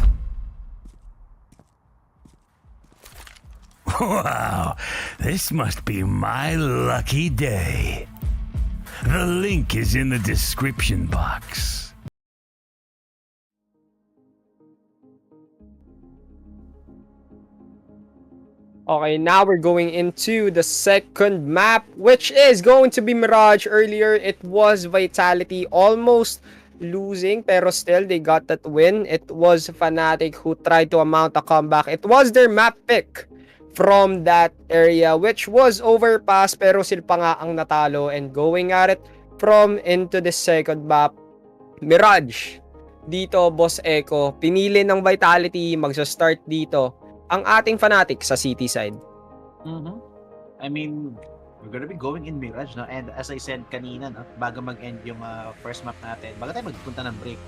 Wow, this must be my lucky day. The link is in the description box. Okay, now we're going into the second map, which is going to be Mirage. Earlier, it was Vitality almost losing, pero still, they got that win. It was Fnatic who tried to mount a comeback. It was their map pick from that area, which was overpass, pero sila pa nga ang natalo. And going at it from into the second map, Mirage. Dito, Boss Echo, pinili ng Vitality, magsa-start dito ang ating Fnatic sa city side. I mean, we're gonna be going in Mirage, no? And as I said kanina, no, bago mag-end yung first map natin, bago tayo magpunta ng break,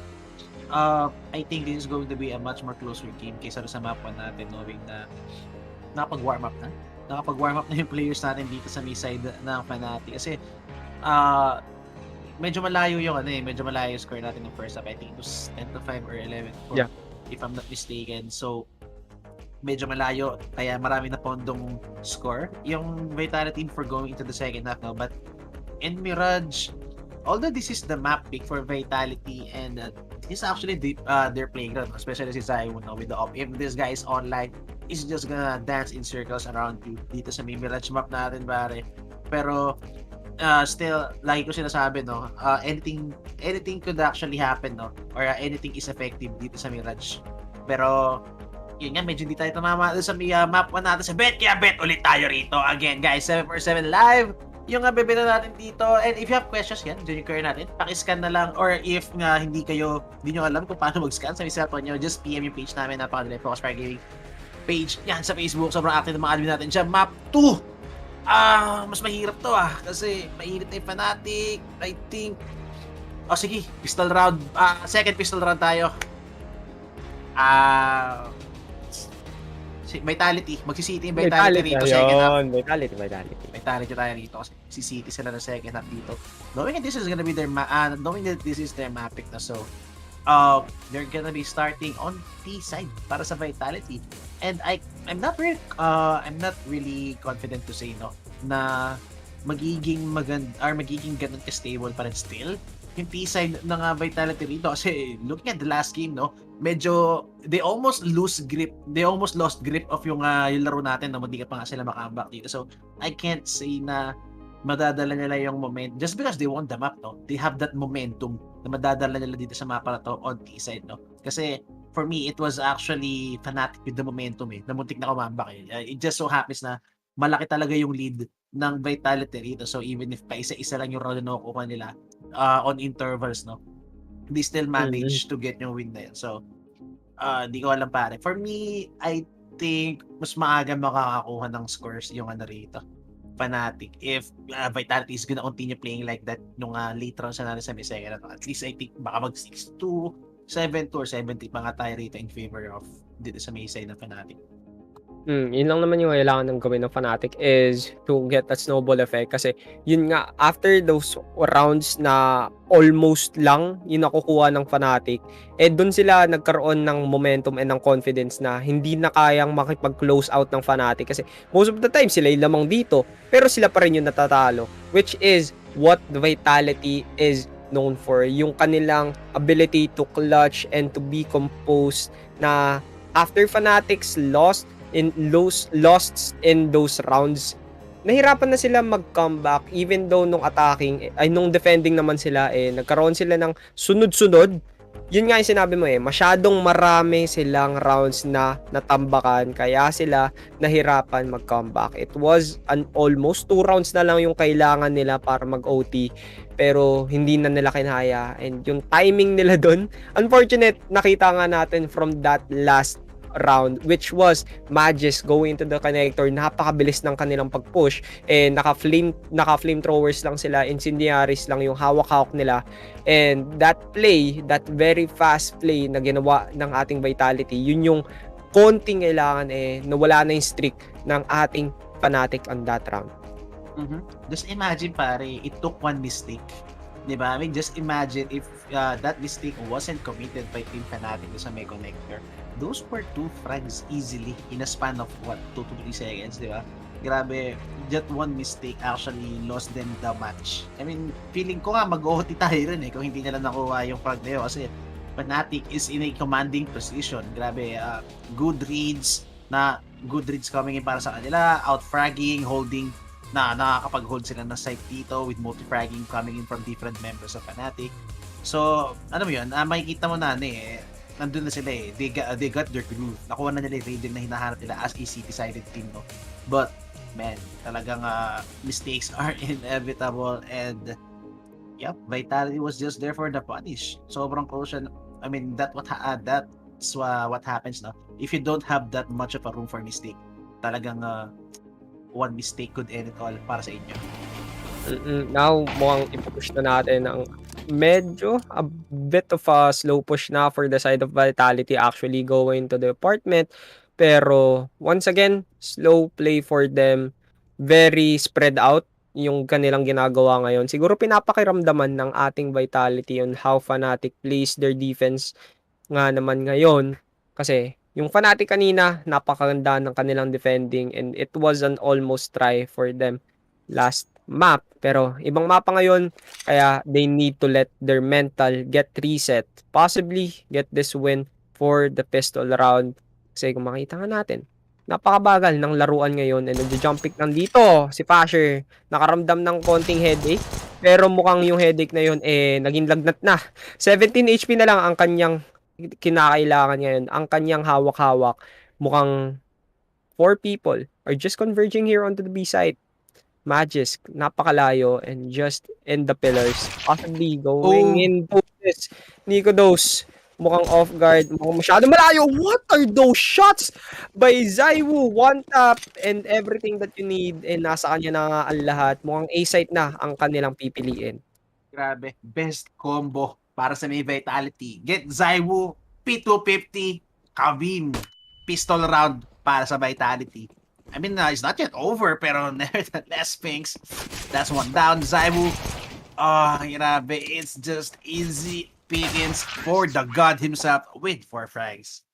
I think this is going to be a much more closer game kaysa sa map 1 natin, knowing na nakapag-warm up na. Nakapag-warm up na yung players natin dito sa may side ng Fnatic. Kasi, medyo malayo yung medyo malayo yung score natin ng first half. I think it was 10-5 or 11-4, if I'm not mistaken. So, medyo malayo, kaya marami na pondong score yung Vitality for going into the second half now. But in Mirage, although this is the map pick for Vitality, and this is actually their playground, especially si Zywon with the op. If this guy is online, he's just gonna dance in circles around you dito sa may Mirage map natin, pare. Pero still, like ko sinasabi, no, anything could actually happen, no, or anything is effective dito sa Mirage. Pero yun nga, medyo hindi tayo tumama sa map 1 natin sa bet, kaya bet ulit tayo rito. Again, guys, 747 live yung bebenta natin dito. And if you have questions yan, dyan yung career natin, pakiscan na lang. Or if nga hindi nyo alam kung paano mag-scan sa cellphone nyo, just PM yung page namin, napakadali, Focus Fire Gaming page yan sa Facebook. Sobrang active ng mga admin natin dyan. Map 2, mas mahirap to kasi mainit na yung Fnatic. I think, sige, pistol round, second pistol round tayo. Vitality, magsisiti yung Vitality rito second half. Vitality tayo rito kasi si City sila na second half dito. Knowing that this is gonna be their map pick na, so they're gonna be starting on T side para sa Vitality. And I'm not really confident to say na magiging ganun ka-stable pa rin still yung T side ng Vitality rito, kasi looking at the last game, medyo they almost lost grip of yung laro natin na hindi ka pa nga sila makambak dito. So I can't say na madadala nila yung momentum just because they won the map, they have that momentum na madadala nila dito sa mapa na to on T side, kasi for me it was actually Fnatic with the momentum na muntik na kumambak. It just so happens na malaki talaga yung lead ng Vitality rito, so even if pa isa-isa lang yung round na nakukuha nila on intervals, they still manage to get yung win na yun. So, di ko alam, pare. For me, I think mas maaga makakakuha ng scores yung rito, Fnatic. If Vitality is gonna continue playing like that nung late rounds na natin sa may second, at least I think baka mag 6-2, 7-2 or 7-3 pa nga tayo rito in favor of dito sa may side ng Fnatic. Yun lang naman yung kailangan ng gawin ng Fnatic is to get that snowball effect, kasi yun nga, after those rounds na almost lang yung nakukuha ng Fnatic, dun sila nagkaroon ng momentum and ng confidence na hindi na kayang makipag-close out ng Fnatic, kasi most of the time sila yung lamang dito pero sila pa rin yung natatalo, which is what the Vitality is known for, yung kanilang ability to clutch and to be composed, na after Fnatic's lost in those rounds, nahirapan na sila mag-comeback even though nung defending naman sila nagkaroon sila ng sunod-sunod. Yun nga yung sinabi mo masyadong marami silang rounds na natambakan kaya sila nahirapan mag-comeback. It was almost 2 rounds na lang yung kailangan nila para mag-OT, pero hindi na nila kinaya, and yung timing nila doon, unfortunate, nakita nga natin from that last round, which was Magis going to the connector. Napakabilis ng kanilang pag-push, and naka-flamethrowers lang sila, incendiaries lang yung hawak-hawak nila, and that very fast play na ginawa ng ating Vitality, yun yung konting kailangan nawala na yung streak ng ating Fnatic on that round. Just imagine pare, it took one mistake. Diba? I mean, just imagine if that mistake wasn't committed by Team Fnatic sa may connector. Those were 2 frags easily in a span of 2 to 3 seconds, diba? Grabe, that one mistake actually lost them the match. I mean, feeling ko nga mag-OT tayo rin kung hindi nila nakuha yung frag na yun, kasi Fnatic is in a commanding position. Grabe, good reads coming in para sa kanila, out-fragging, holding, na nakakapag-hold sila ng site dito with multi-fragging coming in from different members of Fnatic. So, ano mo yun, makikita mo na nandun na sila they got their groove. Nakuha na nila yung rating na hinahanap nila as a city-sided team, no? But, man, talagang mistakes are inevitable, and yep, Vitality was just there for the punish. Sobrang close. I mean, that's what happens, no? If you don't have that much of a room for mistake, talagang one mistake could end it all para sa inyo. Now, mukhang ipupush na natin ang medyo a bit of a slow push na for the side of Vitality actually going to the apartment. Pero, once again, slow play for them. Very spread out yung kanilang ginagawa ngayon. Siguro pinapakiramdaman ng ating Vitality on how Fnatic plays their defense nga naman ngayon. Kasi yung Fnatic kanina, napakaganda ng kanilang defending, and it was an almost try for them last map. Pero ibang mapa ngayon, kaya they need to let their mental get reset. Possibly get this win for the pistol round. Kasi kung makita nga natin, napakabagal ng laruan ngayon, and nag-jump pick nandito si Fasher, nakaramdam ng konting headache, pero mukhang yung headache na yun naging lagnat na. 17 HP na lang ang kanyang kinakailangan ngayon, ang kanyang hawak-hawak. Mukhang 4 people are just converging here onto the B side. Magis, napakalayo, and just in the pillars, possibly going into this Nico Dose. Mukhang off guard, mukhang masyado malayo. What are those shots by Zaiwu? One tap and everything that you need, and nasa kanya na nga ang lahat. Mukhang A-site na ang kanilang pipiliin. Grabe, best combo para sa may Vitality. Get Zaiwu, P250, Kavim, pistol round para sa Vitality. I mean, it's not yet over, pero nevertheless, Sphinx, that's one down. Zaiwu, grabe, it's just easy pickings for the god himself with 4 frags.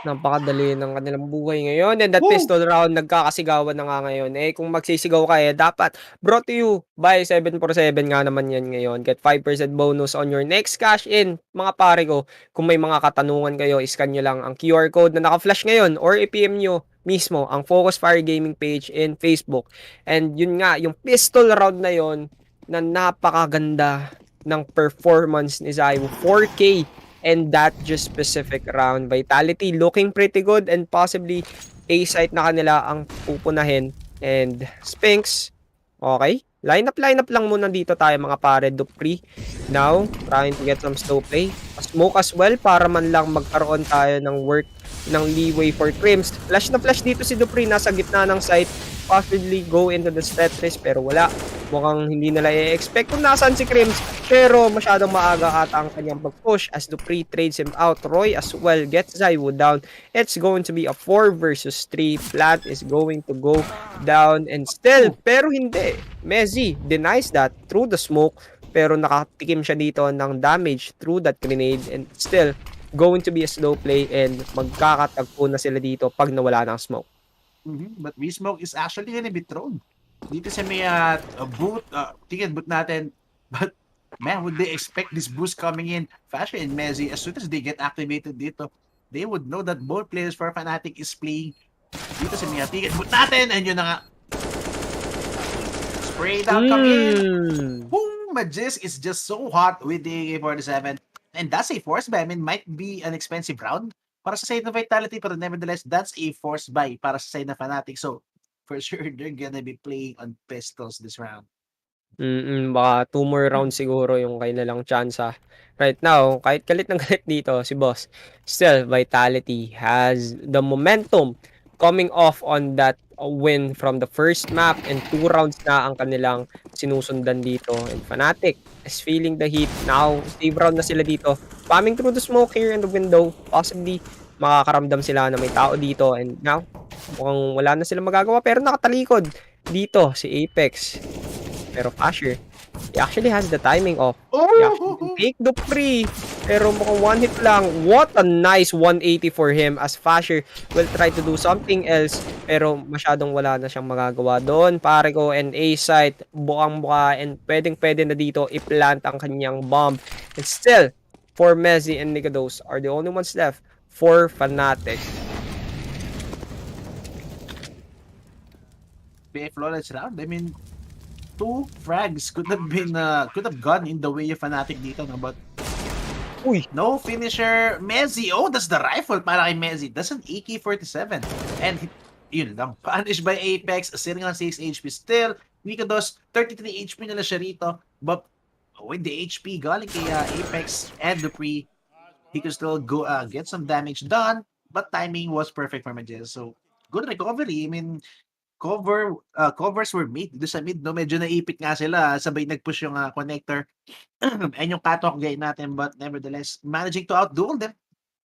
Napakadali ng kanilang buhay ngayon, and that pistol round, nagkakasigawan na nga ngayon. Kung magsisigaw ka dapat brought to you by 747 nga naman yan ngayon. Get 5% bonus on your next cash in, mga pare ko. Kung may mga katanungan kayo, iscan nyo lang ang QR code na naka-flash ngayon, or i-PM nyo mismo ang Focus Fire Gaming page in Facebook. And yun nga, yung pistol round na yon, na napakaganda ng performance ni Zaiwu, 4K, and that just specific round. Vitality looking pretty good, and possibly A-site na kanila ang pupunahin. And Sphinx, okay, line up lang muna dito tayo mga pare. Dupree now trying to get some slow play, a smoke as well para man lang magkaroon tayo ng work, ng leeway for Crims. Flash na flash dito si Dupree, nasa gitna ng site, possibly go into the Tetris, pero wala. Mukhang hindi nila i-expect kung nasaan si Crims, pero masyadong maaga ata ang kanyang pag-push as Dupree trades him out. Roy as well gets Zaiwu down. It's going to be a 4 versus 3. Plant is going to go down, and still, pero hindi. Mezzi denies that through the smoke, pero nakatikim siya dito ng damage through that grenade, and still going to be a slow play, and magkakatagpo na sila dito pag nawala ng smoke. But V-Smoke is actually gonna be thrown dito sa may ticket boot natin. But man, would they expect this boost coming in? Fashion and Mezzi, as soon as they get activated dito, they would know that both players for Fnatic is playing dito sa may ticket boot natin. And yun na nga, spray down come in. Boom! Magis is just so hot with the AK-47, and that's a force buy. I mean, might be an expensive round para sa side ng Vitality, pero nevertheless, that's a force buy para sa side ng Fnatic. So, for sure, they're gonna be playing on pistols this round. Baka 2 more rounds siguro yung kanilang tsansa. Right now, kahit galit ng galit dito si boss, still Vitality has the momentum coming off on that win from the first map, and 2 rounds na ang kanilang sinusundan dito. And Fnatic is feeling the heat. Now, save round na sila dito. Spamming through the smoke here in the window. Possibly, makakaramdam sila na may tao dito. And now, mukhang wala na silang magagawa, pero nakatalikod dito si Apex. Pero Fasher, he actually has the timing off. He actually can take the free. Pero mukhang one hit lang. What a nice 180 for him as Fasher will try to do something else. Pero masyadong wala na siyang magagawa doon. Pare ko, and A-site, bukang-buka, and pwedeng-pwede na dito i-plant ang kanyang bomb. And still, for Messi and Nikados are the only ones left for Fnatic. Be a flawless round. I mean, 2 frags could have gone in the way of Fnatic dito, no? But Uy, no finisher. Messi, oh, that's the rifle para kay Messi. That's an AK-47. And yun lang, punished by Apex, sitting on 6 HP still. Nikados, 33 HP nila siya rito. But with the HP galing kay Apex and Dupree, he could still go get some damage done. But timing was perfect for Majes. So, good recovery. I mean, covers were made dito sa mid, no? Medyo naipit nga sila, sabay nag-push yung connector and yung catwalk guy natin, but nevertheless managing to outduel them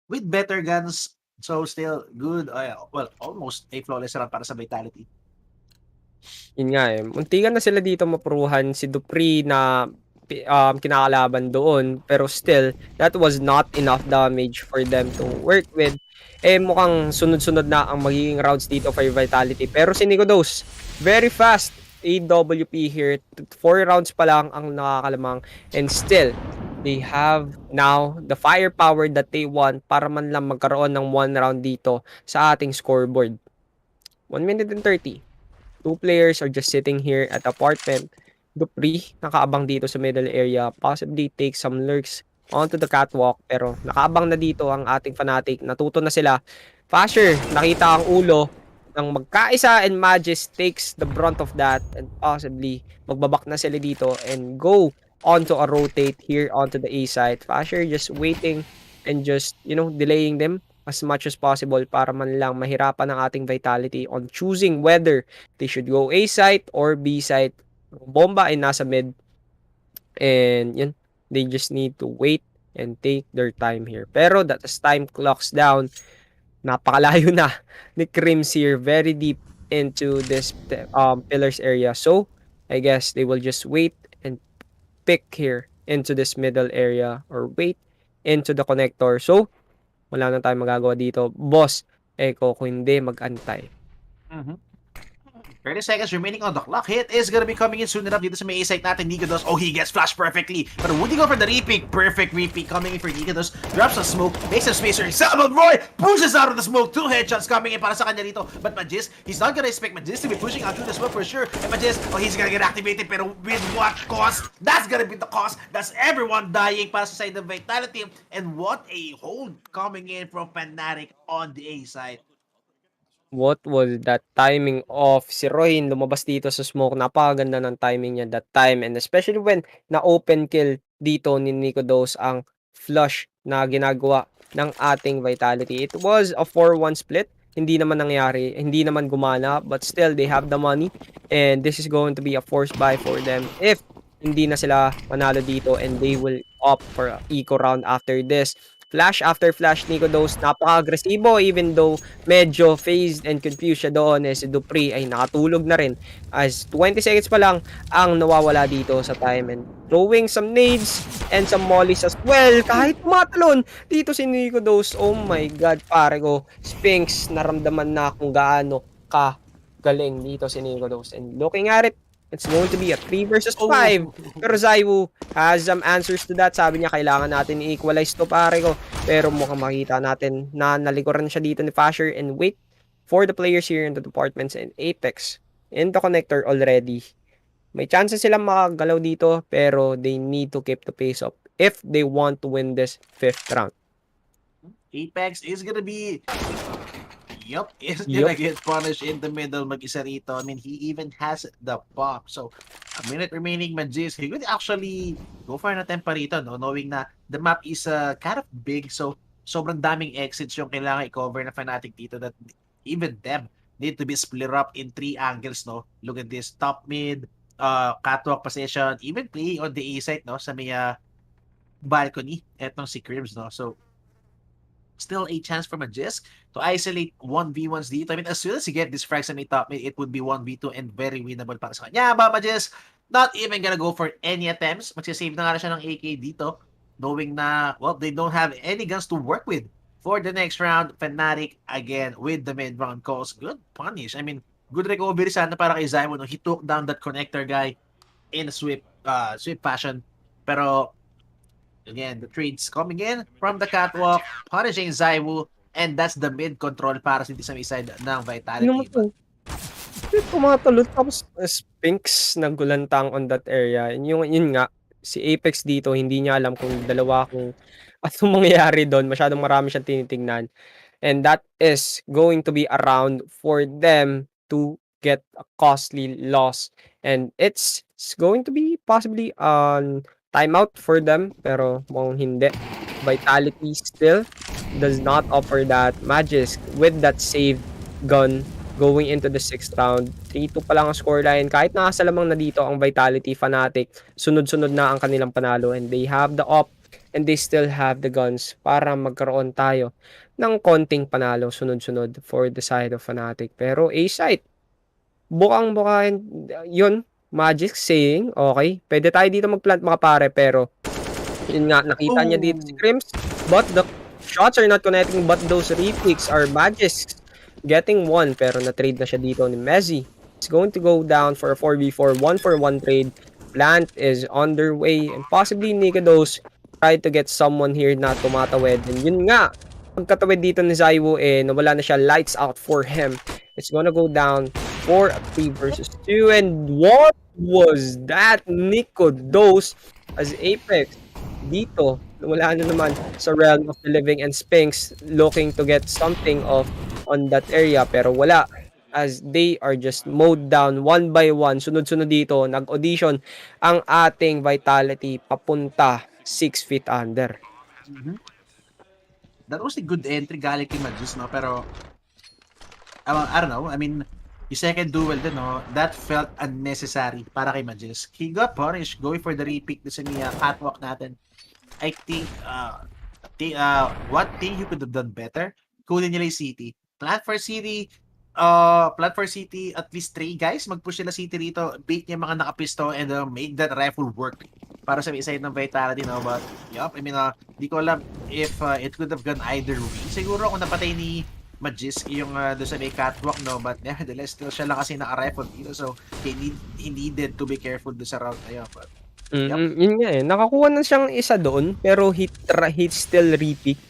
with better guns. So still good, well, almost a flawless round para sa Vitality. yun nga eh. Muntikan na sila dito mapuruhan si Dupree na kinakalaban doon. Pero still, that was not enough damage for them to work with. Eh, mukhang sunod-sunod na ang magiging rounds dito for Vitality. Pero si Nikodos, very fast. AWP here. 4 rounds pa lang ang nakakalamang. And still, they have now the firepower that they want para man lang magkaroon ng 1 round dito sa ating scoreboard. 1 minute and 30. 2 players are just sitting here at apartment. Dupree, nakaabang dito sa middle area. Possibly take some lurks onto the catwalk, pero nakaabang na dito ang ating Fnatic. Natuto na sila. Fasher, nakita ang ulo ng magkaisa, and Magis takes the brunt of that, and possibly magbabak na sila dito and go onto a rotate here onto the A side. Fasher just waiting and just, delaying them as much as possible para man lang mahirapan ang ating Vitality on choosing whether they should go A side or B side. Bomba ay nasa mid, and yun, they just need to wait and take their time here. Pero that as time clocks down, napakalayo na ni Crims here, very deep into this pillars area. So, I guess they will just wait and pick here into this middle area or wait into the connector. So, wala na tayong magagawa dito. Boss, Echo, kung hindi, mag-antay. 30 seconds remaining on the clock. Hit is gonna be coming in soon enough dito sa may A-site natin. Nikados, oh, he gets flashed perfectly. But would he go for the repeat? Perfect repeat coming in for Nikados. Drops some smoke, makes some space for himself. Roy pushes out of the smoke. 2 headshots coming in para sa kanya dito. But Magis, he's not gonna expect Magis to be pushing out through the smoke for sure. And Magis, oh, he's gonna get activated. Pero with what cost? That's gonna be the cost. That's everyone dying para sa side of Vitality. And what a hold coming in from Fnatic on the A-side. What was that timing of si Rohin lumabas dito sa smoke? Napakaganda ng timing niya that time, and especially when na-open kill dito ni Nikodos ang flush na ginagawa ng ating Vitality. It was a 4-1 split. Hindi naman nangyari, hindi naman gumana, but still they have the money, and this is going to be a forced buy for them if hindi na sila manalo dito, and they will opt for a eco round after this. Flash after flash, Nikodos, napaka-agresibo, even though medyo phased and confused siya doon, si Dupree ay nakatulog na rin as 20 seconds pa lang ang nawawala dito sa time, and throwing some nades and some mollies as well. Kahit matalon dito si Nikodos, oh my god, pare ko, Sphinx, naramdaman na kung gaano ka galing dito si Nikodos. And looking at it, it's going to be a 3 versus 5. Pero Zaiwu has some answers to that. Sabi niya, kailangan natin i-equalize to, pare ko. Pero mukhang makita natin na nalikuran siya dito ni Fasher, and wait for the players here in the departments and Apex in the connector already. May chances silang makagalaw dito, pero they need to keep the pace up if they want to win this 5th round. Apex is gonna be... Yup, is gonna get punished in the middle, mag-isa rito. I mean, he even has the pop. So, a minute remaining, Majis, he could actually go for an attempt pa rito, no? Knowing na the map is kind of big, so sobrang daming exits yung kailangan i-cover na Fnatic dito that even them need to be split up in 3 angles, no? Look at this, top mid, catwalk position, even play on the A side, no? Sa may balcony, etong si Crims, no? So, still a chance for Majis to isolate 1v1s dito. I mean, as soon as you get this frag sa may top mid, it would be 1v2 and very winnable para sa kanya. But Majis, not even gonna go for any attempts. Magsisave na nga siya ng AK dito, knowing na, well, they don't have any guns to work with for the next round. Fnatic, again, with the mid-round calls. Good punish. I mean, good recovery sana para kay Zymo. No? He took down that connector guy in a swift fashion. Pero, again, the trades coming in from the catwalk, punishing Zywu, and that's the mid-control para sa may side ng Vitality. Ano mo to? Tumatulot tapos Sphinx naggulantang on that area. Yun nga, si Apex dito hindi niya alam kung dalawa kung anong mangyayari doon. Masyadong marami siyang tinitingnan. And that is going to be around for them to get a costly loss. And it's going to be possibly on timeout for them, pero mukhang hindi. Vitality still does not offer that. Magisk with that save gun going into the 6th round. 3-2 pa lang ang scoreline. Kahit nasa lamang na dito ang Vitality, Fnatic, sunod-sunod na ang kanilang panalo. And they have the op and they still have the guns para magkaroon tayo ng konting panalo sunod-sunod for the side of Fnatic. Pero A-site, bukang-bukain, yun, Magic saying, okay, pwede tayo dito mag-plant mga pare, pero yun nga, nakita niya dito si Crims, but the shots are not connecting, but those repicks are Magic getting one, pero na-trade na siya dito ni Messi. It's going to go down for a 4v4, 1-for-1 trade. Plant is underway, and possibly Nikados tried to get someone here na tumatawid, and yun nga, pagkatawid dito ni Zywu, nawala na siya, lights out for him. It's gonna go down for a 3 versus 2. And what was that? Nico Dose as Apex dito. Wala na naman sa realm of the living, and Sphinx looking to get something off on that area. Pero wala, as they are just mowed down one by one. Sunod-sunod dito. Nag-audition ang ating Vitality papunta 6 feet under. That was a good entry galing kay Majis, no? Pero I don't know. I mean, yung second duel din, no? That felt unnecessary para kay Majis. He got punished going for the repick sa catwalk natin. I think one thing you could have done better, kunin nila yung City. Plant for City at least 3 guys. Mag-push nila City rito, bait niya mga nakapisto, and make that rifle work para sa side ng Vitality, no? But, yup, I mean, di ko alam if it could have gone either way. Siguro kung napatay ni Majis yung doon sa may catwalk, no? But nevertheless, still siya lang kasi naka-rifle dito, so he needed to be careful doon sa route na yun. But, yun nga nakakuha na siyang isa doon, pero he still repeat,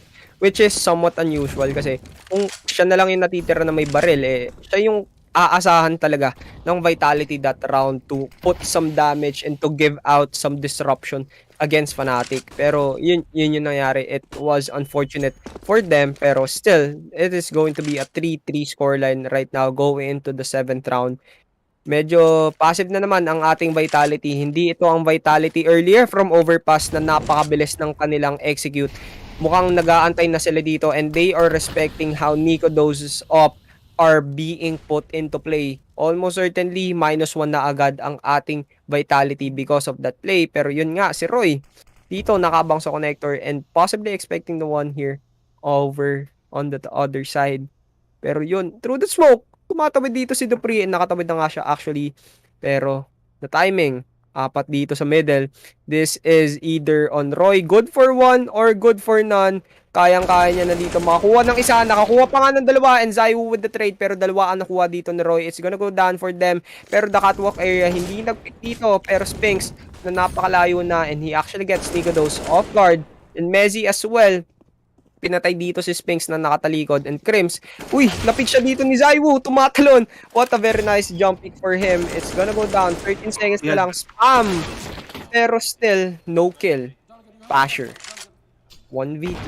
which is somewhat unusual kasi kung siya na lang yung natitira na may baril, siya yung aasahan talaga ng Vitality that round to put some damage and to give out some disruption against Fnatic. Pero yun yung nangyari. It was unfortunate for them, pero still, it is going to be a 3-3 scoreline right now going into the 7th round. Medyo passive na naman ang ating Vitality. Hindi ito ang Vitality earlier from Overpass na napakabilis ng kanilang execute. Mukhang nag-aantay na sila dito, and they are respecting how Nico Dose's op are being put into play. Almost certainly, -1 na agad ang ating Vitality because of that play. Pero yun nga, si Roy, dito nakabang sa connector and possibly expecting the one here over on the other side. Pero yun, through the smoke, tumatawid dito si Dupree, and nakatawid na nga siya actually. Pero the timing, apat dito sa middle. This is either on Roy, good for 1 or good for none. Kayang-kaya niya na dito makakuha ng isa. Nakakuha pa nga ng dalawa, and Zywu with the trade, pero dalawa ang nakuha dito ni Roy. It's gonna go down for them. Pero the catwalk area, hindi nag-pick dito. Pero Sphinx na napakalayo na, and he actually gets Nicodos off guard. And Messi as well. Pinatay dito si Sphinx na nakatalikod. And Crims, uy, lapit siya dito ni Zywu. Tumatalon. What a very nice jump pick for him. It's gonna go down. 13 seconds na lang. Spam! Pero still, no kill. Basher. 1v2.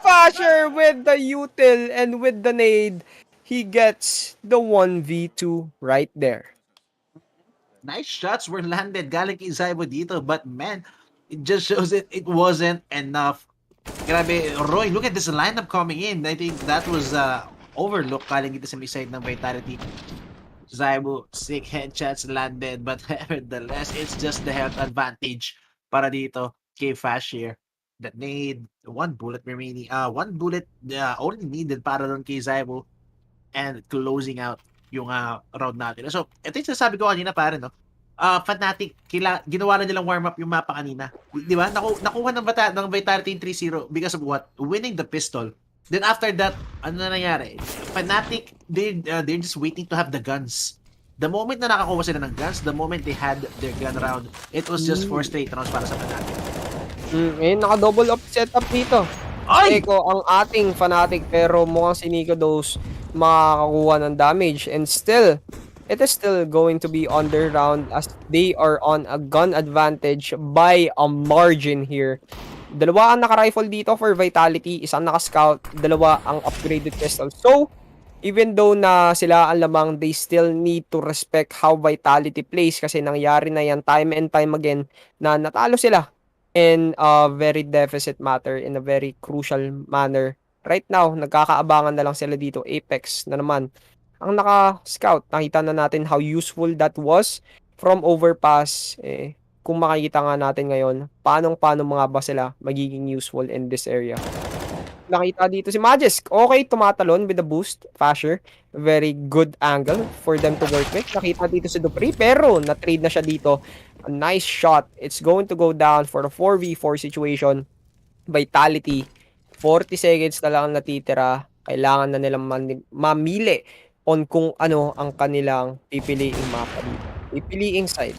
Basher with the util and with the nade. He gets the 1v2 right there. nice shots were landed galing kay Zybo dito, but man, it just shows it wasn't enough. Grabe, Roy, look at this lineup coming in. I think that was overlooked galing dito sa may side ng Vitality. Zybo, sick headshots landed, but nevertheless, it's just the health advantage para dito kay Fashir. That made one bullet remaining, one bullet only needed para doon kay Zybo and closing out yung round natin. So, ito yung sinasabi ko kanina pare, no? Fnatic, ginawa na nilang warm up yung mapa kanina. Di ba? Nakuha ng Vitality 3-0 because of what? Winning the pistol. Then after that, ano na nangyari? Fnatic, they're just waiting to have the guns. The moment na nakakuha sila ng guns, the moment they had their gun round, it was just 4 straight rounds para sa Fnatic. Naka-double up setup dito. Ay! Eko ang ating Fnatic pero mukhang si Nico Dose makakakuha ng damage and still it is still going to be on their round as they are on a gun advantage by a margin here. Dalawa ang naka-rifle dito for Vitality, isang naka-scout, dalawa ang upgraded pistol. So, even though na sila ang lamang, they still need to respect how Vitality plays kasi nangyari na yan time and time again na natalo sila in a very deficit matter, in a very crucial manner. Right now, nagkakaabangan na lang sila dito. Apex na naman ang naka-scout. Nakita na natin how useful that was from overpass. Kung makikita nga natin ngayon, paano mga ba sila magiging useful in this area. Nakita dito si Magisk. Okay, tumatalon with the boost. Fasher. Very good angle for them to work with. Nakita dito si Dupree, pero na-trade na siya dito. A nice shot. It's going to go down for a 4v4 situation. Vitality. 40 seconds na lang ang natitira. Kailangan na nilang mamili on kung ano ang kanilang pipiliing mapa dito. Pipiliing side.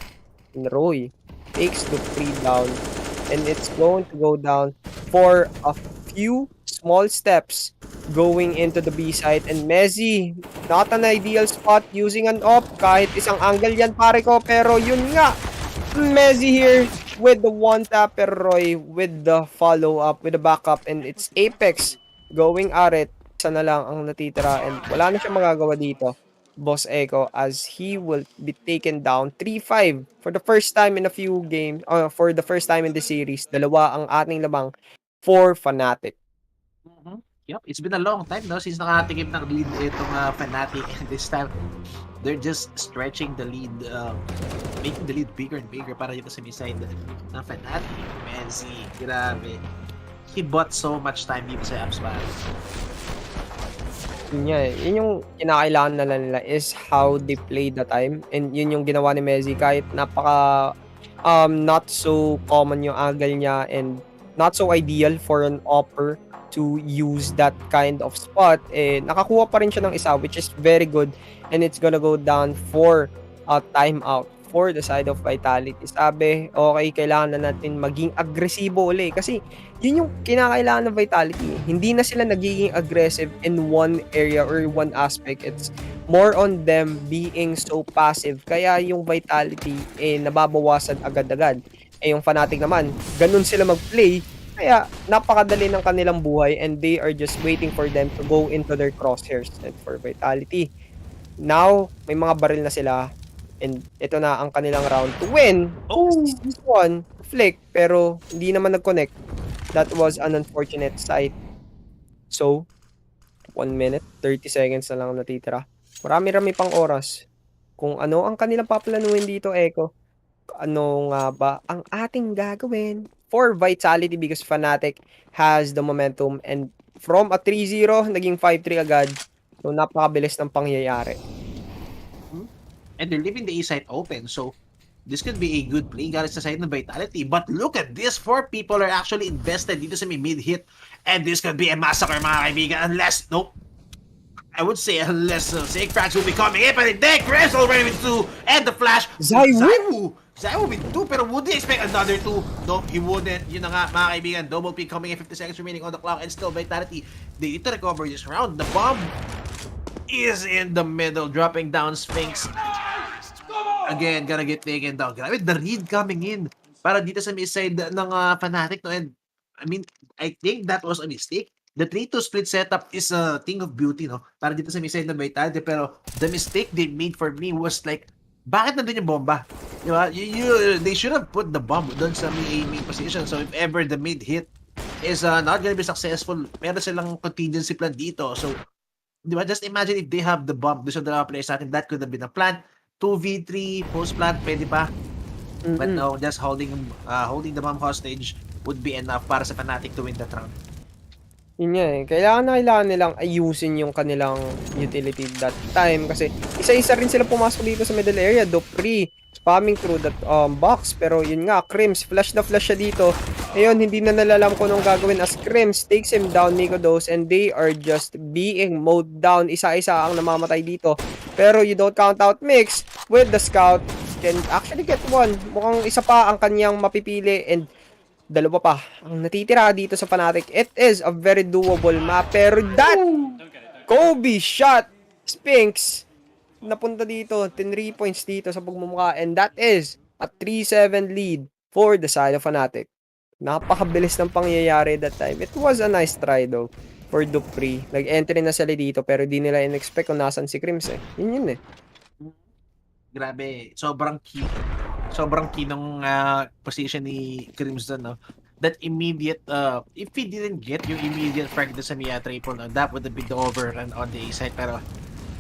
And Roy takes Dupree down. And it's going to go down for a few small steps going into the B side. And Mezzy, not an ideal spot using an op. Kahit isang angle yan pare ko. Pero yun nga. Mezzy here with the one tap. Pero Roy with the follow up, with the backup. And it's Apex going at it. Isa na lang ang natitira. And wala na siya magagawa dito. Boss Echo as he will be taken down 3-5 for the first time in a few games, for the first time in the series. Dalawa ang ating lamang for Fnatic. Yep, it's been a long time no since nakatikip ng lead itong Fnatic, and this time they're just stretching the lead, making the lead bigger and bigger para dito sa side ng Fnatic. Mezzy, grabe. He bought so much time dito sa Absman. Yun yung kinakailangan na nila is how they play the time, and yun yung ginawa ni Mezzy kahit napaka not so common yung angle niya and not so ideal for an upper to use that kind of spot. Nakakuha pa rin siya ng isa, which is very good, and it's gonna go down for a timeout for the side of Vitality. Sabi, okay, kailangan na natin maging agresibo ulit kasi yun yung kinakailangan ng Vitality. Hindi na sila nagiging aggressive in one area or one aspect. It's more on them being so passive. Kaya yung Vitality nababawasan agad-agad. Yung Fnatic naman, ganun sila mag-play. Kaya napakadali ng kanilang buhay and they are just waiting for them to go into their crosshairs. And for Vitality, now may mga baril na sila. And ito na ang kanilang round to win. This one, flick, pero hindi naman nag-connect. That was an unfortunate sight. So, 1 minute, 30 seconds na lang natitira. Marami-rami pang oras. Kung ano ang kanilang paplanuhin dito, Echo. Ano nga ba ang ating gagawin for Vitality because Fnatic has the momentum and from a 3-0, naging 5-3 agad. So, napakabilis ng pangyayari. And they're leaving the A side open, so this could be a good play galing sa side ng Vitality. But look at this, 4 people are actually invested dito sa mid hit, and this could be a massacre mga kaibigan unless, nope, I would say unless Sake Frags will be coming in, but then Chris already with 2, and the flash, Zywo with 2, pero would he expect another 2? No, he wouldn't. Yun na nga mga kaibigan, double pick coming in, 50 seconds remaining on the clock, and still Vitality, they need to recover this round. The bomb is in the middle, dropping down Sphinx. Again, gonna get taken down. Grabe, the read coming in para dito sa side ng Fnatic, no? And I mean, I think that was a mistake. The 3-2 split setup is a thing of beauty, no? Para dito sa side ng Vitality, pero the mistake they made for me was like bakit nandun yung bomba? Di ba? They should have put the bomb doon sa main position. So if ever the mid hit is not gonna be successful, meron silang contingency plan dito. So, di ba? Just imagine if they have the bomb doon sa dalawa players natin, that could have been a plan. 2v3, post-plant, pwede pa. But no, just holding the bomb hostage would be enough para sa Fnatic to win that round. Yun nga eh. Kailangan nilang ayusin yung kanilang utility that time kasi isa-isa rin sila pumasok dito sa middle area. BO3 spamming through that box. Pero yun nga, Crims, flash na flash siya dito. Ngayon, hindi na nalalam kung anong gagawin as Crims takes him down, Nikodos, and they are just being mowed down. Isa-isa ang namamatay dito. Pero you don't count out Mix with the scout. Can actually get one. Mukhang isa pa ang kanyang mapipili and dalawa pa ang natitira dito sa Fnatic. It is a very doable map. Pero that Kobe shot Spinks napunta dito. 10 points dito sa pagmumukha. And that is a 3-7 lead for the side of Fnatic. Napakabilis ng pangyayari that time. It was a nice try though for BO3. Nag-entry na sila dito pero di nila in-expect kung nasan si Crims eh. Yun eh. Grabe, sobrang key ng position ni Crimson, no? That immediate, if he didn't get yung immediate frag sa Mia triple, no, that would have been the overrun on the A side. Pero,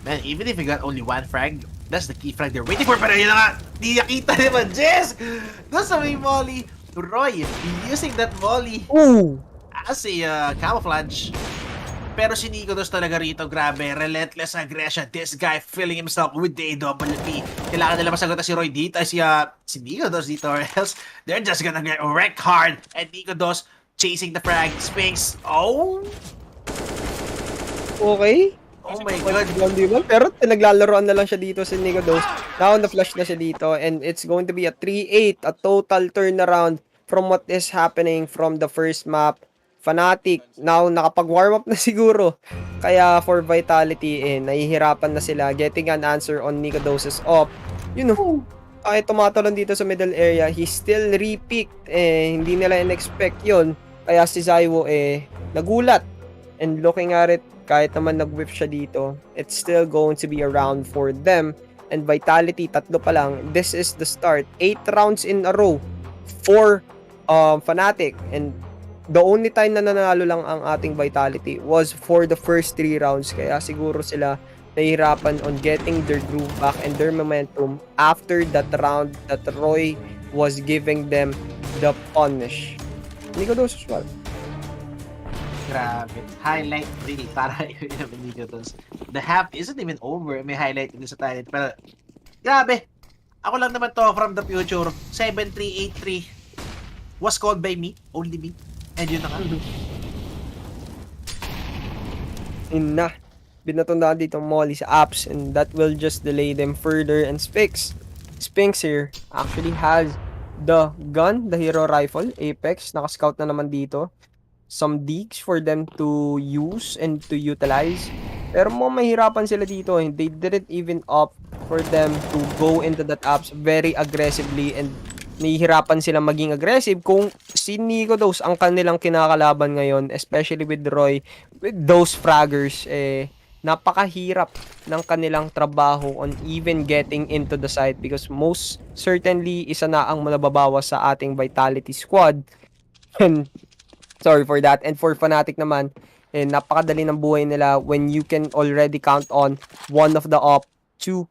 man, even if he got only one frag, that's the key frag they're waiting for. Pero yun na nga, di nakita naman, Jess! Doon sa may volley, Roy, using that volley as a camouflage. Pero si Nikodos talaga rito, grabe, relentless aggression. This guy filling himself with the AWP. Kailangan nila masagot si Roy dito, si Nikodos dito, or else they're just gonna get wrecked hard. And Nikodos chasing the frag. Spinks, oh! Okay. Oh my god. Pero naglalaroan na lang siya dito si Nikodos. Now na flash na siya dito and it's going to be a 3-8, a total turnaround from what is happening from the first map. Fnatic, now nakapag-warm up na siguro. Kaya for Vitality, nahihirapan na sila getting an answer on Nikodos' off. You know, kahit tumatalon dito sa middle area, he still repicked. Hindi nila in-expect yun. Kaya si Zaiwo, nagulat. And looking at it, kahit naman nag-whip siya dito, it's still going to be a round for them. And Vitality, 3 pa lang. This is the start. 8 rounds in a row for Fnatic. And the only time na nanalo lang ang ating Vitality was for the first 3 rounds. Kaya siguro sila nahihirapan on getting their groove back and their momentum after that round that Roy was giving them the punish. Nikodos as well. Grabe. Highlight really para yun naman Nikodos. The half isn't even over. May highlight din sa talent. Pero, grabe. Ako lang naman to from the future. 7-3-8-3 was called by me. Only me. And yun na nga. Na. Binatundaan dito Molly sa apps and that will just delay them further. And Spinks here actually has the gun, the hero rifle, Apex. Nakascout na naman dito. Some digs for them to use and to utilize. Pero mahirapan sila dito. They didn't even opt for them to go into that apps very aggressively and nahihirapan sila maging aggressive kung si Nikodos ang kanilang kinakalaban ngayon, especially with Roy, with those fraggers, napakahirap ng kanilang trabaho on even getting into the site because most certainly isa na ang nababawas sa ating Vitality squad. And sorry for that. And for Fnatic naman, napakadali ng buhay nila when you can already count on one of the op to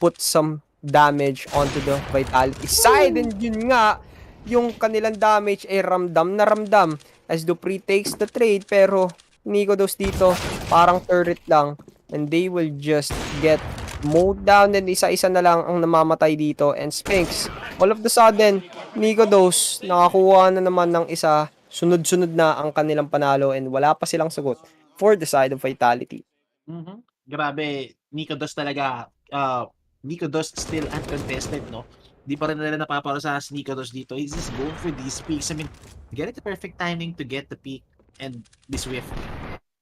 put some damage onto the Vitality side. And yun nga, yung kanilang damage ay ramdam na ramdam as BO3 takes the trade. Pero Nikodos dito parang turret lang and they will just get mowed down and isa-isa na lang ang namamatay dito. And Spinks, all of the sudden Nikodos nakakuha na naman ng isa. Sunod-sunod na ang kanilang panalo and wala pa silang sagot for the side of Vitality. Grabe, Nikodos talaga. Nikodos still uncontested, no? Di pa rin nila napapalo sa Nikodos dito. He's just going for these peaks. I mean, get it the perfect timing to get the peak and be swift.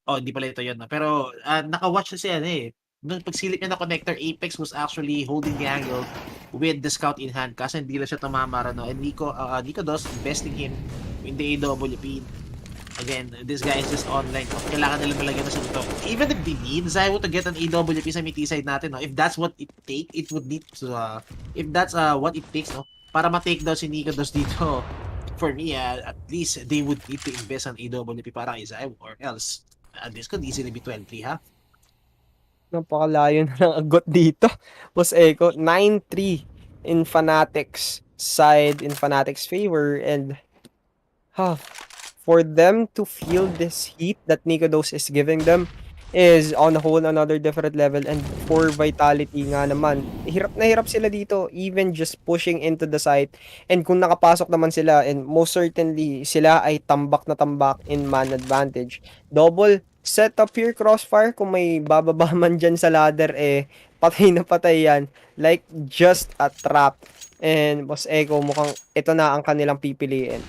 Oh, hindi pala ito yun, no? Pero naka-watch na siya, Nung pagsilip niya na connector, Apex was actually holding the angle with the scout in hand kasi hindi lang siya tumamara, no? And Nikodos investing him in the AWP. Again, this guy is just online. Kailangan nila malagyan na dito. Even if they need Zywo to get an AWP sa mid side natin, no? If that's what it take, it would need to, if that's what it takes, no? Para ma-take down si Nico Dos dito, for me, at least they would need to invest on AWP para kay Zywo, or else, this could easily be 23, ha? Napakalayo na ng agot dito. Boss Echo, 9-3 in Fnatic's side, in Fnatic's favor, and for them to feel this heat that Nikodos is giving them is on a whole another different level. And for Vitality nga naman, hirap na hirap sila dito, even just pushing into the site. And kung nakapasok naman sila, and most certainly sila ay tambak na tambak in man advantage. Double set up here crossfire, kung may bababa man dyan sa ladder, patay na patay yan. Like just a trap. And Boss Echo, mukhang ito na ang kanilang pipiliin.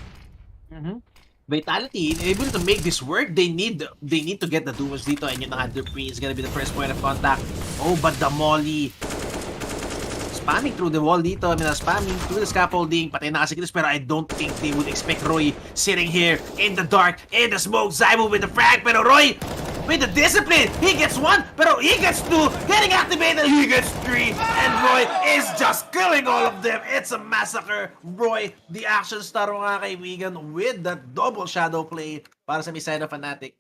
Vitality, able to make this work, they need to get the duos dito, and yun nga, Dupree is gonna be the first point of contact. Oh, but the Molly spamming through the wall dito, spamming through the scaffolding, patay na kasi Chris, pero I don't think they would expect Roy sitting here in the dark, in the smoke. Zywo with the frag, pero Roy with the discipline, he gets one, pero he gets two, getting activated, he gets three, and Roy is just killing all of them. It's a massacre. Roy, the action star mga kaibigan, with that double shadow play para sa side of Fnatic.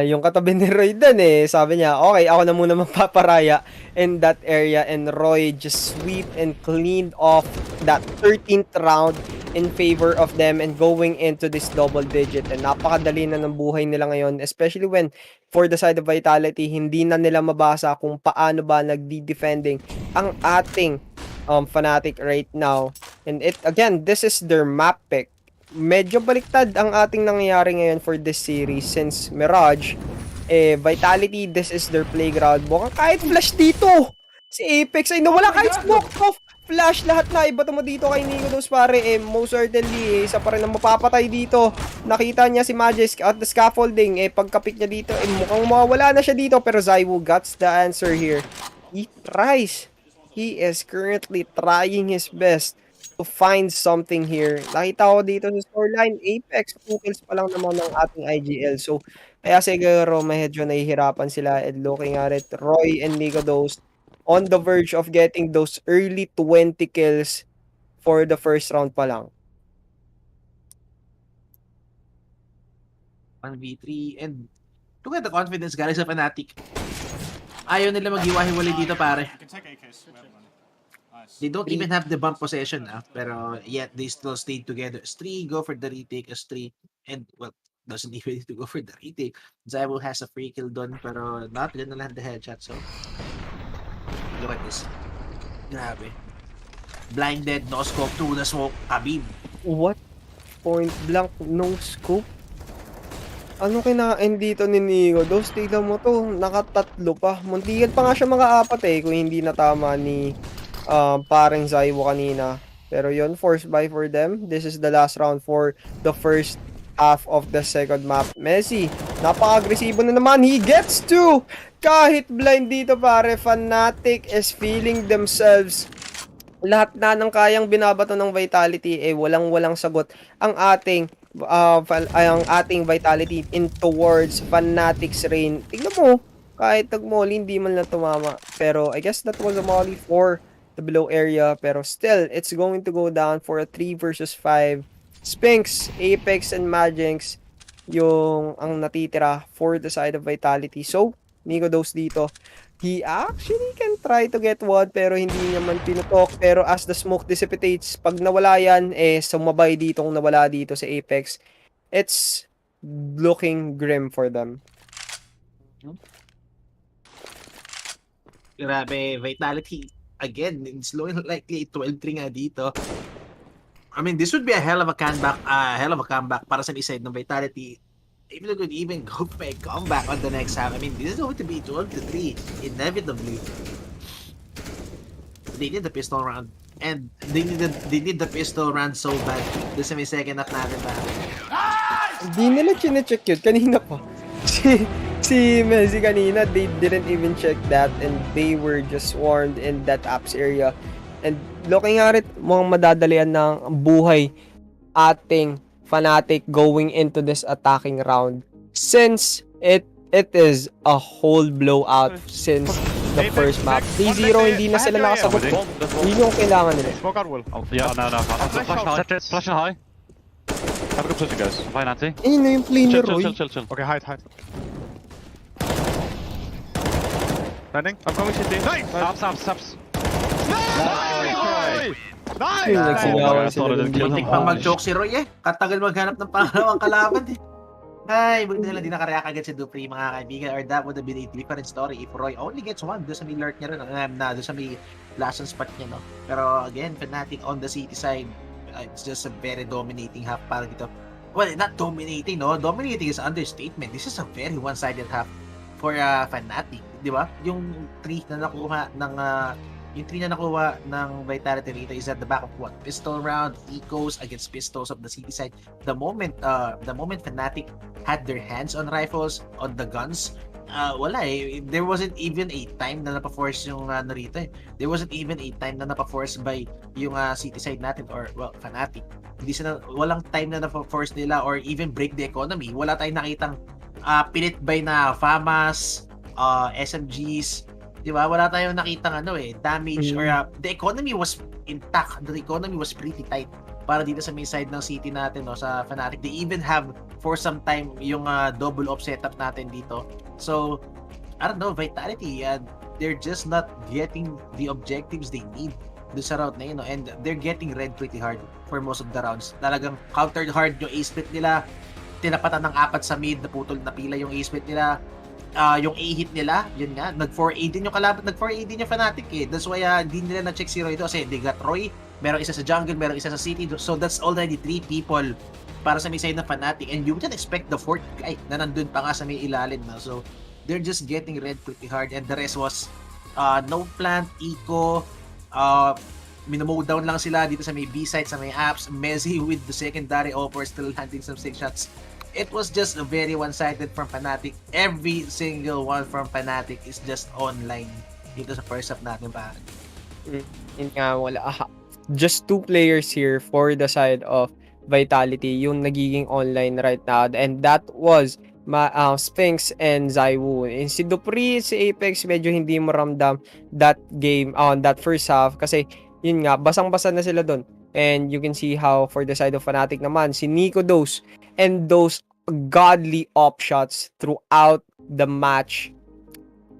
Yung katabi ni Roy dun sabi niya, okay, ako na muna magpaparaya in that area, and Roy just sweep and cleaned off that 13th round in favor of them and going into this double digit. And napakadali na ng buhay nila ngayon, especially when for the side of Vitality, hindi na nila mabasa kung paano ba nagdi-defending ang ating Fnatic right now. And again, this is their map pick. Medyo baliktad ang ating nangyayari ngayon for this series, since Mirage, Vitality, this is their playground. Mukhang kahit flash dito si Apex ay nawala, kahit smoke off, flash, lahat na ibato mo dito kay Nikodos, pare. Most certainly, isa pa rin ang mapapatay dito. Nakita niya si Magic at the scaffolding, pagkapik niya dito, mukhang mawala na siya dito, pero Zywo got the answer here. He tries, he is currently trying his best to find something here. Nakita ko dito sa scoreline, Apex 2 kills pa lang naman ng ating IGL. So, kaya siguro medyo nahihirapan sila, and looking at it, Roy and Nikodos on the verge of getting those early 20 kills for the first round pa lang. 1v3, and look at the confidence guys sa Fnatic. Ayaw nila maghiwa-hiwalay dito, pare. They don't even have the bump possession, pero yet they still stayed together. S3 go for the retake, S3, and well, doesn't even need to go for the retake. Zywo has a free kill done, pero not gonna land the headshot. So look at this, grabe, blinded, no scope through the smoke. Abib, What? Point blank, no scope? Ano kinain dito ni Nikodos? Tignan mo to, nakatatlo pa. Muntikan pa nga siya mga-apat kung hindi natama ni parang Zywo kanina. Pero yun, force buy for them. This is the last round for the first half of the second map. Messi, napaka-agresibo na naman. He gets two! Kahit blind dito, pare, Fnatic is feeling themselves. Lahat na ng kayang binabato ng Vitality, walang-walang sagot ang ating Vitality in towards Fnatic's reign. Tignan mo, kahit nag-molly, hindi man lang tumama. Pero I guess that was a molly for the below area, pero still, it's going to go down for a 3 versus 5. Spinks, Apex, and Magix yung ang natitira for the side of Vitality. So, Nikodos dito, he actually can try to get one, pero hindi naman pinutok. Pero as the smoke dissipates, pag nawala yan, sumabay ditong nawala dito sa Apex. It's looking grim for them. grabe, Vitality again, it's looking likely 12-3 nga dito. I mean, this would be a hell of a comeback para sa side ng Vitality. If they could even go for a comeback on the next half, I mean, this is going to be 12-3 inevitably. They need the pistol round, and they need the pistol round so bad. This is my second half natin ba? Hindi nila chinecheck yun kanina pa. Si Messi kanina, they didn't even check that, and they were just swarmed in that apps area. And looking at it, mukhang madadalian ng buhay ating Fnatic going into this attacking round since it is a whole blowout since the first map. 3-0, hindi na sila nakasagot. Yun yung kailangan nila. Smoke out wall. Yeah, no. Flash high. Have a good position, guys. Fine, Nancy. Ayun na yung player, Roy. Chill. Okay, hide. Landing. I'm coming city. Nice! Stops. Nice! Yung nagsigawan I thought I sila. didn't kill Muntik pang mag-joke si Roy eh. Katagal maghanap ng pangalawang kalaban eh. Ay, buti nila di nakareact agad si Dupree, mga kaibigan, or that would have been a different story if Roy only gets one. Doon sa may lurk niya rin, doon sa may last spot niya, no? Pero again, Fnatic on the city side, it's just a very dominating half para dito. Well, not dominating, no? Dominating is understatement. This is a very one-sided half for Fnatic, di ba? Yung 3 na nakuha ng Vitality rito is at the back of what? Pistol round, Ecos against pistols of the city side. The moment Fnatic had their hands on rifles, on the guns, wala eh. There wasn't even a time na napaforce yung narito eh. There wasn't even a time na napaforce by yung city side natin or well, Fnatic. Walang time na napaforce nila or even break the economy. Wala tayong nakitang pilit by na FAMAS, SMGs, di ba? Wala tayong nakitang damage or the economy was intact. The economy was pretty tight para dito sa main side ng city natin, no, sa Fnatic. They even have for some time yung double op setup natin dito. So, I don't know, Vitality, they're just not getting the objectives they need doon sa round na yun, no? And they're getting red pretty hard for most of the rounds. Talagang countered hard yung A-split nila. Tinapatan ng 4 sa mid, naputol na pila yung A-split nila. Yung A-hit nila, yun nga, nag-4A din yung kalaban, nag-4A din yung Fnatic eh. That's why hindi nila na-check si Roy ito kasi they got Roy, merong isa sa jungle, merong isa sa city, so that's already 3 people para sa may side ng Fnatic, and you wouldn't expect the 4th guy na nandun pa nga sa may ilalim na. So they're just getting red pretty hard, and the rest was no plant, eco, minomow down lang sila dito sa may B-side, sa may apps. Messi with the secondary offer, still landing some 6 shots. It was just a very one-sided from Fnatic. Every single one from Fnatic is just online dito sa first half natin pa. Yun nga, wala. Just 2 players here for the side of Vitality yung nagiging online right now, and that was Sphinx and Zywoo. And si Dupree, si Apex, medyo hindi mo ramdam that game on that first half kasi yun nga, basang-basa na sila doon. And you can see how for the side of Fnatic naman, si Nico Dose and those godly op shots throughout the match.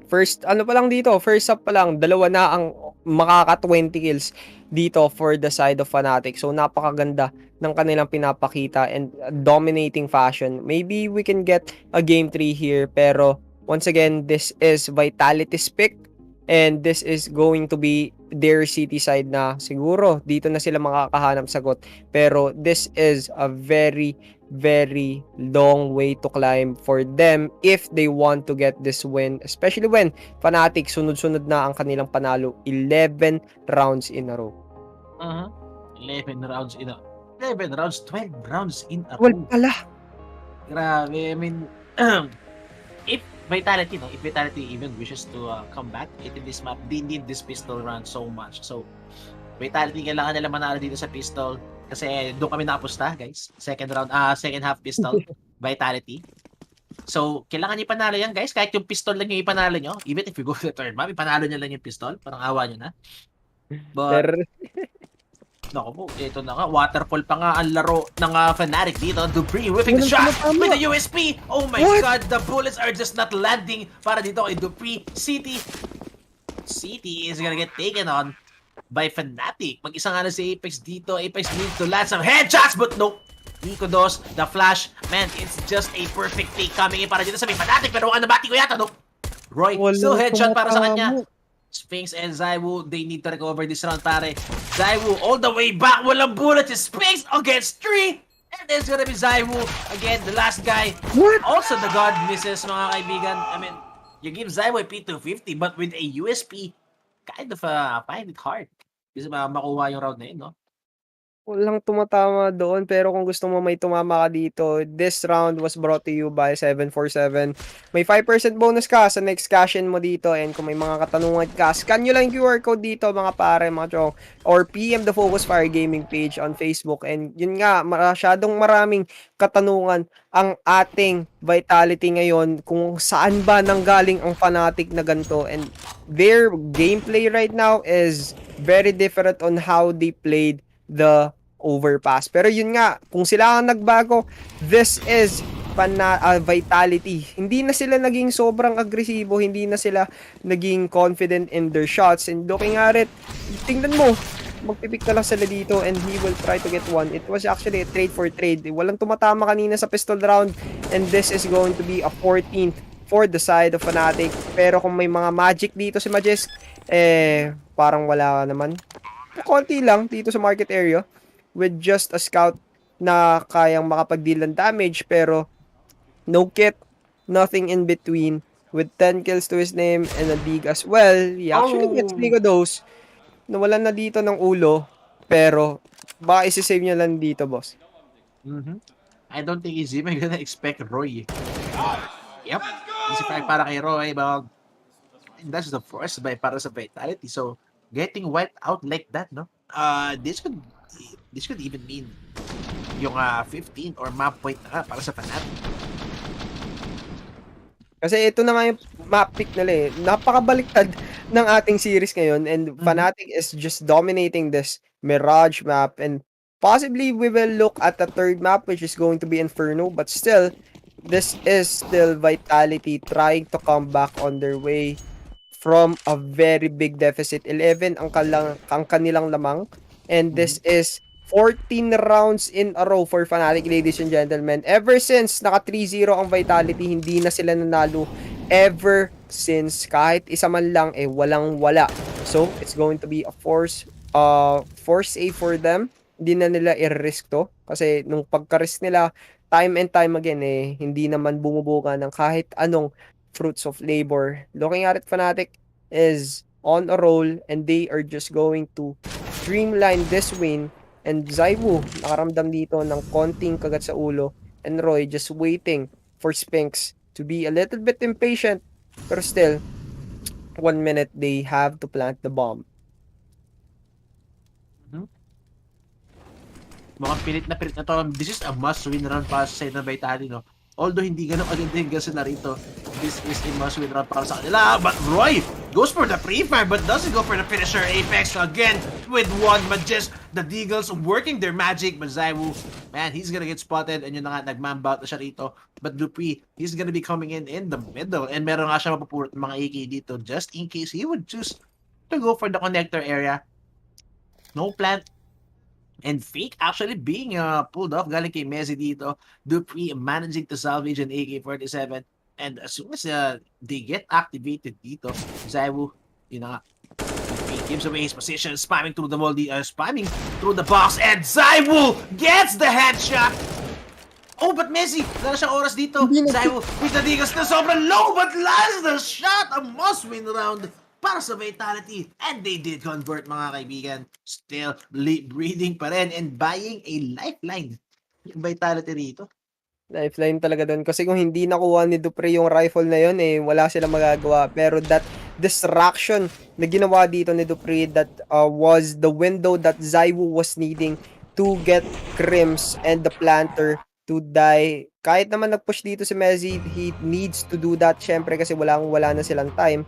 First half pa lang, 2 na ang makaka 20 kills dito for the side of Fnatic. So napakaganda ng kanilang pinapakita and dominating fashion. Maybe we can get a game 3 here, pero once again, this is Vitality's pick. And this is going to be their city side na siguro dito na sila makakahanap sagot, pero this is a very very long way to climb for them if they want to get this win, especially when Fnatic sunod-sunod na ang kanilang panalo 11 rounds in a row. 11 rounds, 12 rounds in a row. Well pala. Grabe, I mean, if Vitality even wishes to come back into this map, they need this pistol round so much. So, Vitality kailangan nila manalo dito sa pistol kasi doon kami nakapusta, guys. Second half pistol, Vitality. So, kailangan niyo ipanalo yan, guys. Kahit yung pistol lang yung ipanalo nyo, even if you go to the third map, ipanalo nyo lang yung pistol. Parang awa nyo na. But, naku po, ito na nga, waterfall pa nga ang laro ng Fnatic dito. Dupree whipping the shot with the USP. Oh my God, the bullets are just not landing para dito kay Dupree. City is gonna get taken on by Fnatic. Mag-isa nga na si Apex dito. Apex needs to land some headshots, but no. Nico Dos, the flash. Man, it's just a perfect take coming in para dito sa may Fnatic. Pero nabati ko yata, no? Roy, still headshot para sa kanya. Sphinx and Zywoo, they need to recover this round, pare. Zywoo all the way back, walang bullet. Sphinx against 3. And there's gonna be Zywoo again, the last guy. What? Also the God misses, mga kaibigan. I mean, you give Zywoo a P250, but with a USP, kind of find it hard. Kasi makuha yung round na yun, no? Walang tumatama doon, pero kung gusto mo may tumama ka dito, this round was brought to you by 747. May 5% bonus ka sa next cash-in mo dito, and kung may mga katanungan ka, scan nyo lang yung QR code dito mga pare, mga chong, or PM the Focus Fire Gaming page on Facebook. And yun nga, masyadong maraming katanungan ang ating Vitality ngayon, kung saan ba nanggaling ang Fnatic na ganito, and their gameplay right now is very different on how they played the overpass. Pero yun nga, kung sila ang nagbago, this is Vitality. Hindi na sila naging sobrang agresibo, hindi na sila naging confident in their shots. And looking at it, tingnan mo, magpipick na lang sila dito and he will try to get one. It was actually a trade for trade. Walang tumatama kanina sa pistol round, and this is going to be a 14th for the side of Fnatic. Pero kung may mga magic dito si Majisk, parang wala naman. Konti lang dito sa market area with just a scout na kayang makapag-deal ng damage, pero no kit, nothing in between, with 10 kills to his name and a dig as well. He actually gets Ligo dose. Nawalan na dito ng ulo, pero baka isi-save niya lang dito, boss. I don't think he's even gonna expect Roy. Yep. Easy frag para kay Roy, but and that's the first buy para sa Vitality. So, getting wiped out like that, no? This could even mean yung 15 or map point na para sa Fnatic. Kasi ito na nga yung map pick nila eh. Napakabaliktad ng ating series ngayon, and Fnatic is just dominating this Mirage map, and possibly we will look at the third map, which is going to be Inferno, but still, this is still Vitality trying to come back on their way from a very big deficit. 11 ang kanilang lamang, and this is 14 rounds in a row for Fnatic, ladies and gentlemen. Ever since naka 3-0 ang Vitality, hindi na sila nanalo ever since. Kahit isa man lang, walang-wala. So, it's going to be a force save for them. Hindi na nila i-risk to. Kasi nung pagka-risk nila, time and time again, hindi naman bumubuka ng kahit anong fruits of labor. Looking at it, Fnatic is on a roll, and they are just going to streamline this win. And Zaiwu, nakaramdam dito ng konting kagat sa ulo. And Roy just waiting for Spinks to be a little bit impatient. Pero still, 1 minute, they have to plant the bomb. Mukhang pilit na to. This is a must-win round para sa side ng Vitality, no? Although hindi ganun agad yung sila rito, this is a must-win round para sa kanila. But Roy goes for the pre-fire, but doesn't go for the finisher. Apex again with one, but just the Deagles working their magic. But Zaiwu, man, he's gonna get spotted, and yun na nga, nagmambout na siya rito. But Dupree, he's gonna be coming in the middle, and meron nga siya mapupulot ng mga AK dito just in case he would choose to go for the connector area. No plant. And Fake actually being pulled off galing kay Messi dito. Dupree managing to salvage an AK-47. And as soon as they get activated dito, Zaiwu, yun na nga, Dupree gives away his position, spamming through the moldy, spamming through the box, and Zaiwu gets the headshot! Oh, but Messi, wala siyang oras dito. Zaiwu with the Deagles na sobrang low, but lands the shot! A must-win round para sa Vitality. And they did convert, mga kaibigan. Still breathing pa rin and buying a lifeline yung Vitality rito. Lifeline talaga doon. Kasi kung hindi nakuha ni Dupree yung rifle na yun, wala silang magagawa. Pero that distraction na ginawa dito ni Dupree, that was the window that Zaiwu was needing to get Crims and the planter to die. Kahit naman nag-push dito si Messi, he needs to do that syempre kasi wala na silang time.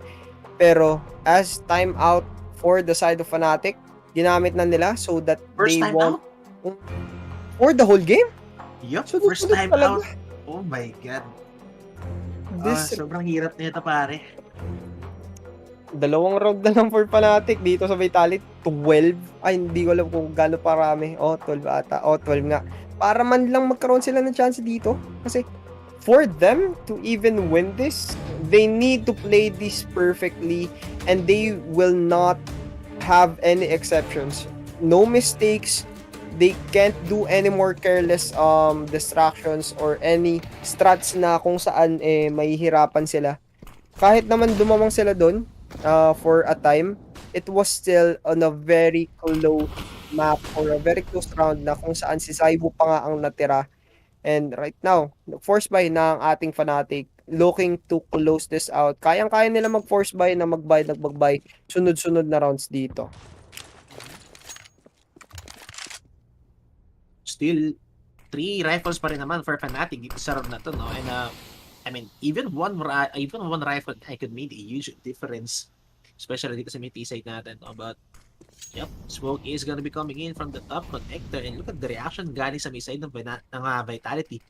Pero as time out for the side of Fnatic, ginamit na nila so that First they time won't out? for the whole game. Yup, So, first time talaga. out. Oh my god. This Sobrang hirap nito, pare. dalawang round na lang for Fnatic dito sa Vitality. 12. Ay, hindi ko alam kung gaano parami. 12 ata. 12 nga. Para man lang magkaroon sila ng chance dito. Kasi for them to even win this, they need to play this perfectly, and they will not have any exceptions. No mistakes. They can't do any more careless distractions or any strats na kung saan mahihirapan sila. Kahit naman dumamang sila doon for a time, it was still on a very close map or a very close round na kung saan si Zaibu pa nga ang natira. And right now, force buy na ang ating Fnatic looking to close this out. Kayang-kaya nila mag-force buy na mag-buy, sunod-sunod na rounds dito. Still, 3 rifles pa rin naman for Fnatic dito sa round na to, no? And I mean, even one rifle I could make a huge difference, especially dito sa mid side natin, no? But yep, smoke is gonna be coming in from the top connector, and look at the reaction galing sa may side ng Vitality.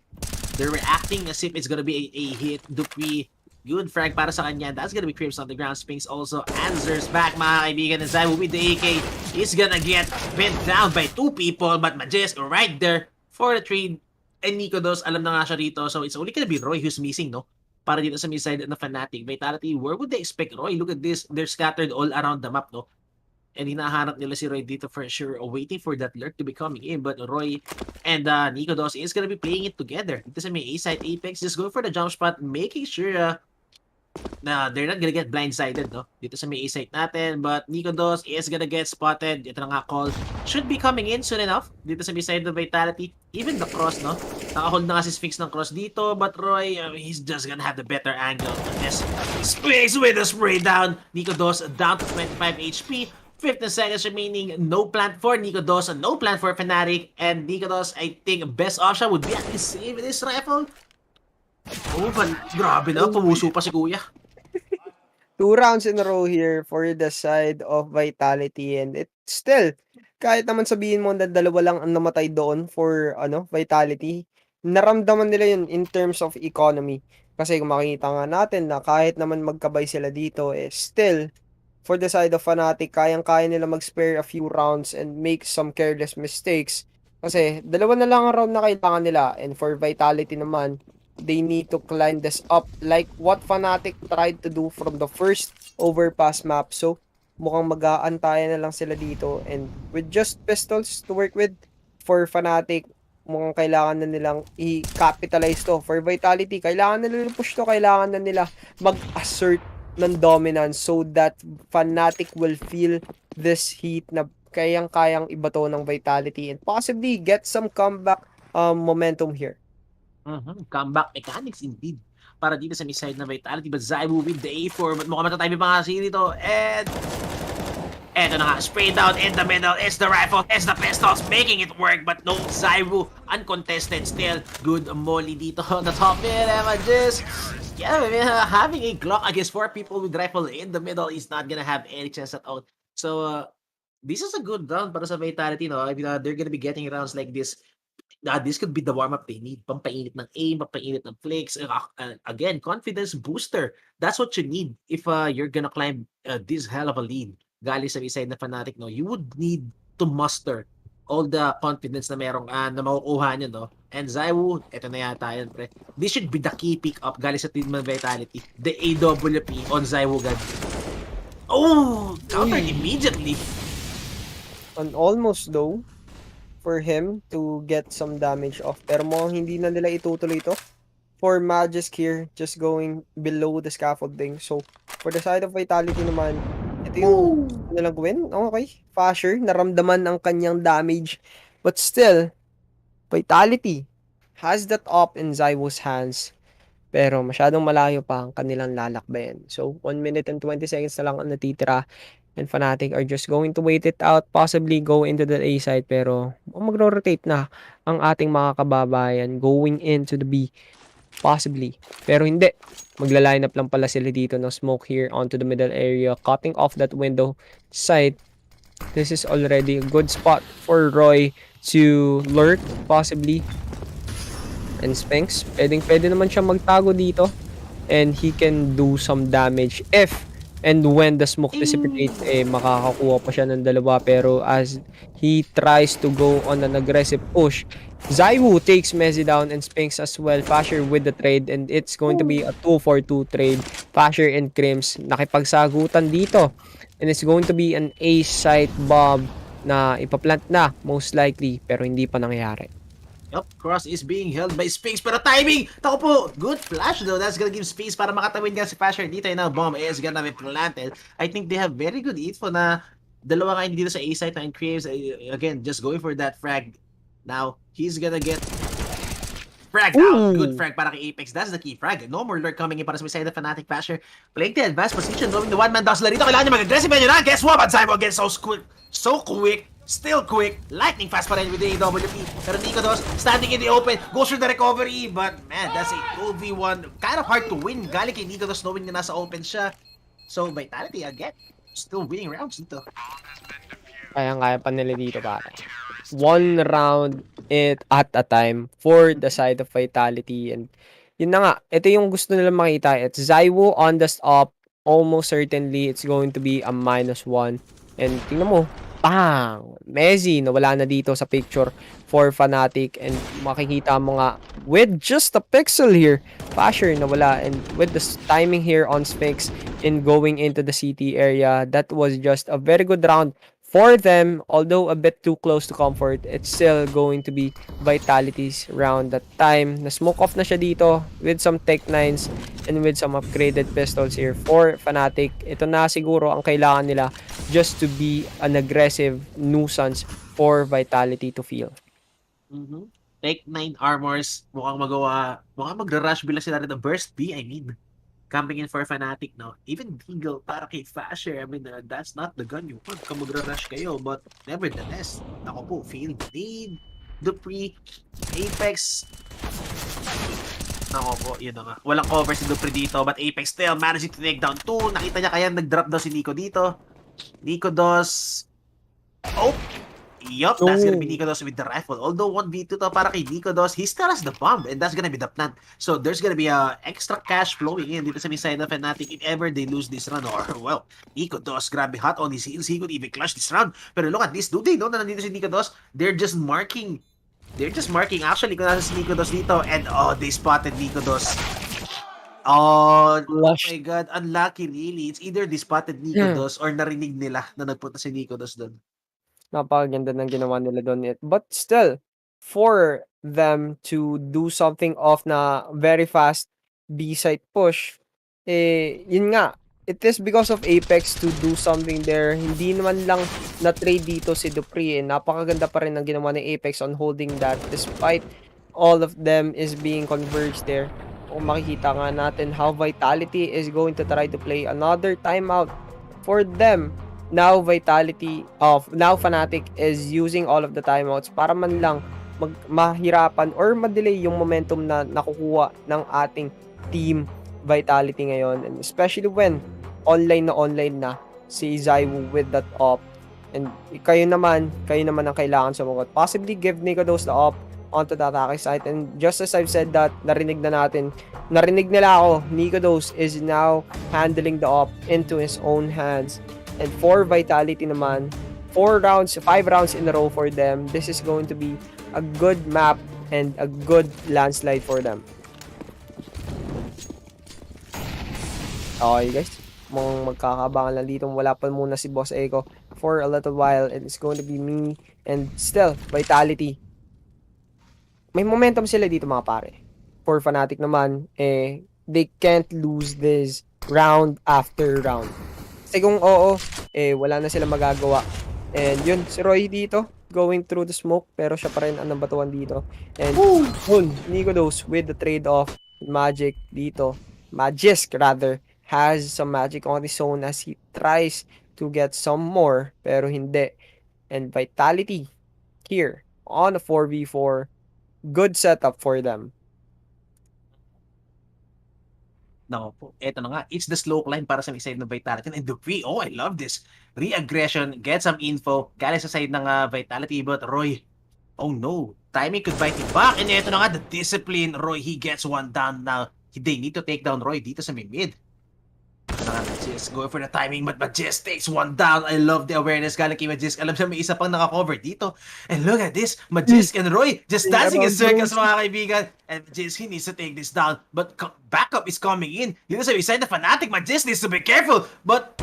They're reacting as if it's gonna be a hit. Dupree, good frag para sa kanya. That's gonna be Crimps on the ground. Spinks also answers back, mga kaibigan. And Zaibu with the AK is gonna get pinned down by 2 people, but Majes right there for the trade. And Nico Dos, alam na nga siya rito, so it's only gonna be Roy who's missing, no? Para dito sa may side na Fnatic. Vitality, where would they expect Roy? Look at this, they're scattered all around the map, no? And hinahanap nila si Roy dito for sure, waiting for that lurk to be coming in. But Roy and Nico Dos is gonna be playing it together. Dito sa may A-side, Apex just going for the jump spot, making sure na they're not gonna get blindsided, no? Dito sa may A-side natin. But Nico Dos is gonna get spotted. Ito na nga call. Should be coming in soon enough. Dito sa may side of Vitality. Even the cross, no? Nakahold na nga si Sphinx ng cross dito. But Roy, he's just gonna have the better angle. Yes, Sphinx with a spray down. Nico Dos down to 25 HP. 15 seconds remaining. No plan for Nico Dos, no plan for Fnatic. And Nico Dos, I think best option would be at least save this rifle. Oh, but grabe na. Pumuso pa si Kuya. 2 rounds in a row here for the side of Vitality, and it's still, kahit naman sabihin mo na dalawa lang ang namatay doon for Vitality, naramdaman nila yun in terms of economy. Kasi kung makikita nga natin na kahit naman magkabay sila dito, still, for the side of Fnatic, kayang-kaya nila mag-spare a few rounds and make some careless mistakes. Kasi dalawa na lang ang round na kailangan nila. And for Vitality naman, they need to climb this up like what Fnatic tried to do from the first overpass map. So, mukhang mag-aantayan na lang sila dito. And with just pistols to work with, for Fnatic, mukhang kailangan na nilang i-capitalize to. For Vitality, kailangan na nila push to. Kailangan na nila mag-assert ng dominance so that Fnatic will feel this heat na kayang-kayang ibato ng Vitality and possibly get some comeback momentum here. Comeback mechanics indeed para dito sa may side na Vitality. But Zaibu with the A4, but mukhang matatabi pa nga siya dito. And eto na nga, spray down in the middle. It's the rifle, it's the pistols making it work. But no, Zaibu uncontested still. Good molly dito on the top mid. And just having a Glock against 4 people with rifle in the middle is not gonna have any chance at all. So this is a good round para sa Vitality, no? I mean, they're gonna be getting rounds like this. This could be the warm-up they need. Pampainit ng aim, pampainit ng flicks. Again, confidence booster. That's what you need if you're gonna climb this hell of a lead. Galing sa side na Fnatic, no? You would need to muster all the confidence na merong na makukuha nyo, no? And Zaibu, eto na yata yun, pre. This should be the key pick-up galing sa team ng Vitality. The AWP on Zaibu, God. Oh! Countered immediately. And almost though, for him to get some damage off. Pero mo hindi na nila itutuloy ito. For Magisk here, just going below the scaffolding. So, for the side of Vitality naman, ito yung nilang gawin. Okay. Fasher, naramdaman ang kanyang damage. But still, Vitality has that up in Zaibu's hands. Pero masyadong malayo pa ang kanilang lalakbayan. So, 1 minute and 20 seconds na lang ang natitira. And Fnatic are just going to wait it out, possibly go into the A side, pero magro-rotate na ang ating mga kababayan going into the B, possibly. Pero hindi, magla-line up lang pala sila dito ng smoke here onto the middle area, cutting off that window side. This is already a good spot for Roy to lurk, possibly. And Sphinx, pwede naman siya magtago dito, and he can do some damage if and when the smoke dissipates, makakakuha pa siya ng dalawa. Pero as he tries to go on an aggressive push, Zaibu takes Messi down and Sphinx as well. Fasher with the trade, and it's going to be a 2-for-2 trade. Fasher and Crims nakipagsagutan dito. And it's going to be an A-site bomb na ipaplant na, most likely. Pero hindi pa nangyayari. Yup, cross is being held by Sphinx, pero timing! Tako po, good flash though. That's gonna give space para makatawid nga si Fasher dito. And now bomb is gonna be planted. I think they have very good info na Dalawa nga dito sa A site ng Craves. Again, just going for that frag. Now, he's gonna get frag out. Good frag para kay Apex. That's the key frag. No more lurk coming in para sa side of Fnatic Basher. Playing the advanced position, knowing the one-man dazzler dito. Kailangan niya mag-aggressive yun na. Guess what? Simon again, so quick. Still quick. Lightning fast pa rin with the AWP. Pero Nikodos standing in the open. Goes for the recovery. But man, that's a 2v1. Kind of hard to win. Galing kay Nikodos knowing na nasa open siya. So, Vitality again. Still winning rounds dito. Kaya pa nila dito, pare. One round it at a time for the side of Vitality. And yun na nga, ito yung gusto nila makita. It's Zaiwo on the stop. Almost certainly, it's going to be a -1. And tingnan mo, bang! Messi, nawala na dito sa picture for Fnatic. And makikita mo nga, with just a pixel here, Fasher nawala. And with the timing here on Sphinx in going into the CT area, that was just a very good round for them. Although a bit too close to comfort, it's still going to be Vitality's round that time. Na-smoke off na siya dito with some Tech 9s and with some upgraded pistols here for Fnatic. Ito na siguro ang kailangan nila just to be an aggressive nuisance for Vitality to feel. Tech 9 armors, mukhang magra-rush bila sila rin ng burst B, I mean. Coming in for Fnatic now. Even Deagle para kay Fasher. I mean, that's not the gun you want kung magra-rush kayo. But nevertheless, ako po, feel the need. Dupree, Apex. Ako po, yun na nga. Walang cover si Dupree dito. But Apex still managing to take down 2. Nakita niya kaya nag-drop daw si Nico dito. Nico Dos. Oh! Yup, that's gonna be Nico Dos with the rifle. Although 1v2 to para kay Nico Dos, he still has the bomb and that's gonna be the plan. So there's gonna be a extra cash flowing in dito sa side of Fnatic if ever they lose this round. Or well, Nico Dos, grabe hot on his heels. He could even clutch this round. Pero look at this, do they know na nandito si Nico Dos? They're just marking actually kung nasa si Nico Dos dito. And oh, they spotted Nico Dos. Oh my god, unlucky really. It's either they spotted Nico Dos or narinig nila na nagpunta si Nico Dos doon. Napakaganda ng ginawa nila doon. But still, for them to do something off na very fast B-side push, yun nga, it is because of Apex to do something there. Hindi naman lang na-trade dito si Dupree. Napakaganda pa rin ang ginawa ni Apex on holding that despite all of them is being converged there. Kung makikita nga natin how Vitality is going to try to play another timeout for them. Now Fnatic is using all of the timeouts para man lang mahirapan or madelay yung momentum na nakukuha ng ating team Vitality ngayon, and especially when online na si Zaiwo with that op. And kayo naman ang kailangan sumagot. Possibly give Nikodos the op onto the attacking side. And just as I've said that, narinig nila ako, Nikodos is now handling the op into his own hands. And for Vitality naman, 5 rounds in a row for them. This is going to be a good map and a good landslide for them. Okay guys, magkakabangan lang dito. Wala pa muna si Boss Echo for a little while. And it's going to be me and still Vitality. May momentum sila dito mga pare. For Fnatic naman, they can't lose this round after round. Kasi kung wala na sila magagawa. And yun, si Roy dito, going through the smoke, pero siya pa rin ang nabatuan dito. And yun, Nikodos with the trade-off, Magisk dito. Magisk rather, has some magic on his own as he tries to get some more, pero hindi. And Vitality here on a 4v4, good setup for them. No po, eto na nga. It's the slow climb para sa side ng Vitality. And Dupree, I love this. Re-aggression, get some info. Galing sa side ng Vitality, but Roy, oh no. Timing could bite him back. And eto na nga, the discipline. Roy, he gets one down now. They need to take down Roy dito sa mid. Just go for the timing, but Magisk takes one down. I love the awareness galing kay Magisk. Alam siya may isa pang naka-cover dito. And look at this, Magisk and Roy just dancing in circles mga kaibigan. and Majis, he needs to take this down, but backup is coming in. Dito sa side the Fnatic, Majis needs to be careful, but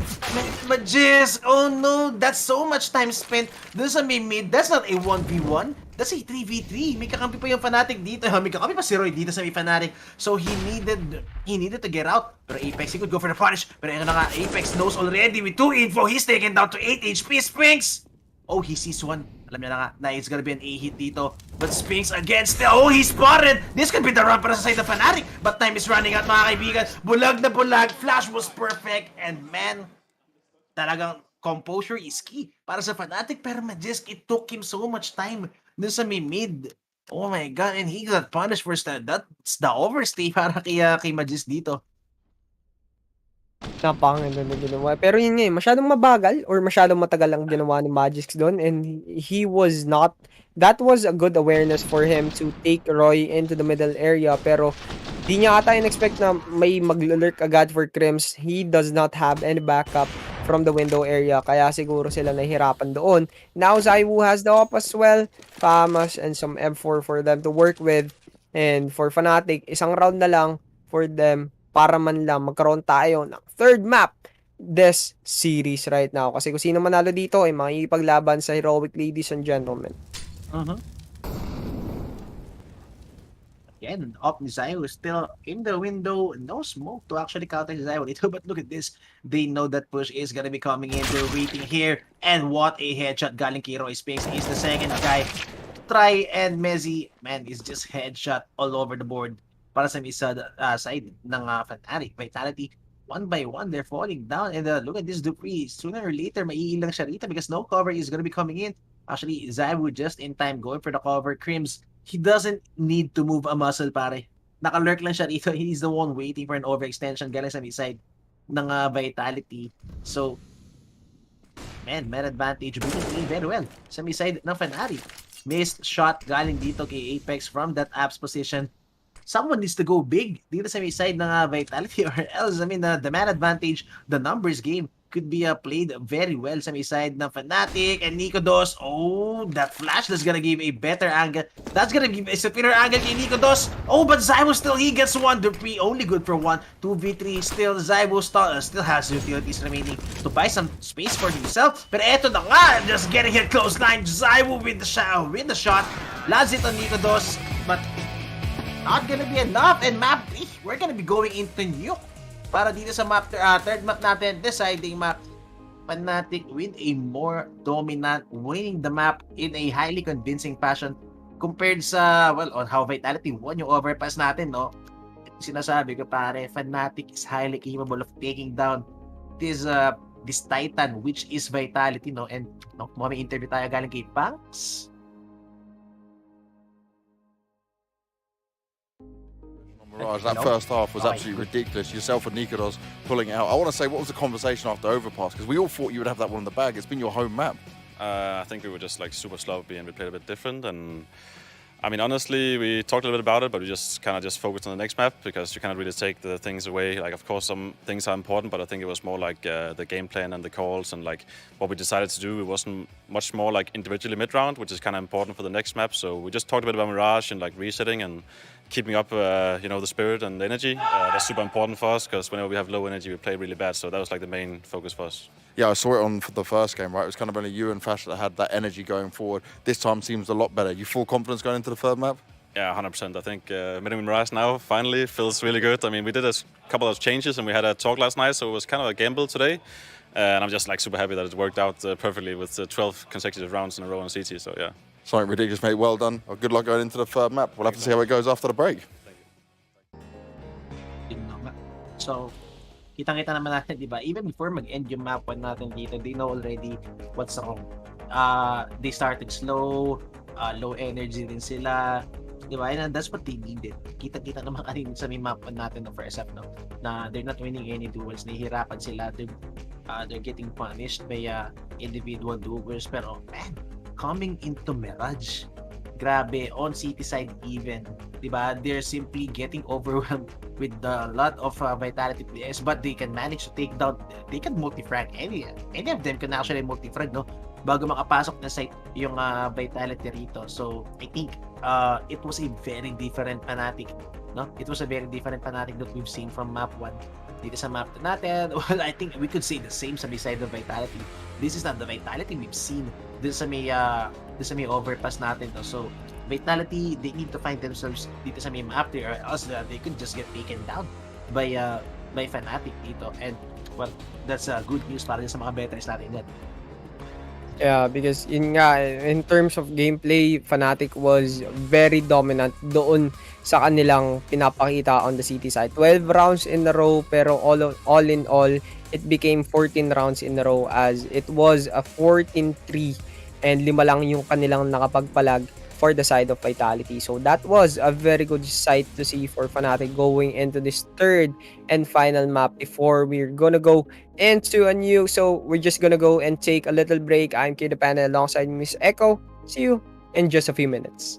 Majis, oh no, that's so much time spent. Dito sa mid, that's not a 1v1, that's a 3v3. May kakampi pa yung Fnatic dito, may kakampi pa si Roy dito sa may Fnatic, so he needed to get out. Pero Apex, he could go for the punish, pero ano na nga, Apex knows already with 2 info, he's taken down to 8 HP. Spinks, oh, he sees one. Alam niya na nga na it's gonna be an A-hit dito. But Spinks against the... Oh, he spotted! This could be the run para sa side of Fnatic. But time is running out, mga kaibigan. Bulag na bulag. Flash was perfect. And man, talagang composure is key para sa Fnatic. Pero Majisk, it took him so much time dun sa mid. Oh my God. And he got punished for that. That's the overstay para kay Majisk dito. Napakaganda na ginawa. Pero yun nga masyadong mabagal or masyadong matagal ang ginawa ni Magix doon, and he was not, that was a good awareness for him to take Roy into the middle area, pero di niya ata in-expect na may mag-lurk agad for Crims. He does not have any backup from the window area, kaya siguro sila nahihirapan doon. Now Zaiwu has the op as well, Famas and some M4 for them to work with, and for Fnatic, isang round na lang for them para man lang magkaroon tayo ng third map this series right now. Kasi kung sino manalo dito ay makikipaglaban sa Heroic, ladies and gentlemen. Again, up ni Zaiwu still in the window. No smoke to actually counter Zaiwu dito. But look at this. They know that push is gonna be coming in. They're waiting here. And what a headshot galing kay Roy. Spinks is the second guy. Try and Mezzy, man, is just headshot all over the board. Para sa isa side ng Fnatic. Vitality, one by one, they're falling down. And look at this Dupree. Sooner or later, maiilang siya rito because no cover is gonna be coming in. Actually, Zaiwu just in time going for the cover. Crims, he doesn't need to move a muscle, pare. Naka-lurk lang siya rito. He's the one waiting for an overextension galing sa side ng Vitality. So, man advantage. Being very well sa side ng Fnatic. Missed shot galing dito kay Apex from that apps position. Someone needs to go big dito sa side ng Vitality, or else, I mean, the man advantage, the numbers game could be played very well sa side ng Fnatic. And Nikodos, oh, that flash, that's gonna give a better angle. That's gonna give a superior angle kay Nikodos. Oh, but Zaiwu still, he gets one. Dupree only good for one. 2v3 still. Zaiwu still has utilities remaining to buy some space for himself. Pero eto na nga, just getting hit close line. Zaiwu with the shot. Lands it on Nikodos, but not gonna be enough. And map 3, we're gonna be going into Nuke para dito sa map, third map natin, deciding map. Fnatic with a more dominant, winning the map in a highly convincing fashion compared sa, well, on how Vitality won yung overpass natin, no? Sinasabi ko, pare, Fnatic is highly capable of taking down this Titan, which is Vitality, no? And no, may interview tayo galing kay Punks. Mirage, that first half was absolutely ridiculous. Yourself and Nikodos pulling it out. I want to say, what was the conversation after Overpass? Because we all thought you would have that one in the bag. It's been your home map. I think we were just like super sloppy and we played a bit different. And I mean, honestly, we talked a little bit about it, but we just kind of focused on the next map because you cannot really take the things away. Like, of course, some things are important, but I think it was more like the game plan and the calls and like what we decided to do. It wasn't much more like individually mid-round, which is kind of important for the next map. So we just talked a bit about Mirage and like resetting and keeping up, you know, the spirit and the energy. That's super important for us because whenever we have low energy, we play really bad. So that was like the main focus for us. Yeah, I saw it on the first game, right? It was kind of only you and Fash that had that energy going forward. This time seems a lot better. You full confidence going into the third map? Yeah, 100%. I think meeting Mirage now, finally, feels really good. I mean, we did a couple of changes and we had a talk last night, so it was kind of a gamble today. And I'm just like super happy that it worked out perfectly with 12 consecutive rounds in a row on CT, so yeah. Something ridiculous, mate. Well done. Good luck going into the third map. We'll have to see how it goes after the break. So, kitang-kita naman natin, di ba? Even before mag-end yung map 1 natin dito, they know already what's wrong. They started slow, low energy din sila, di ba? And that's what they needed. Kita-kita naman kanina sa may map 1 natin ng first half, no? Na they're not winning any duels, nahihirapan sila, they're getting punished by individual duels, pero man, coming into Mirage, grabe, on city side even, diba? They're simply getting overwhelmed with a lot of Vitality players, but they can manage to take down, they can multi-frag, any of them can actually multi-frag, no? Bago makapasok na site yung Vitality rito. So, I think it was a very different Fnatic, no? It was a very different Fnatic that we've seen from map 1. Dito sa map natin, well, I think we could say the same sa may side of Vitality. This is not the Vitality we've seen dito sa may overpass natin, no? So, Vitality, they need to find themselves dito sa may map there, or else they could just get taken down by Fnatic dito. And, well, that's good news para sa mga betters natin yan. Yeah, because in nga, in terms of gameplay, Fnatic was very dominant doon sa kanilang pinapakita on the city side. 12 rounds in a row, pero all in all, it became 14 rounds in a row as it was a 14-3 and 5 lang yung kanilang nakapagpalag for the side of Vitality. So that was a very good sight to see for Fnatic going into this third and final map before we're gonna go into a new. So we're just gonna go and take a little break. I'm Kid Panda alongside Miss Echo. See you in just a few minutes.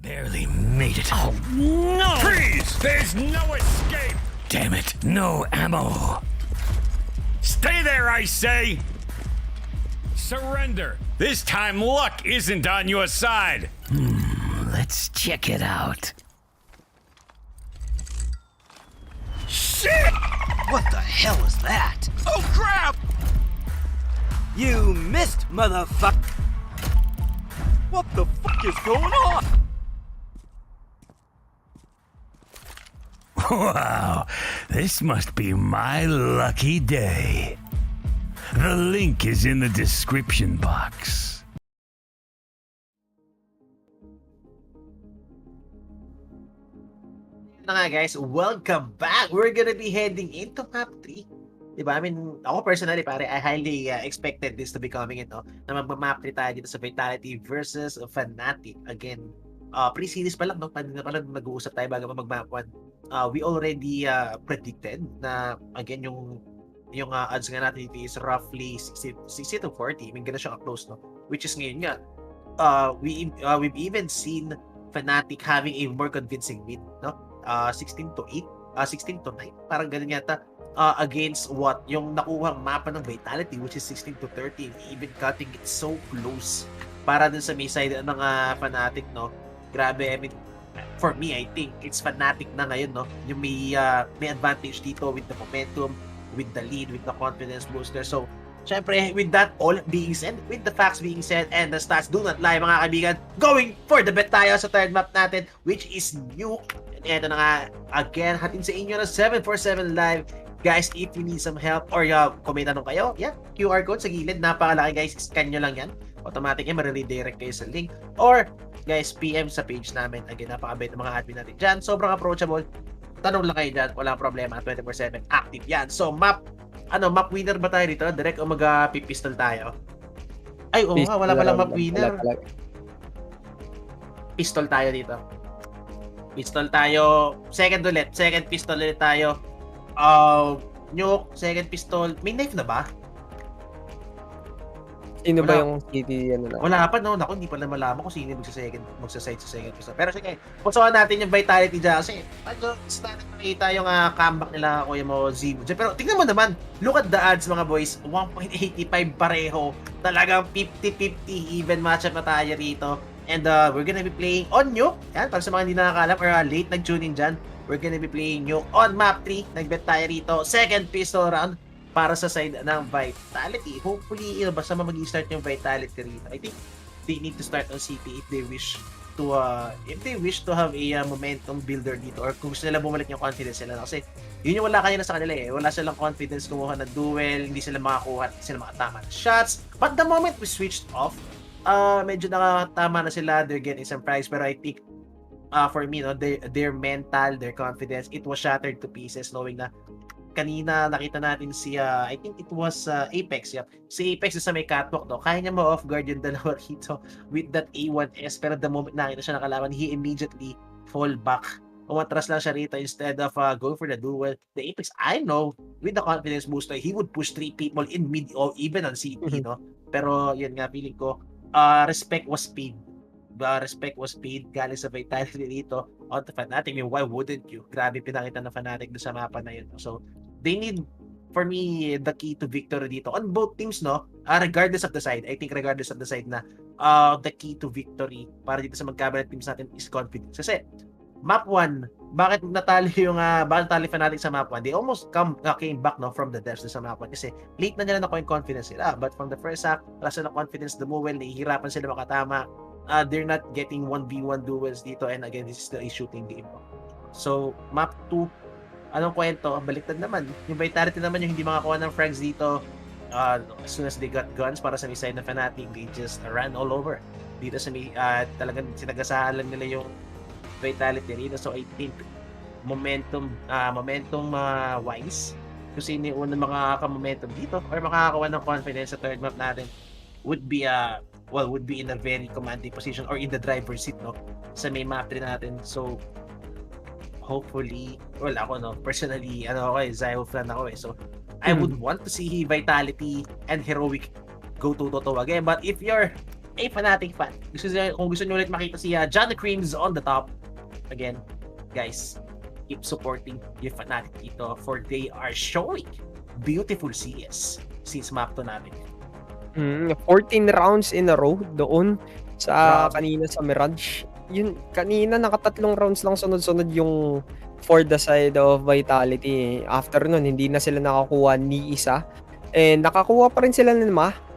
Barely made it. Oh, no! Freeze! There's no escape! Damn it. No ammo. Stay there, I say! Surrender. This time luck isn't on your side. Let's check it out. Shit! What the hell is that? Oh, crap! You missed, motherfucker! What the fuck is going on? Wow, this must be my lucky day. The link is in the description box. Na nga guys, welcome back! We're gonna be heading into map 3. Diba? I mean, ako personally pare, I highly expected this to be coming in, no? Na magmamap 3 tayo dito sa Vitality versus Fnatic. Again, pre-series pa lang, no? Paano na pala mag-uusap tayo bago mag-map 1. We already predicted na, again, yung odds nga natin dito is roughly 60 to 40. I mean, gano'n siya ka-close, no? Which is ngayon nga, we've even seen Fnatic having a more convincing win, no? 16 to 8, 16 to 9, parang ganun yata, against what yung nakuhang mapa ng Vitality, which is 16 to 13, even cutting it so close para dun sa may side ng Fnatic, no? Grabe, I mean, for me, I think it's Fnatic na ngayon, no? Yung may advantage dito with the momentum, with the lead, with the confidence booster. So, syempre, with that all being said, with the facts being said, and the stats do not lie, mga kaibigan, going for the bet tayo sa third map natin, which is new. And ito na nga, again, hatin sa inyo na 747 live. Guys, if you need some help or kung may tanong kayo, QR code sa gilid, napakalaki guys, scan nyo lang yan. Automatic yan, mariredirect kayo sa link. Or, guys, PM sa page namin. Again, napakabait ng mga admin natin dyan. Sobrang approachable. Tanong lang kayo dyan, walang problema. 24/7 active yan. So, map winner ba tayo dito? Direct o mag-pistol tayo? Ay, oo nga, wala palang map winner. Pistol tayo dito. Pistol tayo. Second pistol ulit tayo. Nuke, second pistol. May knife na ba? Sino ba Wala. yung city ano na? Wala pa, no? Naku, hindi pa na malaman kung sino magsaside sa second pistol. Pero sige, pusukan natin yung Vitality dyan kasi starting makita yung comeback nila, kuya mo, Zibo. Pero tingnan mo naman, look at the odds mga boys, 1.85 pareho. Talagang 50-50 even matchup na tayo rito. And we're gonna be playing on Nuke. Yan, para sa mga hindi nakakalam or late nag-tune in dyan, we're gonna be playing Nuke on map 3. Nagbet tayo rito. Second pistol round para sa side ng Vitality. Hopefully, basta mag-i-start yung Vitality rito. I think they need to start on CT if they wish to have a momentum builder dito or kung gusto nila bumalik yung confidence nila. Kasi yun yung wala kanina sa kanila eh. Wala silang confidence kumuha ng duel, hindi sila makakuha, hindi sila makatama ng shots. But the moment we switched off, medyo nakatama na sila, they're getting some prize, pero I think for me, no, their mental, their confidence, it was shattered to pieces knowing na kanina nakita natin si I think it was Apex, si Apex sa may catwalk, no, kaya niya ma-off guard yung dalawa rito with that A1S, pero the moment nakita siya nakalaban, he immediately fall back, umatras lang siya rito instead of going for the duel. The Apex, I know, with the confidence booster, he would push 3 people in mid or even on CT, no, pero yun nga, feeling ko respect was paid. Respect was paid galing sa Vitality dito on the Fnatic. I mean, why wouldn't you? Grabe pinakita ng Fnatic doon sa mapa na yun. So, they need, for me, the key to victory dito on both teams, no? Regardless of the side. I think regardless of the side na the key to victory para dito sa magkabilang teams natin is confidence. Kasi, map 1, bakit natalo Fnatic sa map 1? They almost came back, no, from the depths sa map 1 kasi late na nila nakuha yung confidence sila. But from the first half, wala sila confidence, dumuwel, nahihirapan sila makatama. They're not getting 1v1 duels dito, and again, this is still a shooting game. So, map 2, anong kwento? Baliktad naman. Yung Vitality naman yung hindi makakuha ng frags dito. As soon as they got guns para sa may side na Fnatic, they just ran all over. Dito sa may, talagang sinagasahan lang nila yung Vitality rito. So, I think momentum wise, kung sino yung unang makaka-momentum dito or makakakuha ng confidence sa third map natin would be in a very commanding position or in the driver's seat, no, sa may map 3 natin. So hopefully, ako, no, personally, Zio fan ako eh. So I would want to see Vitality and Heroic go to again. But if you're a Fnatic fan, kung gusto nyo ulit makita si John the Creams on the top, again, guys, keep supporting yung Fnatic dito for they are showing beautiful CS since map to namin. 14 rounds in a row doon sa Grabe. kanina sa Mirage. Yun, kanina nakatatlong rounds lang sunod-sunod yung for the side of Vitality. After nun, hindi na sila nakakuha ni isa. And nakakuha pa rin sila ng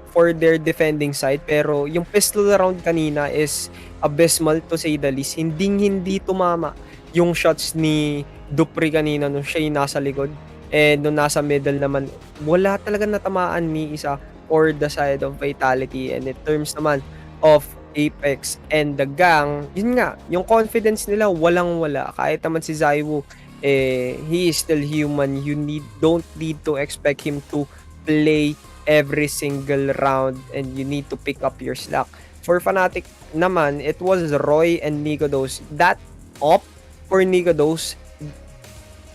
for their defending side. Pero yung pistol round kanina is abysmal to say the least. Hindi tumama yung shots ni Dupri kanina nung siya yung nasa likod. And nung nasa middle naman, wala talaga natamaan ni isa or the side of Vitality. And in terms naman of Apex and the gang, yun nga, yung confidence nila walang-wala. Kahit naman si Zaiwu, he is still human. You don't need to expect him to play every single round and you need to pick up your slack. For Fnatic naman, it was Roy and Nikodos. That op for Nikodos,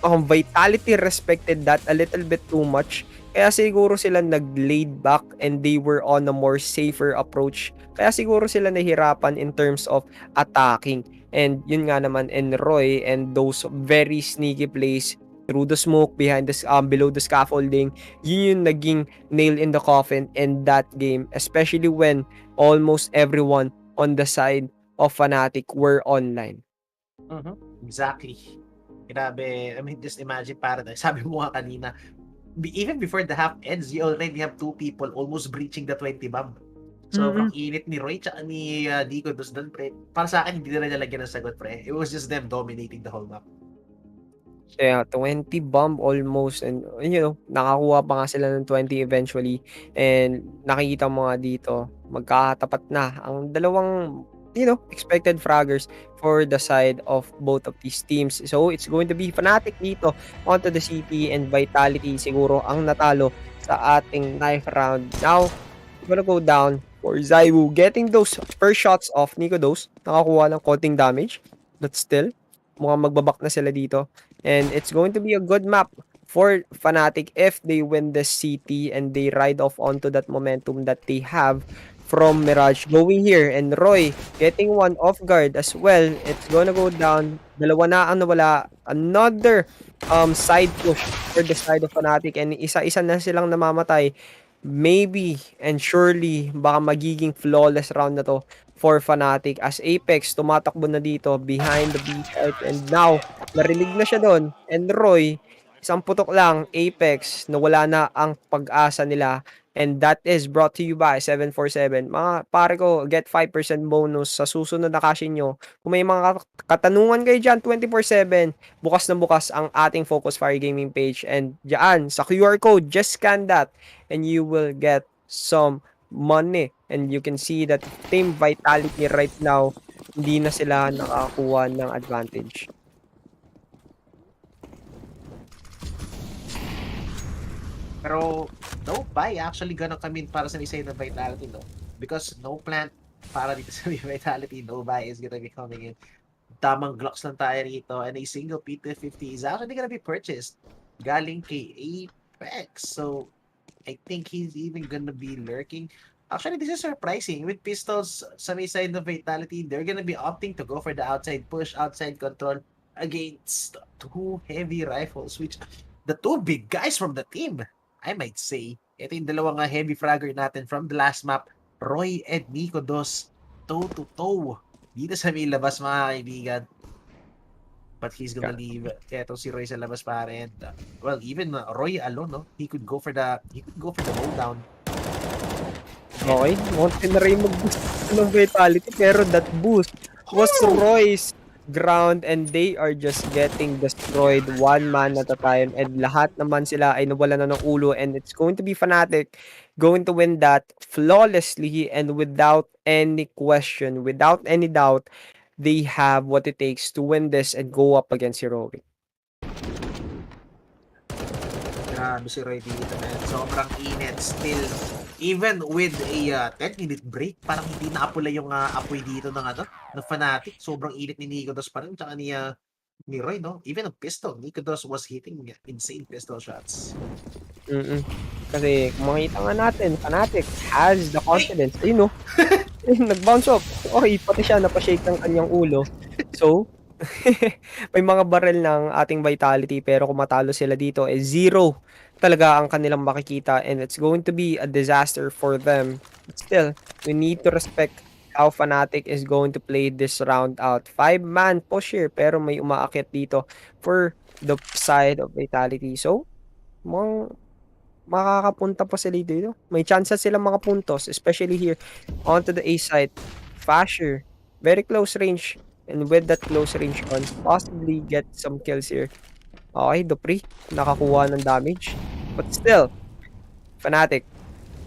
Vitality respected that a little bit too much. Kaya siguro sila nag-laid back and they were on a more safer approach. Kaya siguro sila nahirapan in terms of attacking. And yun nga naman, and Roy and those very sneaky plays through the smoke, behind the below the scaffolding, yun yung naging nail in the coffin in that game. Especially when almost everyone on the side of Fnatic were online. Exactly. Grabe. I mean, just imagine paradise. Sabi mo nga kanina, even before the half ends, you already have two people almost breaching the 20 bomb. Sobrang init ni Roy tsaka ni Nico doon, pre. Para sa akin, hindi na nalagyan ng sagot, pre. It was just them dominating the whole map. Yeah, 20 bomb almost, and you know, nakakuha pa nga sila ng 20 eventually. And nakikita mo nga dito, magkatapat na ang dalawang, you know, expected fraggers for the side of both of these teams. So it's going to be Fnatic dito onto the CT, and Vitality siguro ang natalo sa ating knife round. Now, we're gonna go down for Zaiwu getting those first shots of Nikodos. Nakakuha ng konting damage, but still, mukhang magbabak na sila dito. And it's going to be a good map for Fnatic if they win the CT and they ride off onto that momentum that they have from Mirage going here. And Roy getting one off guard as well. It's gonna go down. Dalawa na ang nawala. Another side push for the side of Fnatic, and isa-isa na silang namamatay. Maybe and surely baka magiging flawless round na to for Fnatic as Apex tumatakbo na dito behind the B site, and now narinig na siya doon, and Roy isang putok lang, Apex nawala na ang pag-asa nila. And that is brought to you by 747. Mga pare ko, get 5% bonus sa susunod na cashin nyo. Kung may mga katanungan kayo dyan, 24/7, bukas na bukas ang ating Focus Fire Gaming page. And dyan, sa QR code, just scan that and you will get some money. And you can see that Team Vitality right now, hindi na sila nakakuha ng advantage. Pero no buy actually gonna come in para sa side ng Vitality, no? Because no plant para dito sa Vitality, no buy is gonna be coming in. Tamang Glocks lang tayo rito, and a single P250 is actually gonna be purchased galing kay Apex. So I think he's even gonna be lurking. Actually, this is surprising. With pistols sa may side ng Vitality, they're gonna be opting to go for the outside push, outside control against two heavy rifles, which the two big guys from the team, I might say. Ito yung dalawang heavy fragger natin from the last map. Roy and Nikodos, toe-to-toe. Dito sa may labas, mga kaibigan. But he's gonna leave. Ito si Roy sa labas pa rin. Well, even Roy alone, no? He could go for the lowdown. Okay, munti na rin mag-boost ng Vitality, pero that boost was Roy's ground, and they are just getting destroyed one man at a time, and lahat naman sila ay nawala na ng ulo, and it's going to be Fnatic going to win that flawlessly and without any question, without any doubt. They have what it takes to win this and go up against Heroic. Grabe si Roy dito, man. Sobrang init still. Even with a 10-minute break, parang hindi naapula yung apoy dito ng Fnatic. Sobrang init ni Nikodos pa rin, tsaka ni Roy, no? Even a pistol, Nikodos was hitting insane pistol shots. Kasi kung makita nga natin, Fnatic has the confidence. Ayun, no? Nag-bounce off. Okay, pati siya napashake ng kanyang ulo. So, may mga barrel ng ating vitality pero kung matalo sila dito, zero talaga ang kanilang makikita and it's going to be a disaster for them. But still, we need to respect how Fnatic is going to play this round out. 5-man push here pero may umaakit dito for the side of vitality. So, makakapunta pa sila dito. May chance sila mga puntos, especially here onto the A side. Fasher, very close range. And with that close range on, possibly get some kills here. Okay, BO3, nakakuha ng damage. But still, Fnatic,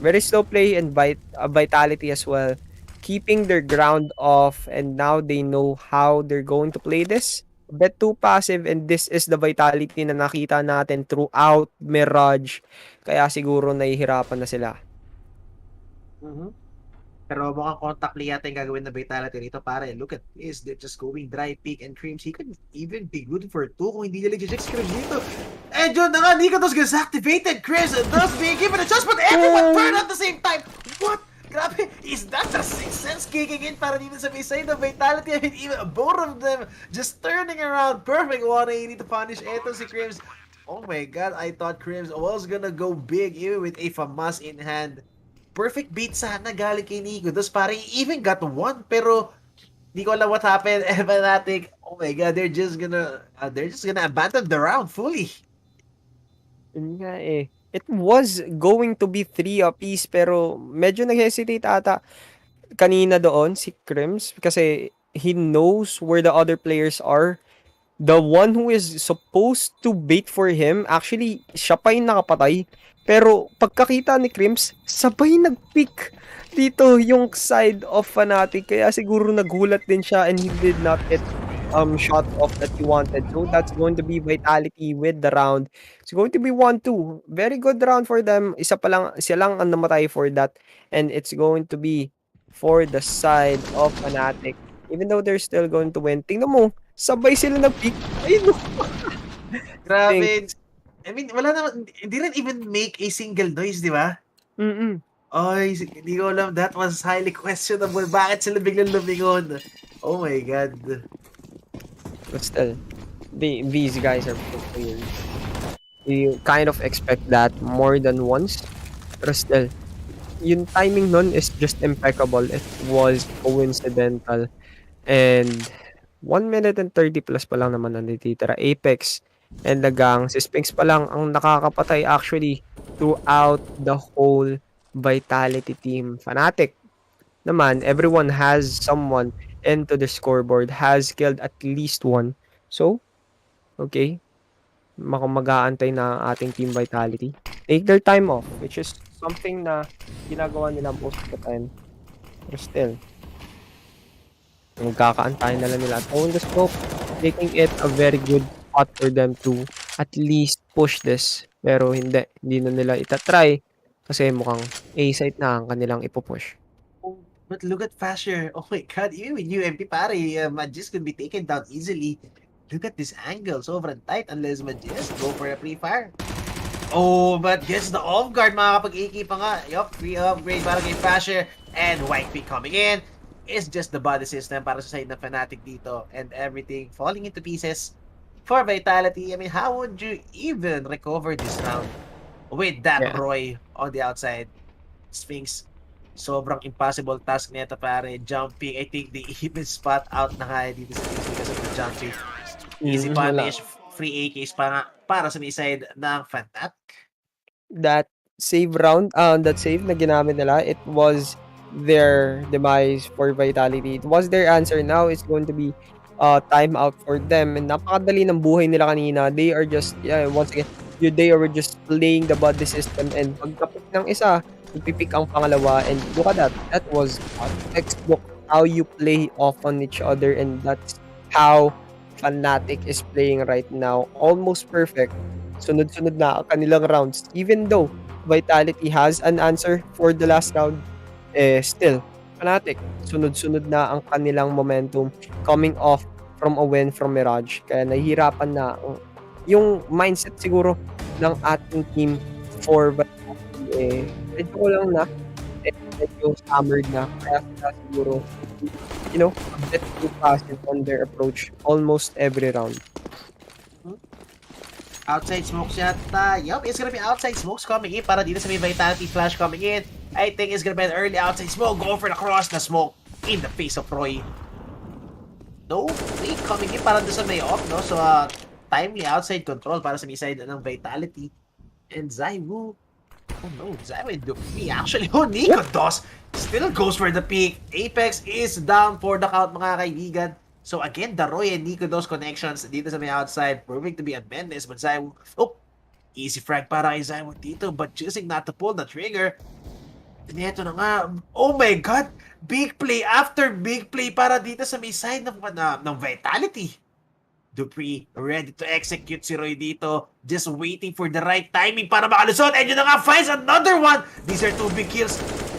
very slow play and vitality as well. Keeping their ground off and now they know how they're going to play this. A bit too passive and this is the vitality na nakita natin throughout Mirage. Kaya siguro nahihirapan na sila. Pero mukhang contactly yata yung gagawin na vitality rito, pare. Look at this. They're just going dry pick and Creams. He could even be good for 2 kung hindi nila i-check Creams dito. And yun na nga, Nikodos gets activated. Creams does being given a chance, but everyone turned at the same time. What? Grabe, is that the sixth sense kicking in para dito sa may side of vitality? I mean, even both of them just turning around. Perfect 180 to punish eto si Creams. Oh my god, I thought Creams was gonna go big even with a FAMAS in hand. Perfect beat sana galing kay Nico. Tapos parang even got one pero di ko alam what happened. Fnatic, oh my god, they're just gonna abandon the round fully. Yun nga eh. It was going to be 3 apiece pero medyo nag-hesitate ata kanina doon si Crims kasi he knows where the other players are. The one who is supposed to bait for him, actually, siya pa yung nakapatay. Pero pagkakita ni Crims, sabay nag-pick dito yung side of Fnatic. Kaya siguro nagulat din siya and he did not get shot off that he wanted. So that's going to be vitality with the round. It's going to be 1-2. Very good round for them. Isa pa lang, siya lang ang namatay for that. And it's going to be for the side of Fnatic. Even though they're still going to win. Tingnan mo, sabay sila nag-pick. Ayun no. Grabe. I mean, wala naman, didn't even make a single noise, di ba? Ay, hindi ko alam. That was highly questionable. Bakit sila biglang lumingon? Oh my god. But still, these guys are pro players. You kind of expect that more than once. Pero still, yung timing nun is just impeccable. It was coincidental. And 1 minute and 30 plus pa lang naman ang natitira. Apex and the gang. Si Spinks pa lang ang nakakapatay actually throughout the whole vitality team. Fnatic naman, everyone has someone into the scoreboard, has killed at least one. So, okay. Mag-aantay na ating team vitality. Take their time off, which is something na ginagawa nila most of the time. But still, magkakaantay na lang nila. At on the scope, making it a very good spot for them to at least push this. Pero hindi na nila itatry kasi mukhang A-site na ang kanilang ipupush. But look at Fasher. Oh my god, even with UMP pare, Magis could be taken down easily. Look at this angle, sobrang tight unless Magis go for a pre-fire. Oh, but gets the off-guard, makakapag-AK pa nga. Yup, free upgrade para kay Fasher. And White Peak coming in. It's just the body system para sa side ng Fnatic dito. And everything falling into pieces for vitality. I mean, how would you even recover this round with that Roy on the outside? Sphinx, sobrang impossible task nito pare. Jumping, I think they even spot out na nga dito sa Sphinx because of the jumping. Easy punish, free AKs para sa side ng Fnatic. That save round, that save na ginamit nila, it was their demise for vitality. It was their answer. Now it's going to be time out for them. And napakadali ng buhay nila kanina. They are just, once again, they are just playing the body system. And pagkapit ng isa, ipipick ang pangalawa. And look at that. That was a textbook how you play off on each other. And that's how Fnatic is playing right now. Almost perfect. Sunod-sunod na kanilang rounds. Even though Vitality has an answer for the last round, still, Fnatic, sunod-sunod na ang kanilang momentum coming off from a win from Mirage. Kaya nahihirapan na yung mindset siguro ng ating team for Vitality. Medyo ko lang na medyo hammered na. Kaya sila siguro, you know, a bit too passive on their approach almost every round. Outside smokes yata. Yup, it's gonna be outside smokes coming in para dito sa may Vitality Flash coming in. I think it's gonna be an early outside smoke. Go for the cross na smoke in the face of Roy. No, wait, coming in para doon sa may off, no? So, timely outside control para sa may side ng Vitality. And Zaiwu. Oh no, Zaiwu and Duffy. Actually, Nico Dos still goes for the pick. Apex is down for the count, mga kaibigan. So again, the Roy and Nico Dos connections dito sa may outside proving to be a menace, but Zaiwu, oh, easy frag para kay Zaiwu dito, but choosing not to pull the trigger. And ito na nga, oh my god, big play after big play para dito sa may side ng Vitality. Dupree ready to execute si Roy dito, just waiting for the right timing para makalusot, and yun na nga, finds another one. These are 2 big kills,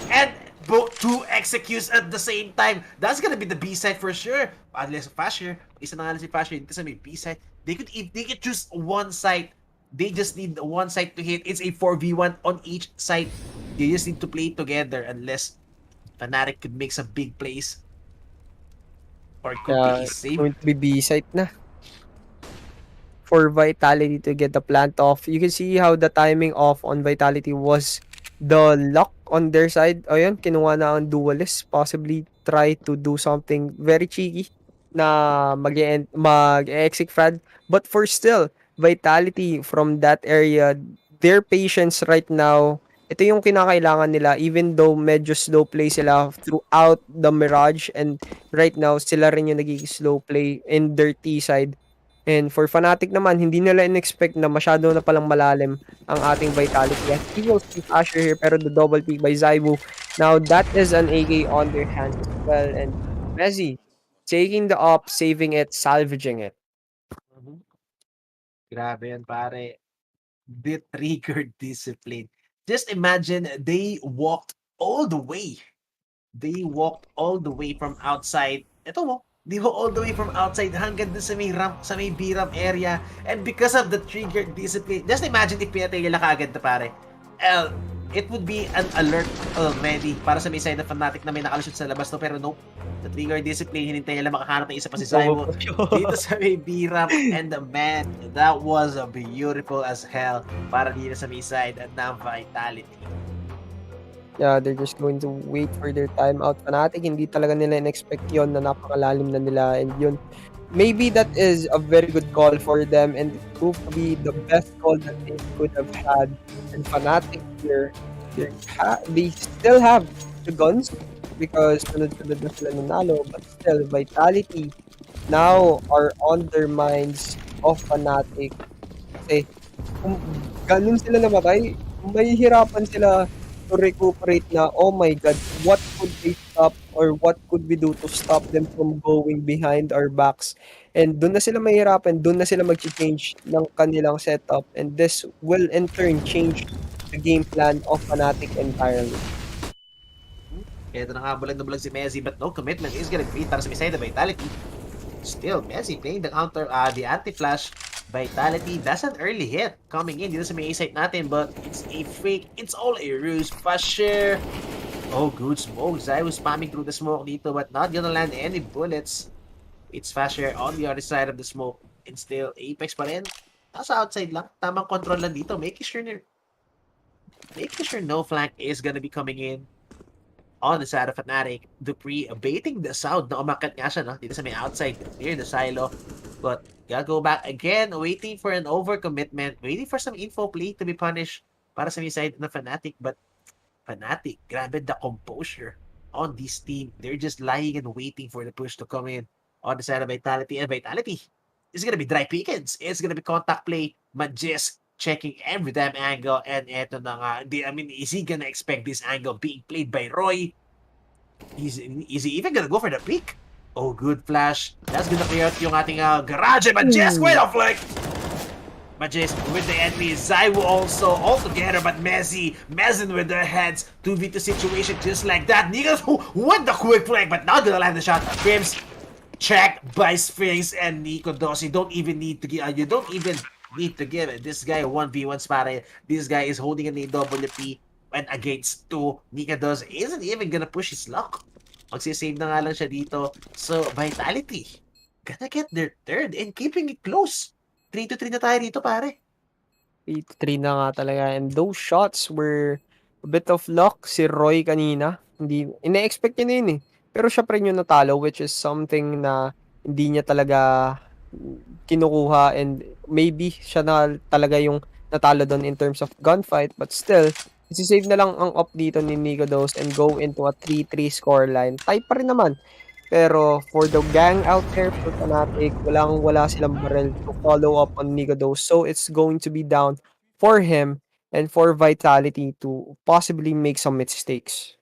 and both 2 executes at the same time. That's gonna be the B side for sure. Unless Fasher, isa na nga lang si Fasher dito sa may B side. They could choose one side. They just need one side to hit. It's a 4v1 on each side. They just need to play together unless Fnatic could make some big plays. Or could be safe. Going to be B site na. For Vitality to get the plant off. You can see how the timing off on Vitality was the luck on their side. Ayun, kinuha na ang duelist. Possibly try to do something very cheeky na mag-exit frag. But for still, Vitality from that area, their patience right now, ito yung kinakailangan nila even though medyo slow play sila throughout the Mirage, and right now sila rin yung nagiging slow play in their T side. And for Fnatic naman, hindi nila in-expect na masyado na palang malalim ang ating Vitality. He will see Asher here, pero the double pick by Zaiwu. Now, that is an AK on their hands as well. And Messi taking the up, saving it, salvaging it. Grabe yan, pare. The trigger discipline. Just imagine, they walked all the way. They walked all the way from outside. Ito mo, they walked all the way from outside hanggang dun sa may ramp, sa may B-ramp area. And because of the trigger discipline, just imagine if pinatay nila kaagad na pare. It would be an alert already para sa may side na Fnatic na may nakalusot sa labas, no? Pero nope. The trigger discipline, hinintay nila makahanap ng isa pa si Zaiwu dito sa may B-ramp. And man, that was beautiful as hell para dito sa may side at ng Vitality. Yeah, they're just going to wait for their time out. Fnatic, hindi talaga nila in-expect yun na napakalalim na nila. And yun, maybe that is a very good call for them, and it proved to be the best call that they could have had. And Fnatic here, they still have the guns because sunod-sunod na sila nanalo, but still, Vitality now are on their minds of Fnatic. Kasi kung ganun sila namatay, mahihirapan sila to recuperate na, oh my god, what could they stop or what could we do to stop them from going behind our backs? And doon na sila mahirapan, doon na sila mag-change ng kanilang setup, and this will in turn change the game plan of Fnatic entirely. Ito na nga, bulag na bulag si Messi, but no commitment is gonna be para sa side of Vitality. Still, Messi playing the counter, the anti-flash. Vitality, that's an early hit coming in dito sa may A-site natin, but it's a fake, it's all a ruse. Fasher, oh good smoke. Zai was spamming through the smoke dito, but not gonna land any bullets. It's Fasher on the other side of the smoke, and still Apex pa rin. Nasa outside lang, tamang control lang dito, making sure no flank is gonna be coming in on the side of Fnatic. Dupree baiting the sound na umakat nga siya, no? Dito sa may outside near the silo, but gotta go back again, waiting for an overcommitment, waiting for some info play to be punished para sa may side na Fnatic. But Fnatic, grabe the composure on this team. They're just lying and waiting for the push to come in on the side of Vitality. And Vitality is gonna be dry pickings. It's gonna be contact play, Majis checking every damn angle. And eto na nga, I mean, is he gonna expect this angle being played by Roy? Is he even gonna go for the pick? Oh, good flash. That's gonna clear out yung ating garage. And Majis, wait off like Majis with the enemy. Zaiwu also all together, but Messi messing with their heads. 2v2 situation just like that. Niggas with the quick flank, but not gonna land the shot. Crims check by Sphinx and Nico Dos. You don't even need to give. You don't even need to give it. This guy 1v1 pare. This guy is holding an AWP. when against 2, Nikados isn't even gonna push his luck. Magsisave na nga lang siya dito. So, Vitality, gonna get their third and keeping it close. 3-3 na tayo dito, pare. 3 na nga talaga. And those shots were a bit of luck. Si Roy kanina, hindi, ina-expect niya na yun eh. Pero siya pa rin yung natalo, which is something na hindi niya talaga kinukuha, and maybe siya na talaga yung natalo doon in terms of gunfight, but still, isi-save na lang ang up dito ni Nikodos and go into a 3-3 scoreline. Tie pa rin naman. Pero for the gang out there, for Fnatic, wala silang barrel to follow up on Nikodos. So it's going to be down for him and for Vitality to possibly make some mistakes.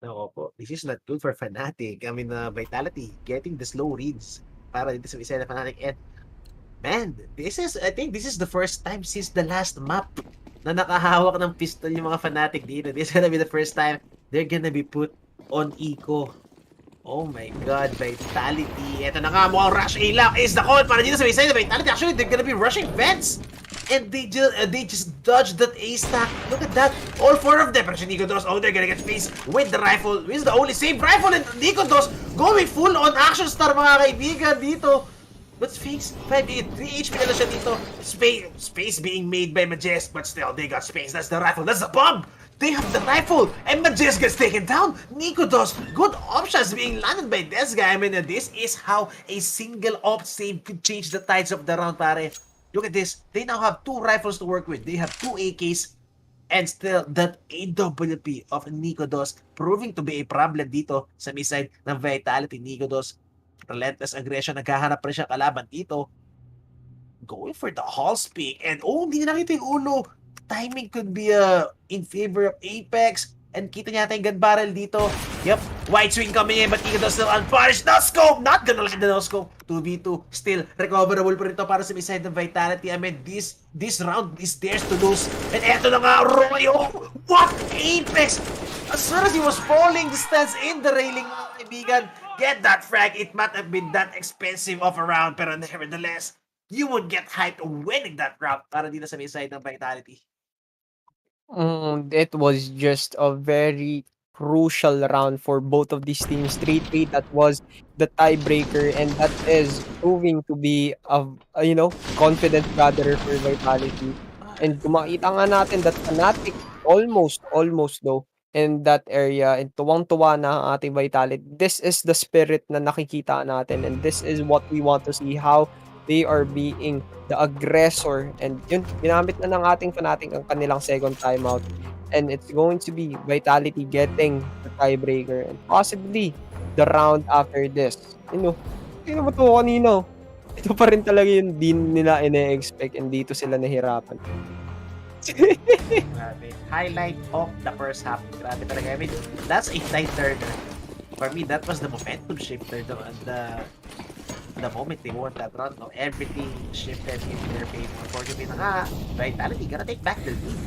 No, po. This is not good for Fnatic. I mean, Vitality getting the slow reads para dito sa isa na Fnatic. And man, I think this is the first time since the last map na nakahawak ng pistol yung mga Fnatic dito. This is gonna be the first time they're gonna be put on eco. Oh my god, Vitality. Ito na nga, mukhang rush A-lock is the call para dito sa isa na Vitality. Actually, they're gonna be rushing vents. And they just dodged that A stack. Look at that. All 4 of them. Pero si Nikodos, oh, they're gonna get faced with the rifle. This is the only saved rifle. And Nikodos going full on action star, mga kaibigan dito. But FaZe, 3 HP na lang siya dito. Space being made by Majest. But still, they got space. That's the rifle. That's the bomb. They have the rifle. And Majest gets taken down. Nikodos, good options being landed by this guy. I mean, this is how a single op save could change the tides of the round, pare. Look at this. They now have 2 rifles to work with. They have 2 AKs. And still, that AWP of Nikodos proving to be a problem dito sa mid-side ng Vitality. Nikodos, relentless aggression. Naghahanap pa rin siya kalaban dito. Going for the hall speak. And hindi na nakita yung ulo. Timing could be in favor of Apex. And kita niya yung gun barrel dito. Yep, white swing coming in, but Nikodos still unpunished. No scope! Not gonna let the no scope. 2v2. Still, recoverable pa rin ito para sa side ng Vitality. I mean, this round is theirs to lose. And eto na nga, Roy. Oh, what? Apex! As soon as he was falling, the stance in the railing, mga kaibigan. Get that frag. It might have been that expensive of a round, pero nevertheless, you would get hyped winning that round para dito sa side ng Vitality. It was just a very crucial round for both of these teams. 3-3, that was the tiebreaker, and that is proving to be a confident gatherer for Vitality. And kung makita nga natin that Fnatic almost though in that area, and tuwang-tuwa na ang ating Vitality. This is the spirit na nakikita natin, and this is what we want to see, how they are being the aggressor. And yun, ginamit na ng ating Fnatic ang kanilang second timeout. And it's going to be Vitality getting the tiebreaker and possibly the round after this. Mo to kanino? Ito pa rin talaga yung di nila ine-expect, and dito sila nahirapan. Grabe. Highlight of the first half. Grabe talaga. I mean, that's a tight turn. For me, that was the momentum shifter. The moment they won that round, everything shifted in their favor. Unfortunately na nga, Vitality gonna take back the lead.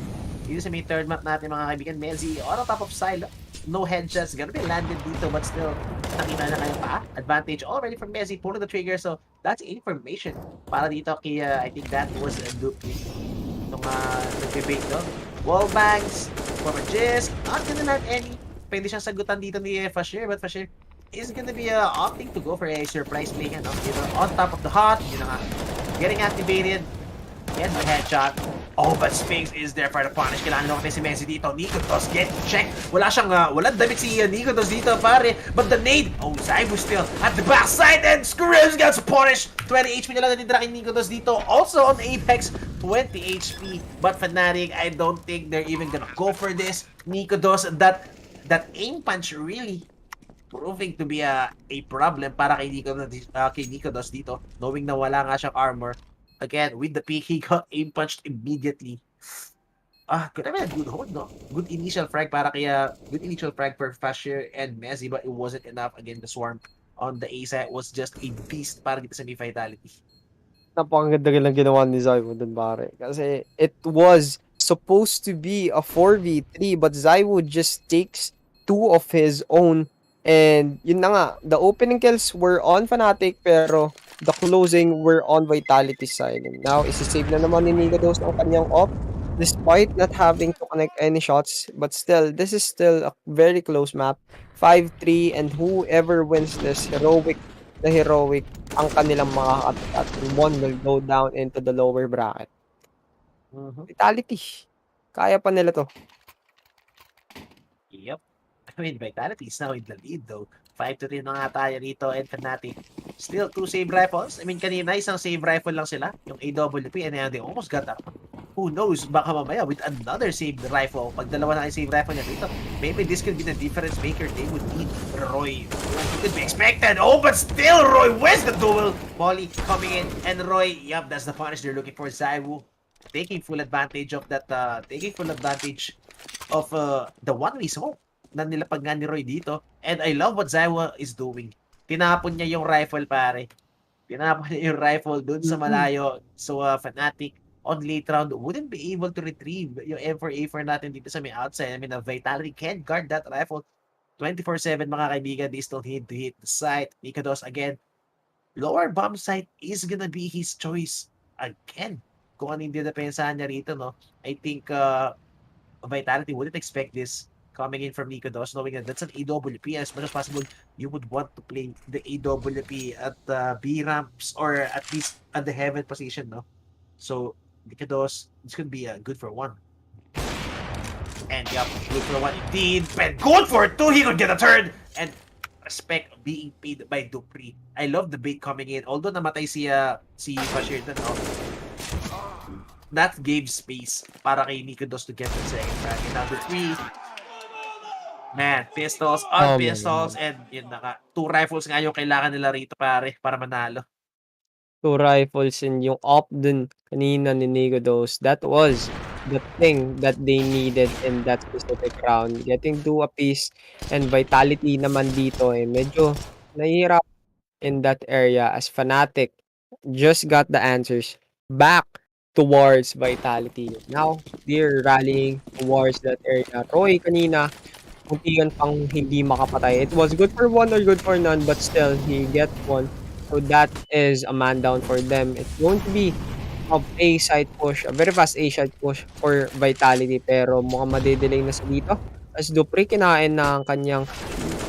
Dito sa may third map natin, mga kaibigan, Mezzi on top of Silo. No headshots, gonna be landed dito, but still, nakita na kayo pa. Advantage already from Mezzi, pulling the trigger, so that's information para dito kay, I think that was a loop itong nag-debate, no? Wallbangs, former Jizz, not gonna land any. Pwede siyang sagutan dito ni Fashir, but Fashir is gonna be opting to go for a surprise play, no? On top of the hot, getting activated, and the headshot. Oh, but Sphinx is there for the punish. Kailangan naman si Messi dito. Nikodos get check. Walang damit si Nikodos dito, pare. But the nade, Zyvo still at the backside, and Screams gets punished. 20 HP na lang natitira kay Nikodos dito. Also on Apex, 20 HP. But Fnatic, I don't think they're even gonna go for this. Nikodos, that aim punch really proving to be a problem para kay Nikodos dito. Knowing na wala nga siyang armor. Again, with the peak, he got aim punched immediately. Could have been a good hold, no? Good initial frag for Fashir and Messi, but it wasn't enough. Again, the swarm on the A side was just a beast para dito sa Vitality. Napakaganda lang ginawa ni Zyvo dun, pare. Kasi it was supposed to be a 4v3, but Zyvo just takes 2 of his own. And yun na nga, the opening kills were on Fnatic, pero the closing were on Vitality side. And now, isi-save na naman ni Nigados ang kanyang op despite not having to connect any shots. But still, this is still a very close map. 5-3, and whoever wins this, heroic ang kanilang mga at one will go down into the lower bracket. Vitality. Kaya pa nila to. Yep. I mean, Vitality is now in the lead though. 5-3 na nga tayo rito, and Fnatic still 2 save rifles. I mean, kanina isang save rifle lang sila, yung AWP, and then they almost got up. Who knows, baka mamaya with another save rifle, pag dalawa na yung save rifle niya dito, maybe this could be the difference maker. They would need Roy. It could be expected. Oh, but still Roy wins the duel. Molly coming in, and Roy, yep, that's the punish they're looking for. ZywOo taking full advantage of that, the one-way smoke na nilapag nga ni Roy dito. And I love what ZywOo is doing. Tinapon niya yung rifle, pare. Tinapon niya yung rifle dun sa malayo. So, Fnatic on late round wouldn't be able to retrieve yung M4A4 natin dito sa may outside. I mean, Vitality can't guard that rifle 24/7, mga kaibigan. They still need to hit the site. Nikados, again, lower bomb site is gonna be his choice again. Kung ano yung dinepensahan niya rito, no? I think Vitality wouldn't expect this coming in from Nikados, knowing that that's an AWP. As much as possible, you would want to play the AWP at B ramps, or at least at the heaven position, no? So, Nikados, this could be good for 1. And yup, good for 1 indeed. But good for 2, he could get a third. And respect being paid by BO3. I love the bait coming in. Although namatay si Bashir doon, no? That gave space para kay Nikados to get the second frag. And number 3, man, pistols on pistols, and yun na 2 rifles nga yung kailangan nila rito, pare, para manalo. 2 rifles, and yung op dun kanina ni Nigados, that was the thing that they needed in that specific round. Getting 2 apiece, and Vitality naman dito medyo nahihirap in that area as Fnatic just got the answers back towards Vitality. Now, they're rallying towards that area. Roy kanina, muntikan pang hindi makapatay. It was good for 1 or good for none, but still, he get 1. So that is a man down for them. It's going to be a A-side push, a very fast A-side push for Vitality, pero mukhang madedelay na sa dito. As Dupre kinain ng kanyang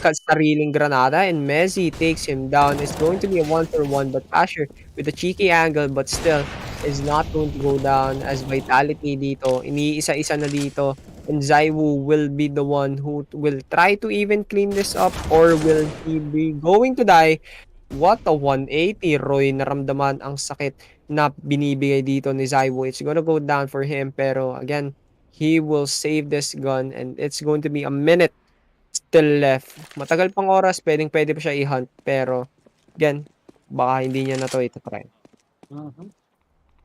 sariling granada, and Messi takes him down. It's going to be a 1-for-1, but Asher with a cheeky angle, but still is not going to go down as Vitality dito. Iniisa-isa na dito. And ZywOo will be the one who will try to even clean this up, or will he be going to die? What a 180, Roy. Naramdaman ang sakit na binibigay dito ni ZywOo. It's gonna go down for him, pero again, he will save this gun, and it's going to be a minute still left. Matagal pang oras, pwede pa siya i-hunt, pero again, baka hindi niya na to ito-try.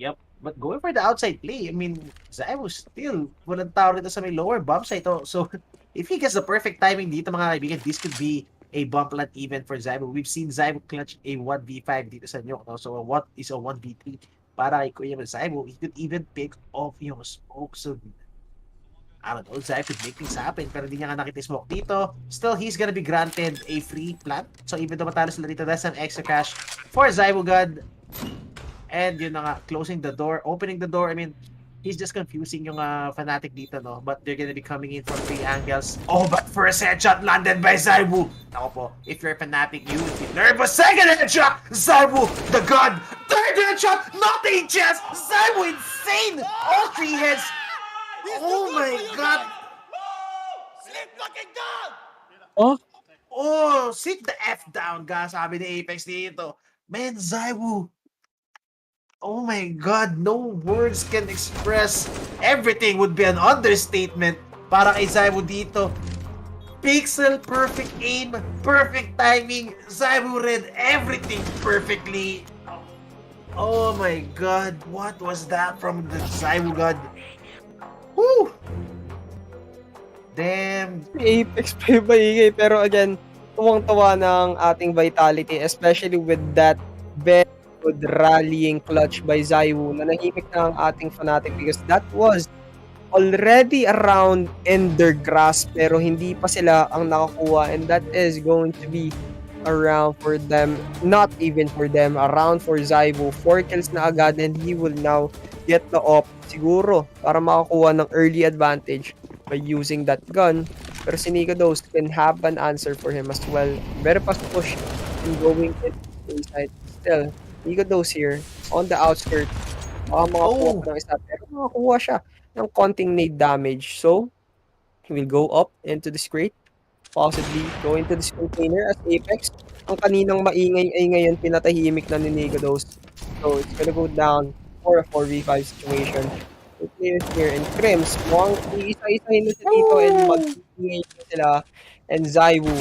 Yep. But going for the outside play, I mean, ZywOo still walang tao rito sa may lower bomb site. So, if he gets the perfect timing dito, mga kaibigan, this could be a bump plant event for ZywOo. We've seen ZywOo clutch a 1v5 dito sa Nyok, no? So, what is a 1v3 para kay Kuya ZywOo? He could even pick off yung smoke. So, I don't know, ZywOo could make things happen, pero hindi niya nga nakita smoke dito. Still, he's gonna be granted a free plant. So, even though matalo sila dito, that's some extra cash for ZywOo God. And yun na nga, closing the door, opening the door. I mean, he's just confusing yung Fnatic dito, no? But they're gonna be coming in from 3 angles. Oh, but first headshot landed by ZywOo. Ako po, if you're a Fnatic, you would be nervous. Second headshot, ZywOo, the god. Third headshot, not a chance. ZywOo, insane. All 3 heads. Oh my god. Sleep fucking down. Oh, sit the F down, guys. Sabi ni Apex dito. Man, ZywOo. Oh my god, no words can express. Everything would be an understatement para kay ZywOo dito. Pixel perfect aim, perfect timing. ZywOo read everything perfectly. Oh my god, what was that from the ZywOo god? Woo! Damn. Apex pa yung maingay, pero again, tuwang-tuwa ng ating Vitality, especially with that very good rallying clutch by ZywOo na nahimik na ang ating Fnatic, because that was already around in their grasp, pero hindi pa sila ang nakakuha, and that is going to be around for them, not even for them, around for Zybo. 4 kills na agad and he will now get the op siguro para makakuha ng early advantage by using that gun. Pero si Nikados can have an answer for him as well. Very fast push in going inside. Still, Nikados here on the outskirts. Baka makakuha ko ng isa pero makakuha siya ng konting nade damage. So, he will go up into this crate. Possibly go into this container as Apex. Ang kaninang maingay ay ngayon pinatahimik na ni Nikados. So it's gonna go down for a 4v5 situation. The players here and Crims, mukhang iisa-isahin na sila dito and mag-ingay na sila. And Zywu,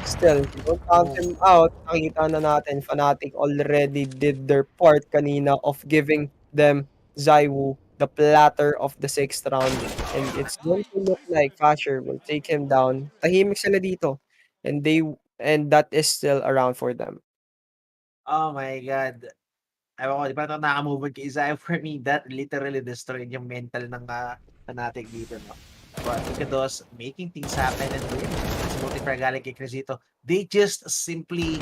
still, don't count him out. Nakikita na natin, Fnatic already did their part kanina of giving them Zywu the platter of the 6th round. And it's going to look like Fasher will take him down. Tahimik sila dito. And that is still around for them. Oh my God. Ewan ko, di ba ito nakamove on kay Isaiah? For me, that literally destroyed yung mental ng Fnatic dito, no? But Nikados making things happen and win. It's multiplayer galing kay Crisito. They just simply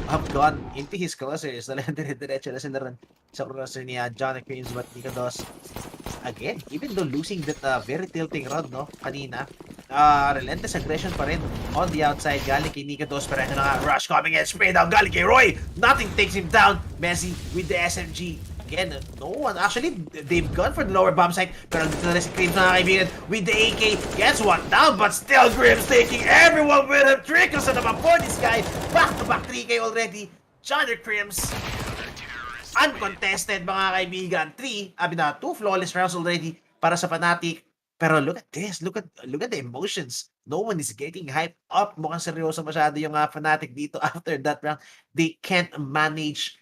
have gone into his crosshairs. Talagang dire-diretso na sila rin sa crosser ni John Queens. But Nikados, again, even though losing that very tilting round, no, kanina, relentless aggression pa rin on the outside galing kay Nikados. Pero ano na nga, rush coming in, spray down galing kay Roy. Nothing takes him down. Messi with the SMG. Again, no one. Actually, they've gone for the lower bomb site. Pero dito na si Crims, mga kaibigan, with the AK. Gets one down, but still Crims taking everyone with him. Trickles na naman po this guy. Back-to-back 3K already. Johnny Crims. Uncontested, mga kaibigan. 2 flawless rounds already para sa Fnatic. Pero look at this. Look at the emotions. No one is getting hyped up. Mukhang seryoso masyado yung Fnatic dito after that round. They can't manage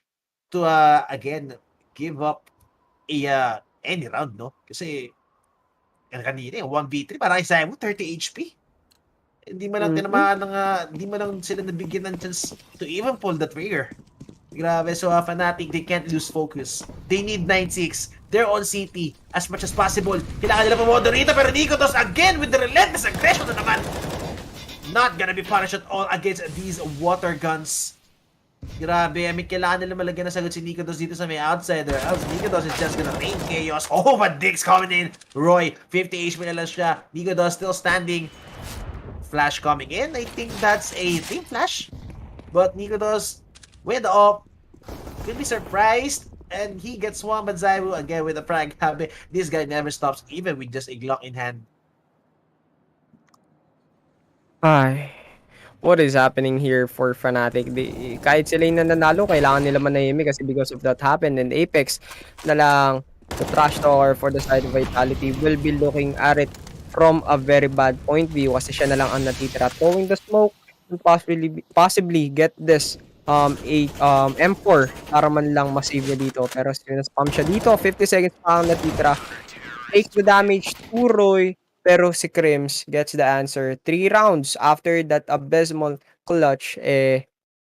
to, again, give up any round, no? Kasi kanina yung 1v3 parang isa mo 30 HP. Hindi man lang tinamaan ng hindi man lang sila nabigyan ng chance to even pull the trigger. Grabe, so Fnatic, they can't lose focus. They need 9-6. They're on CT as much as possible. Kailangan nila pumodo rito pero Nikados again with the relentless aggression na naman. Not gonna be punished at all against these water guns. Grabe, I mean, kailangan nila malagyan na sagot si Nikados dito sa may outsider. Else, Nikados is just gonna rain chaos. Oh, but Dick's coming in. Roy, 50 HP na lang siya. Nikados still standing. Flash coming in. I think that's a team flash. But Nikados, with the op, could be surprised. And he gets one, but Zywu again with a frag. This guy never stops, even with just a Glock in hand. Ay, what is happening here for Fnatic? Kahit sila yung nananalo, kailangan nila manahimik kasi because of that happened. And Apex na lang, the trash talker for the side of Vitality will be looking at it from a very bad point view kasi siya na lang ang natitira. Throwing the smoke and possibly get this M4 para man lang masave niya dito. Pero spam siya dito, 50 seconds pa ang natitira. Takes the damage to Roy. Pero si Crims gets the answer. 3 rounds after that abysmal clutch,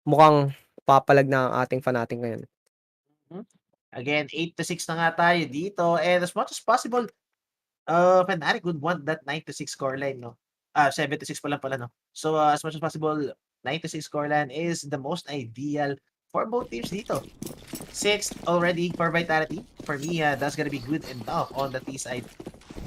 mukhang papalag na ang ating Fnatic ngayon. Again, 8-6 na nga tayo dito. And as much as possible, Fnatic would want that 9-6 scoreline, no? 7-6 pa lang pala, no? So, as much as possible, 9-6 scoreline is the most ideal for both teams dito. 6 already for Vitality. For me, that's gonna be good enough on the T side.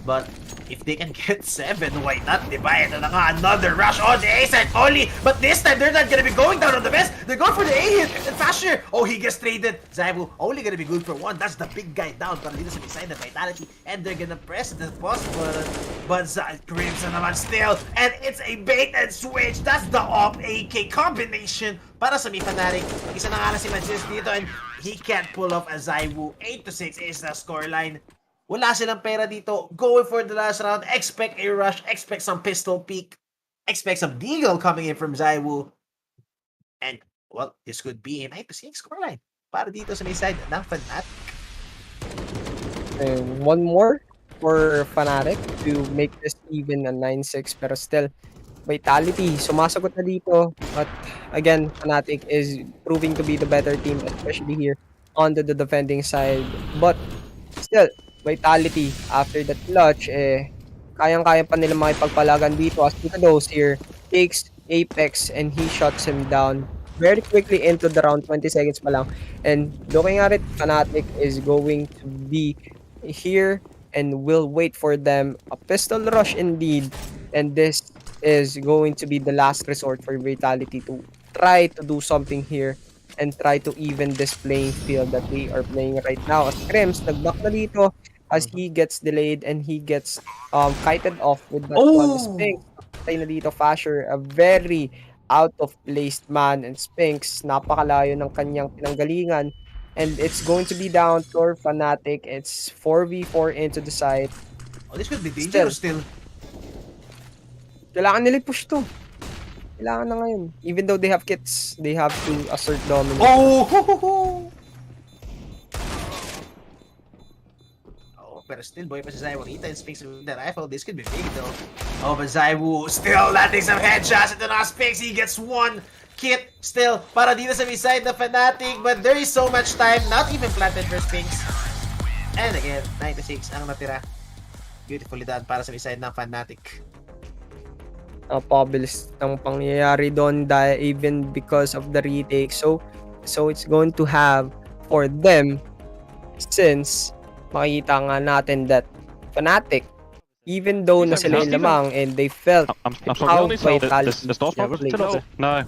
But if they can get 7, why not? Diba? Ito na nga, another rush on the A side only. But this time, they're not gonna be going down on the best. They're going for the A hit. And Fasher, oh, he gets traded. Zywu only gonna be good for 1. That's the big guy down. Para dito sa side of Vitality. And they're gonna press the pause button. But Crimson naman still. And it's a bait and switch. That's the op AK combination para sa Fnatic. Isa na nga na si Magis dito. And he can't pull off a Zywu. 8-6 is the scoreline. Wala silang pera dito. Going for the last round. Expect a rush. Expect some pistol peek. Expect some deagle coming in from Zywu. And, well, this could be a 9-6 scoreline para dito sa may side ng Fnatic. And one more for Fnatic to make this even a 9-6. Pero still, Vitality, sumasagot na dito. But again, Fnatic is proving to be the better team, especially here on the defending side. But still, Vitality, after that clutch, kayang-kaya pa nila makipagpalagan dito as Nikados here takes Apex and he shuts him down very quickly into the round, 20 seconds pa lang. And looking at it, Fnatic is going to be here and will wait for them. A pistol rush indeed. And this is going to be the last resort for Vitality to try to do something here and try to even this playing field that they are playing right now. As Crims, nag-back na dito as he gets delayed and he gets kited off with that one. Spinks, patay na dito, Fasher, a very out of place man, and Spinks, napakalayo ng kanyang pinanggalingan. And it's going to be down for Fnatic. It's 4v4 into the side. Oh, this could be dangerous still. Kailangan nila push to. Kailangan na ngayon. Even though they have kits, they have to assert dominance. Oh! Pero still, boy pa si Zywoo. Kita and Spinks with the rifle. This could be big though. Oh, but Zywoo still landing some headshots. Ito na Spinks. He gets one kit still para dito sa side na Fnatic. But there is so much time. Not even planted for Spinks. And again, 96 ang natira. Beautifully done para sa side ng Fnatic. Pabilis ng pangyayari doon dahil even because of the retake. So it's going to have for them, since makikita nga natin that Fnatic, even though na sila yung lamang and they felt how Vitality played. No.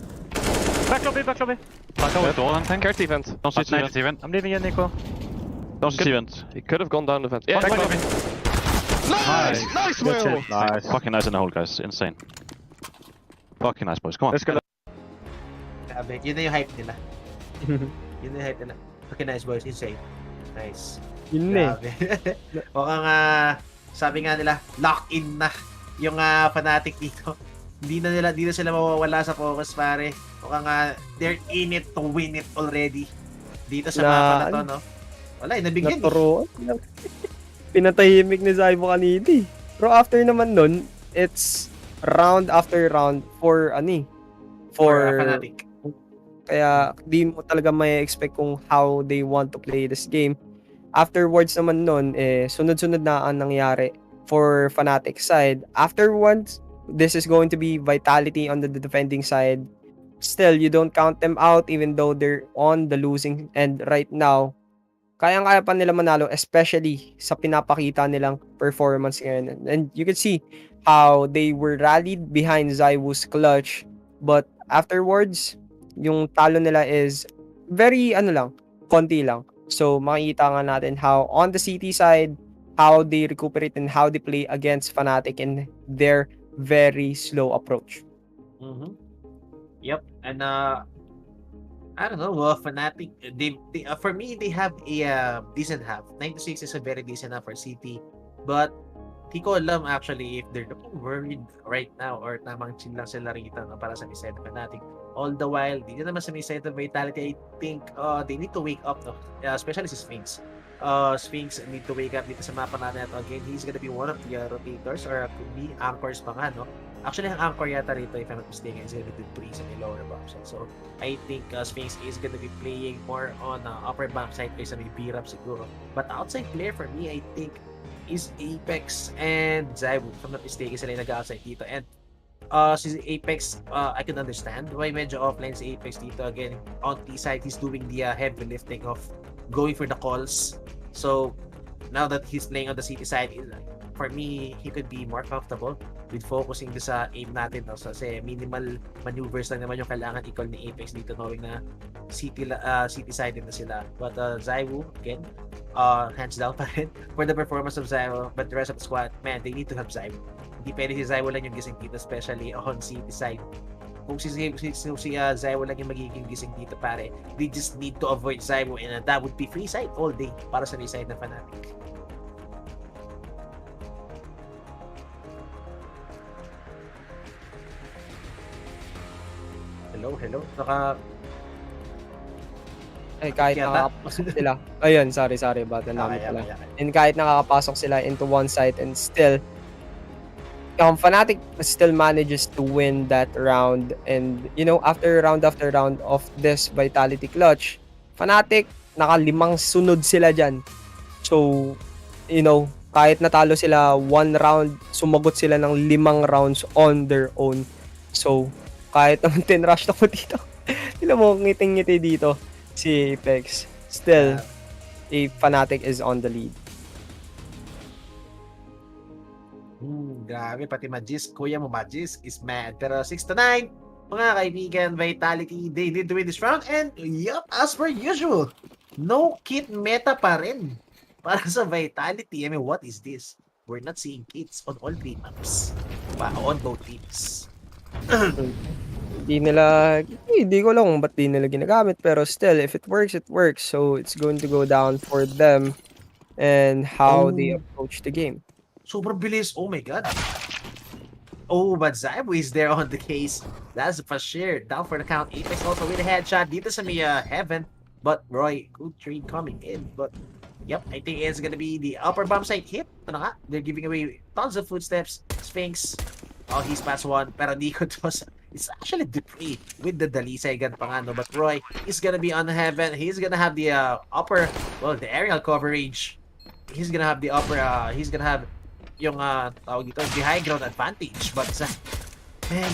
Back lobby. Back lobby door, I think. Carrot event. Don't shoot event. I'm leaving you, Nico. Don't shoot event. He could have gone down the vent. Yeah, Back lobby. Nice! Nice, Will! Nice. Fucking nice in the hole, guys. Insane. Fucking nice, boys. Come on. Let's go. Grabe, yun na yung hype nila. Yun na yung hype nila. Okay, nice boys. Insane. Nice. Yun na Grabe. Mukhang sabi nga nila, lock-in na yung Fnatic dito. Hindi na sila mawawala sa focus, pare. Mukhang they're in it to win it already. Dito sa mapa na to, no? Wala, nabigyan. Naturoan. Pinatahimik ni Zywoo kanina eh. Pero after naman nun, it's round after round for Fnatic. Kaya di mo talaga may expect kung how they want to play this game. Afterwards naman nun, sunod-sunod na ang nangyari for Fnatic side. Afterwards, this is going to be Vitality on the defending side. Still, you don't count them out even though they're on the losing end right now. Kayang-kaya pa nila manalo, especially sa pinapakita nilang performance ngayon. And you can see how they were rallied behind Zywoo's clutch. But afterwards, yung talo nila is very, konti lang. So, makikita nga natin how on the CT side, how they recuperate and how they play against Fnatic in their very slow approach. Yep, and I don't know, Fnatic, they for me, they have a decent half. 96 is a very decent half for CT. But, di ko alam actually if they're looking worried right now or tamang chill lang sila rito para sa side ng Fnatic. All the while, dito naman sa side ng Vitality, I think they need to wake up, no? Especially si Sphinx. Sphinx need to wake up dito sa mapa natin ito. Again, he's gonna be one of the rotators or could be anchors pa nga, no? Actually, ang anchor yata rito, if I'm not mistaken, is gonna be 3 sa may lower box. So, I think Sphinx is gonna be playing more on upper box side kaysa may B-Rap siguro. But outside player for me, I think, is Apex and Zywoo. If I'm not mistaken, sila yung nag-outside dito. And si Apex, I can understand why medyo offline si Apex dito. Again, on T side, he's doing the heavy lifting of going for the calls. So, now that he's playing on the CT side, for me, he could be more comfortable with focusing sa aim natin. No? So, kasi minimal maneuvers lang naman yung kailangan equal ni Apex dito, knowing na CT side din na sila. But Zywoo, again, hands down pa rin for the performance of Zywoo. But the rest of the squad, man, they need to have Zywoo. Hindi pwede si Zywoo lang yung gising dito, especially on CT side. Kung si Zywoo lang yung magiging gising dito, pare, they just need to avoid Zywoo, and that would be free side all day para sa side ng Fnatic. Hello. Kahit nakakapasok sila. Ayun, sorry, battle namin pala. And kahit nakakapasok sila into one side and still, Fnatic still manages to win that round. And, after round of this Vitality clutch, Fnatic, naka-5 sunod sila dyan. So, kahit natalo sila 1 round, sumagot sila ng 5 rounds on their own. So, kahit naman tinrush ako dito. Tignan mo, ngiting-ngiti dito si Apex. Still, a Fnatic is on the lead. Grabe, pati Magis, kuya mo Magis is mad. Pero 6-9, mga kaibigan, Vitality, they need to win this round. And yup, as per usual, no kit meta pa rin para sa Vitality. I mean, what is this? We're not seeing kits on all 3 maps. On both teams. Hindi ko lang ba't di nila ginagamit, pero still, if it works, it works. So, it's going to go down for them and how they approach the game. Super bilis. Oh my god. Oh, but Zybo is there on the case. That's for sure. Down for the count. Apex also with a headshot. Dito sa may heaven. But Roy, good trade coming in. But yep, I think it's gonna be the upper bomb site hit. Ano nga? They're giving away tons of footsteps. Sphinx. Oh, he's past 1. Pero Nico Dos, it's actually Dupree with the Dalisay gun pa nga, no? But Roy is gonna be on heaven. He's gonna have the upper, well, the aerial coverage. He's gonna have the upper, he's gonna have yung tawag dito, the high ground advantage. But man,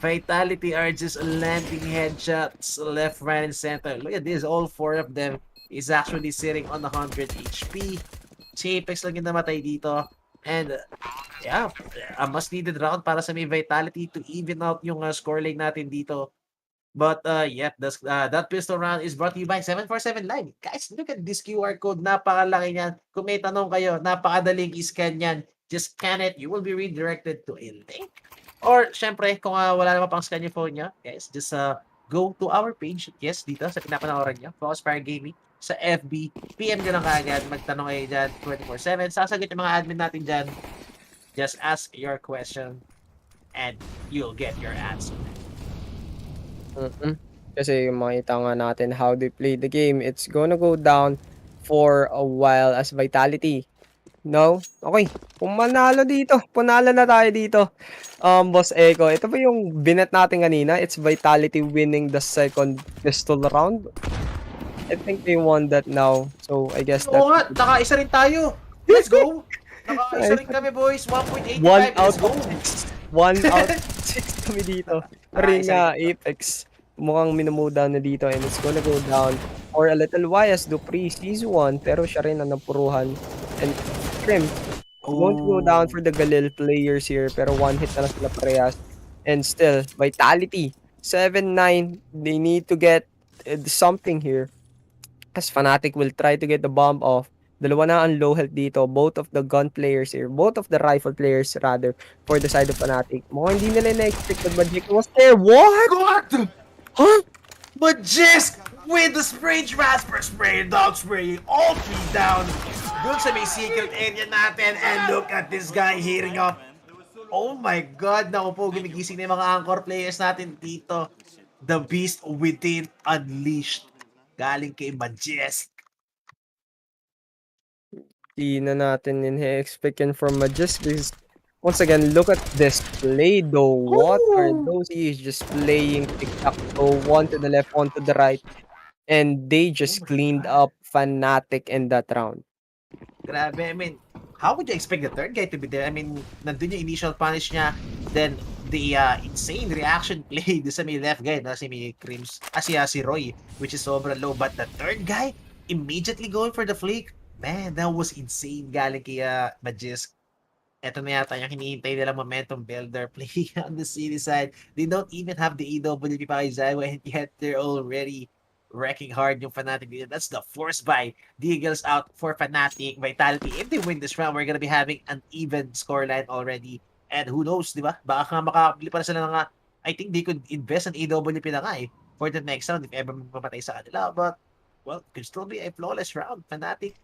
Vitality are just landing headshots left, right, and center. Look at this, all 4 of them is actually sitting on 100 HP. Si Apex lang yung namatay dito. And yeah, a must needed round para sa may Vitality to even out yung scoreline natin dito. But yeah, that pistol round is brought to you by 747 Live. Guys, look at this QR code. Napakalaki niyan. Kung may tanong kayo, napakadaling i-scan yan. Just scan it. You will be redirected to a link. Or, syempre, kung wala naman pang scan yung phone niya, guys, just go to our page. Yes, dito sa pinapanawaran niya. Fire Gaming. Sa FB. PM nyo lang kaagad. Magtanong kayo dyan 24/7. Sasagot yung mga admin natin dyan. Just ask your question and you'll get your answer. Kasi makita nga natin how they play the game. It's gonna go down for a while as Vitality. No? Okay. Kung manalo dito, punala na tayo dito. Boss Echo, ito ba yung binet natin kanina? It's Vitality winning the second pistol round. I think they won that now. So, I guess that... Oo nga, naka-isa rin tayo. Let's go. Naka-isa rin kami, boys. 1.85. 1 out Let's go. of 6. 1 out of 6 kami dito. Pero nga, Apex, mukhang minumuda na dito and it's gonna go down for a little while as Dupree sees 1, pero siya rin ang napuruhan. And Trim, going to go down for the Galil players here, pero 1 hit na lang sila parehas. And still, Vitality, 7-9, they need to get something here. As Fnatic will try to get the bomb off. Dalawa na ang low health dito. Both of the gun players here. Both of the rifle players rather. For the side of Fnatic. Mukhang hindi nila na-expect. But Magic was there. What? Huh? But just with the spray, Rasper spray, dog spray, all 3 down. Doon sa may secret area natin. And look at this guy hitting up. Oh my god. Naku po, gumigising na yung mga anchor players natin dito. The beast within unleashed. Galing kay Majestic. Di na natin in-expect yan from Majestic. Once again, look at this play though. What are those? He is just playing tic-tac-toe. 1 to the left, 1 to the right. And they just cleaned up Fnatic in that round. Grabe, I mean, how would you expect the third guy to be there? I mean, nandun yung initial punish niya, then the insane reaction play sa may left guy na si may Crims, si Roy, which is sobrang low. But the third guy, immediately going for the flick. Man, that was insane galing kay Magisk. Ito na yata yung hinihintay nila momentum builder play on the city side. They don't even have the EWP pa kay Zywa, and yet they're already wrecking hard yung Fnatic. That's the force by the Eagles out for Fnatic. Vitality, if they win this round, we're gonna be having an even scoreline already. And who knows, di ba? Baka nga makakabili pa na sila nga. I think they could invest in EWP na nga for the next round if ever mamatay sa kanila. But, well, it could still be a flawless round. Fnatic,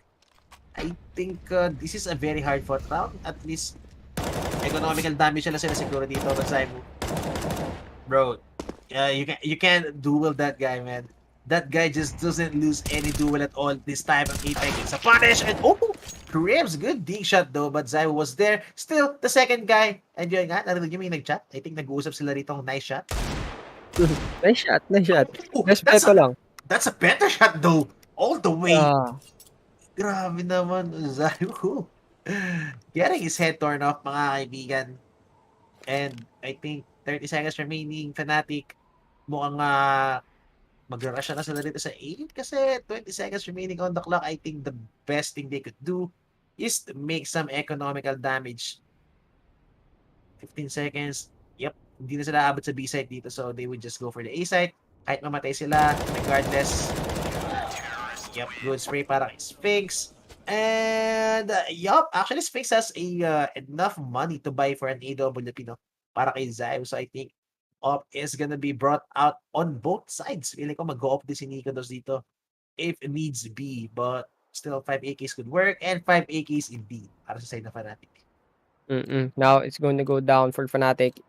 I think this is a very hard fought round. At least, economical damage sila siguro dito. But bro, you can't duel that guy, man. That guy just doesn't lose any duel at all this time of Apex. It's a punish and Krim's good dig shot though, but Zywa was there. Still, the second guy. And yun nga, narinig niyo may nag-chat? I think nag-uusap sila rito ng nice shot. Nice shot. Respeto lang. That's a better shot though. All the way. Grabe naman, Zywa. Getting his head torn off, mga kaibigan. And I think 30 seconds remaining. Fnatic, mukhang mag-rush na sila dito sa 8 kasi 20 seconds remaining on the clock. I think the best thing they could do is to make some economical damage. 15 seconds. Yep, hindi na sila abot sa B site dito, so they would just go for the A site. Kahit mamatay sila, regardless. Yep, good spray para kay Sphinx. And, yup, actually Sphinx has enough money to buy for an AWP, no? Para kay Zyve. So I think op is gonna be brought out on both sides. Feeling ko mag-go-off din si Nikodos dito if needs be. But still, 5 AKs could work and 5 AKs in B para sa side na Fnatic. Now it's going to go down for Fnatic.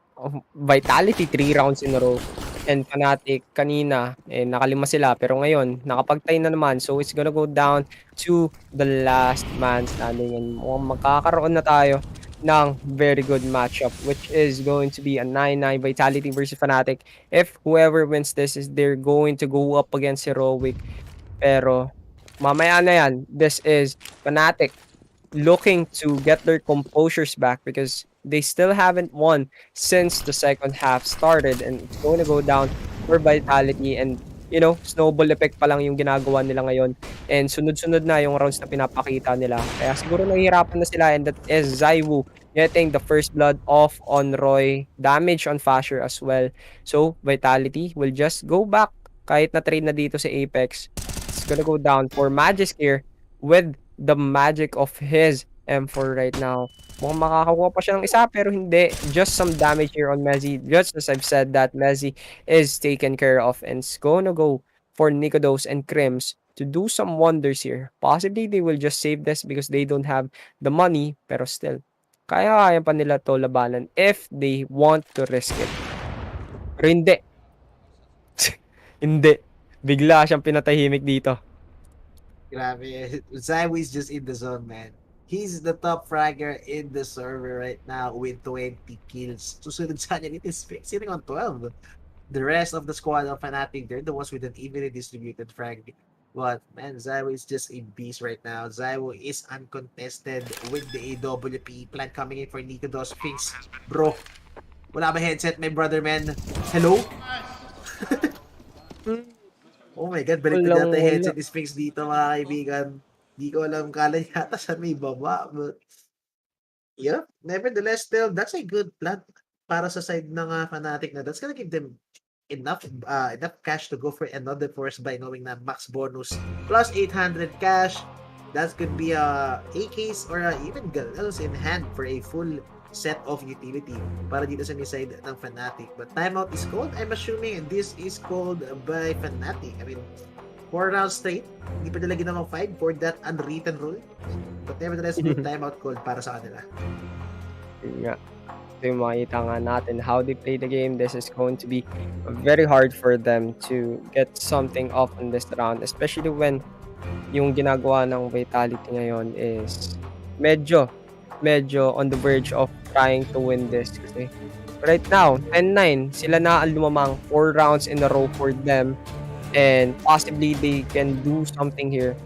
Vitality 3 rounds in a row. And Fnatic kanina nakalima sila pero ngayon nakapagtay na naman, so it's gonna go down to the last man standing and mukhang magkakaroon na tayo ng very good matchup which is going to be a 9-9 Vitality versus Fnatic. If whoever wins this is they're going to go up against Heroic, pero mamaya na yan. This is Fnatic looking to get their composures back because they still haven't won since the second half started, and it's going to go down for Vitality. And snowball effect pa lang yung ginagawa nila ngayon, and sunod-sunod na yung rounds na pinapakita nila, kaya siguro nahihirapan na sila. And that is Zaiwu getting the first blood off on Roy, damage on Fasher as well. So Vitality will just go back kahit na trade na dito sa Apex. It's gonna go down for Magis here with the magic of his M4 right now. Mukhang makakakuha pa siya ng isa pero hindi. Just some damage here on Mezzi. Just as I've said that Mezzi is taken care of, and it's gonna go for Nikodos and Crims to do some wonders here. Possibly they will just save this because they don't have the money, pero still, kaya pa nila to labanan if they want to risk it. Pero hindi. Hindi. Bigla siyang pinatahimik dito. Grabe. Zaiwu is just in the zone, man. He's the top fragger in the server right now with 20 kills. Susunod sa kanya it is sitting on 12. The rest of the squad of Fnatic, they're the ones with an evenly distributed frag. But, man, Zaiwu is just a beast right now. Zaiwu is uncontested with the AWP plant coming in for Nikodos. Sphinx, bro. Wala ba headset, my brother, man? Hello? Oh my God, balik na yata headset ni Sphinx dito, mga kaibigan. Di ko alam, kala yata sa may baba. But, yeah, nevertheless, still, that's a good plan para sa side ng Fnatic na. That's gonna give them enough cash to go for another force by knowing na max bonus plus 800 cash. That could be AKs or even guns in hand for a full set of utility para dito sa may side ng Fnatic. But timeout is called. I'm assuming this is called by Fnatic. I mean, 4 rounds straight. Hindi pa nila ginawang 5 for that unwritten rule. But nevertheless, good timeout called para sa kanila. Yeah. So yung makita nga natin how they play the game. This is going to be very hard for them to get something off in this round, especially when yung ginagawa ng Vitality ngayon is medyo on the verge of trying to win this kasi right now 10-9 sila na ang lumamang 4 rounds in a row for them, and possibly they can do something here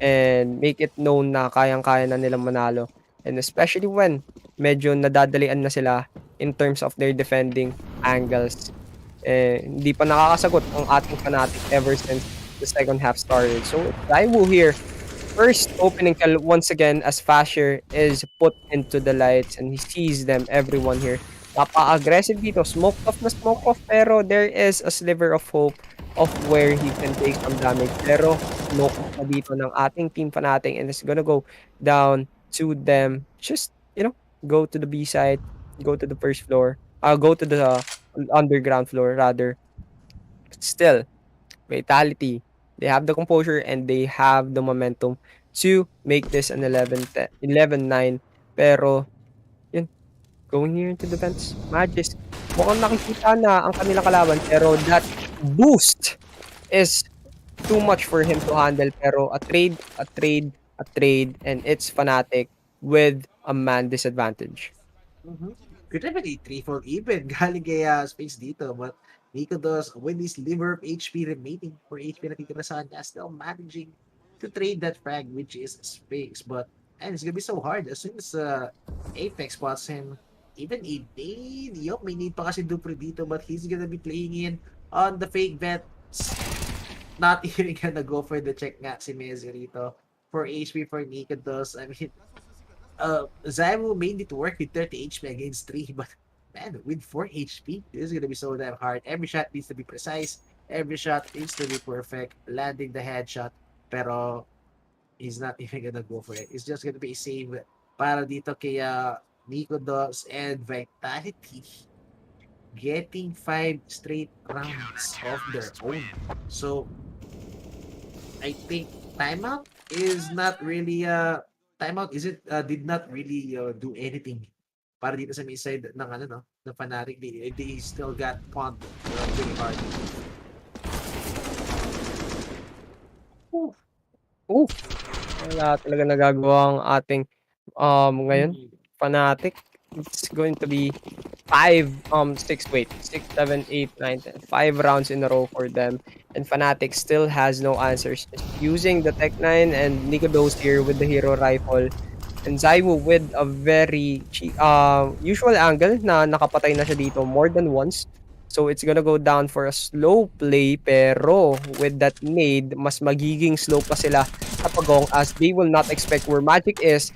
and make it known na kayang-kaya na nilang manalo, and especially when medyo nadadalian na sila in terms of their defending angles. Hindi pa nakakasagot ang ating Fnatic ever since the second half started. So Zaiwu here, first opening kill once again as Fasher is put into the lights and he sees them, everyone here. Napa-aggressive dito, smoke off, pero there is a sliver of hope of where he can take some damage. Pero smoke off na dito ng ating team Fnatic, and it's gonna go down to them. Just, go to the B side, go to the first floor, go to the underground floor rather. But still, Vitality, they have the composure and they have the momentum to make this an 11-9. Pero, yun, going here into the vents, Magis, mukhang nakikita na ang kanilang kalaban, pero that boost is too much for him to handle. Pero a trade, and it's Fnatic with a man disadvantage. Could have been a 3-4 even galing kay Space dito, but Nikodos with his liver of HP remaining for HP na titira sa kanya, still managing to trade that frag, which is Space. But and it's gonna be so hard as soon as Apex spots him. even a nade. Yup, may need pa kasi Dupre dito, but he's gonna be playing in on the fake bet. Not even gonna go for the check nga si Mezzi rito. 4 HP for Nikados. I mean, Zymo made it work with 30 HP against 3, but man, with 4 HP, this is gonna be so damn hard. Every shot needs to be precise. Every shot needs to be perfect. Landing the headshot, pero he's not even gonna go for it. It's just gonna be a save para dito kay Nikados and Vitality getting 5 straight rounds of their own. So, I think timeout is not really timeout did not really do anything para dito sa may side ng ng Fnatic. They still got pumped pretty hard. Wala talaga nagagawa ang ating ngayon Fnatic. It's going to be 6, 7, 8, 9, 10. 5 rounds in a row for them. And Fnatic still has no answers. Just using the Tech-9 and Nikados here with the hero rifle. And Zywo with a very usual angle na nakapatay na siya dito more than once. So it's gonna go down for a slow play, pero with that nade, mas magiging slow pa sila sa pagong as they will not expect where Magisk is.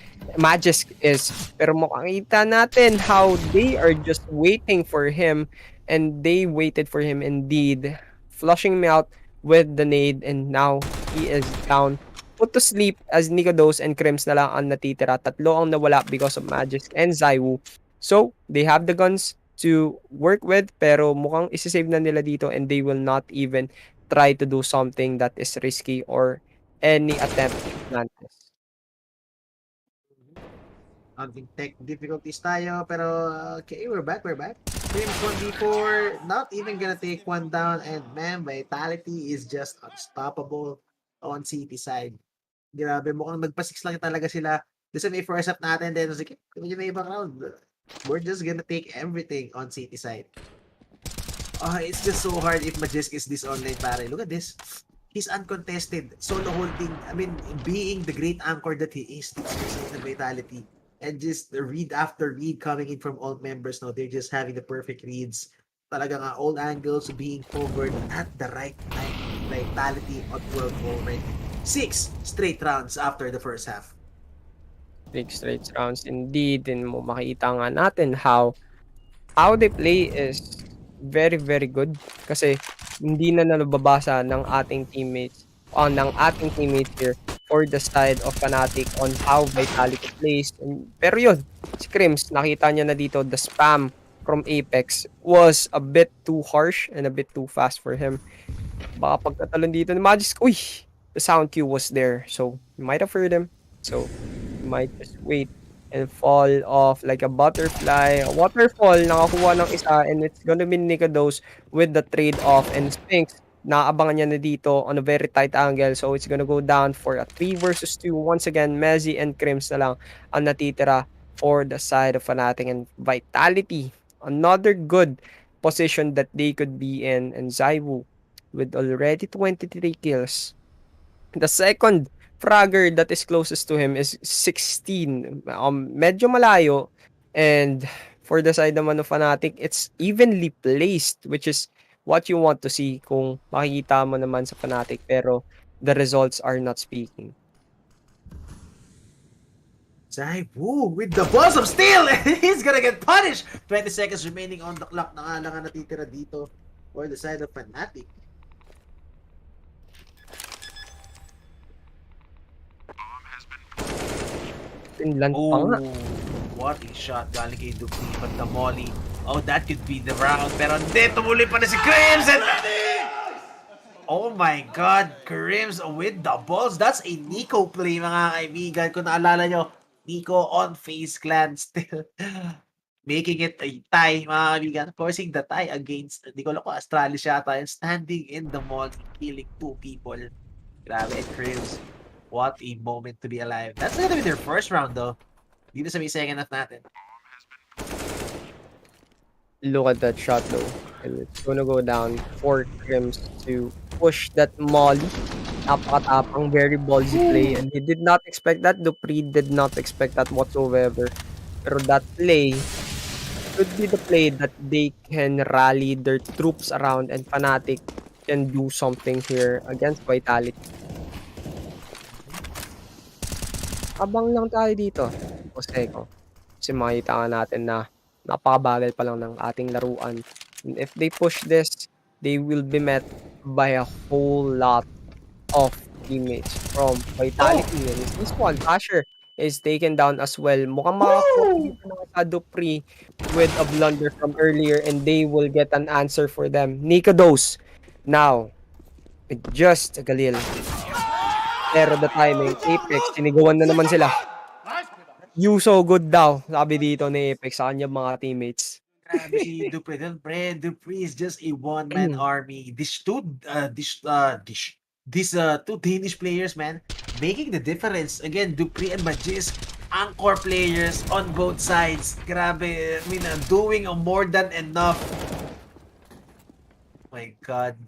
Pero makikita natin how they are just waiting for him, and they waited for him indeed, flushing me out with the nade, and now he is down, put to sleep as Nikados and Crims na lang ang natitira. Tatlo ang nawala because of Magisk and Zywo. So they have the guns to work with, pero mukhang isi-save na nila dito, and they will not even try to do something that is risky or any attempt to plant this. Having tech difficulties tayo, pero okay, we're back. Crims 1v4, not even gonna take one down, and man, Vitality is just unstoppable on CT side. Grabe, mukhang nagpa-6 lang talaga sila. Doon sa may first up natin, then sige, yung may ibang round. We're just gonna take everything on City side. It's just so hard if Magisk is this online, pare. Look at this. He's uncontested. Solo holding, I mean, being the great anchor that he is, the Vitality. And just the read after read coming in from all members now. They're just having the perfect reads. Talaga nga, all angles being covered at the right time. Vitality on world already. 6 straight rounds after the first half. 6 straight rounds indeed, and makikita nga natin how they play is very very good, kasi hindi na nababasa ng ating teammates here for the side of Fnatic on how Vitality plays. Pero yun, si Crims, nakita niya na dito the spam from Apex was a bit too harsh and a bit too fast for him. Baka pagkatalon dito ni Magisk, the sound cue was there, so he might have heard him. So might just wait and fall off like a butterfly. A waterfall, nakakuha ng isa, and it's gonna be Nikados with the trade-off, and Sphinx, naabangan niya na dito on a very tight angle, so it's gonna go down for a 3 versus 2. Once again, Mezzi and Crims na lang ang natitira for the side of Fnatic, and Vitality, another good position that they could be in, and Zywo with already 23 kills. The second fragger that is closest to him is 16. Medyo malayo, and for the side naman of Fnatic, it's evenly placed, which is what you want to see kung makikita mo naman sa Fnatic, pero the results are not speaking. Zywo with the balls of steel! He's gonna get punished! 20 seconds remaining on the clock na nga lang natitira dito for the side of Fnatic. Finland pa nga. What a shot galing kay Dupree, but the molly. That could be the round. Pero hindi, tumuli pa na si Crims, and oh my God, Crims with the balls. That's a Nico play, mga kaibigan. Kung naalala nyo, Nico on FaZe Clan still making it a tie, mga kaibigan. Forcing the tie against, hindi ko alam kung Astralis yata, and standing in the mall, killing 2 people. Grabe, and Crims. What a moment to be alive. That's gonna be their first round though. Dito sa may second half natin. Look at that shot though. And it's gonna go down for Crims to push that molly. Napakatapang, very ballsy play. And he did not expect that. Dupree did not expect that whatsoever. Pero that play, could be the play that they can rally their troops around and Fnatic can do something here against Vitality. Abang lang tayo dito, Jose. Kasi makita nga natin na napakabagal pa lang ng ating laruan. And if they push this, they will be met by a whole lot of teammates from Vitality. And this one, Asher is taken down as well. Mukhang makakuha dito ng Dupree with a blunder from earlier and they will get an answer for them. Nikados now with just a Galil. Pero the timing, Apex, sinigawan na naman sila. You so good daw, sabi dito ni Apex sa kanyang mga teammates. Grabe si Dupree. Dupree is just a one-man army. These two Danish players, man, making the difference. Again, Dupree and Majis, anchor players on both sides. Grabe, I mean, doing more than enough. My God.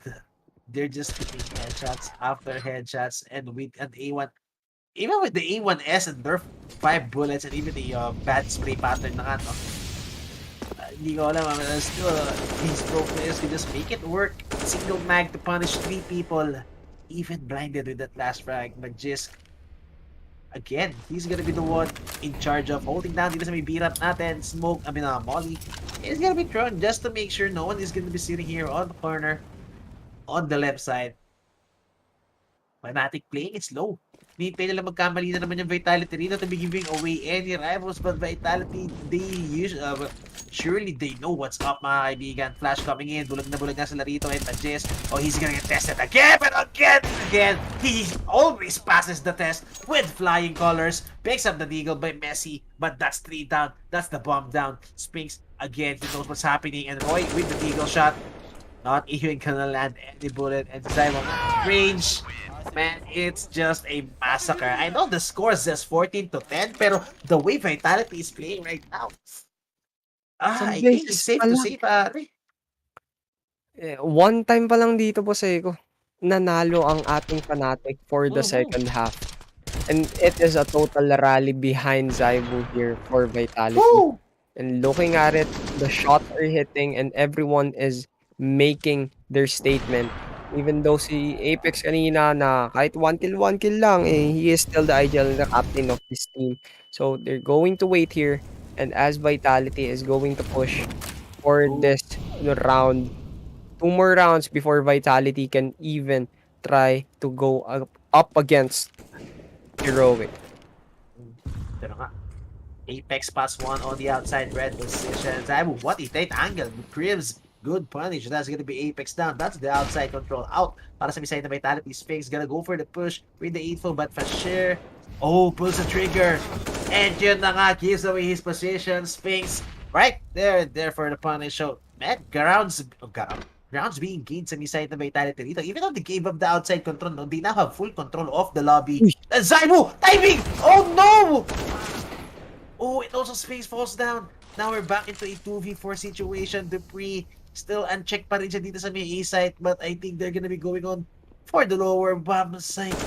They're just hitting headshots after headshots and with an A1. Even with the A1S and their 5 bullets and even the bad spray pattern na nga, no? Hindi ko alam, still, these pro players can just make it work. Single mag to punish 3 people. Even blinded with that last frag. But just, again, he's gonna be the one in charge of holding down dito sa may beat up natin. Smoke, Molly. It's gonna be thrown just to make sure no one is gonna be sitting here on the corner. On the left side. Fnatic playing it slow. Nintay nila magkamali na naman yung Vitality rito to be giving away any rivals, but Vitality, they surely they know what's up, mga kaibigan. Flash coming in, bulag na sila rito, and Majis, he's gonna get tested again, but again, he always passes the test with flying colors, picks up the deagle by Messi, but that's 3 down, that's the bomb down. Spinks, again, he knows what's happening, and Roy with the deagle shot, not even gonna land any bullet, and Simon, range, man, it's just a massacre. I know the score says 14-10, pero the way Vitality is playing right now, I think it's safe to say, pare. One time pa lang dito, Boseko, nanalo ang ating Fnatic for the second half. And it is a total rally behind Zaibu here for Vitality. And looking at it, the shots are hitting and everyone is making their statement. Even though si Apex kanina na kahit 1 kill lang, he is still the ideal na captain of this team. So they're going to wait here, and as Vitality is going to push for this round, 2 more rounds before Vitality can even try to go up against Heroic. Pero nga, Apex pass 1 on the outside red position. Zaibu, what a tight angle. Cribs, good punish. That's gonna be Apex down. That's the outside control out. Para sa side na Vitality, Sphinx gonna go for the push with the 8-4, but FaZe pulls the trigger. And yun na nga, gives away his position. Sphinx, right there for the punish. So, man, grounds being gained sa side na Vitality dito. Even though they gave up the outside control, no, they now have full control of the lobby. Zaibu, timing! Oh no! It also Sphinx falls down. Now we're back into a 2v4 situation. Dupree still unchecked pa rin siya dito sa may A site, but I think they're gonna be going on for the lower bomb site.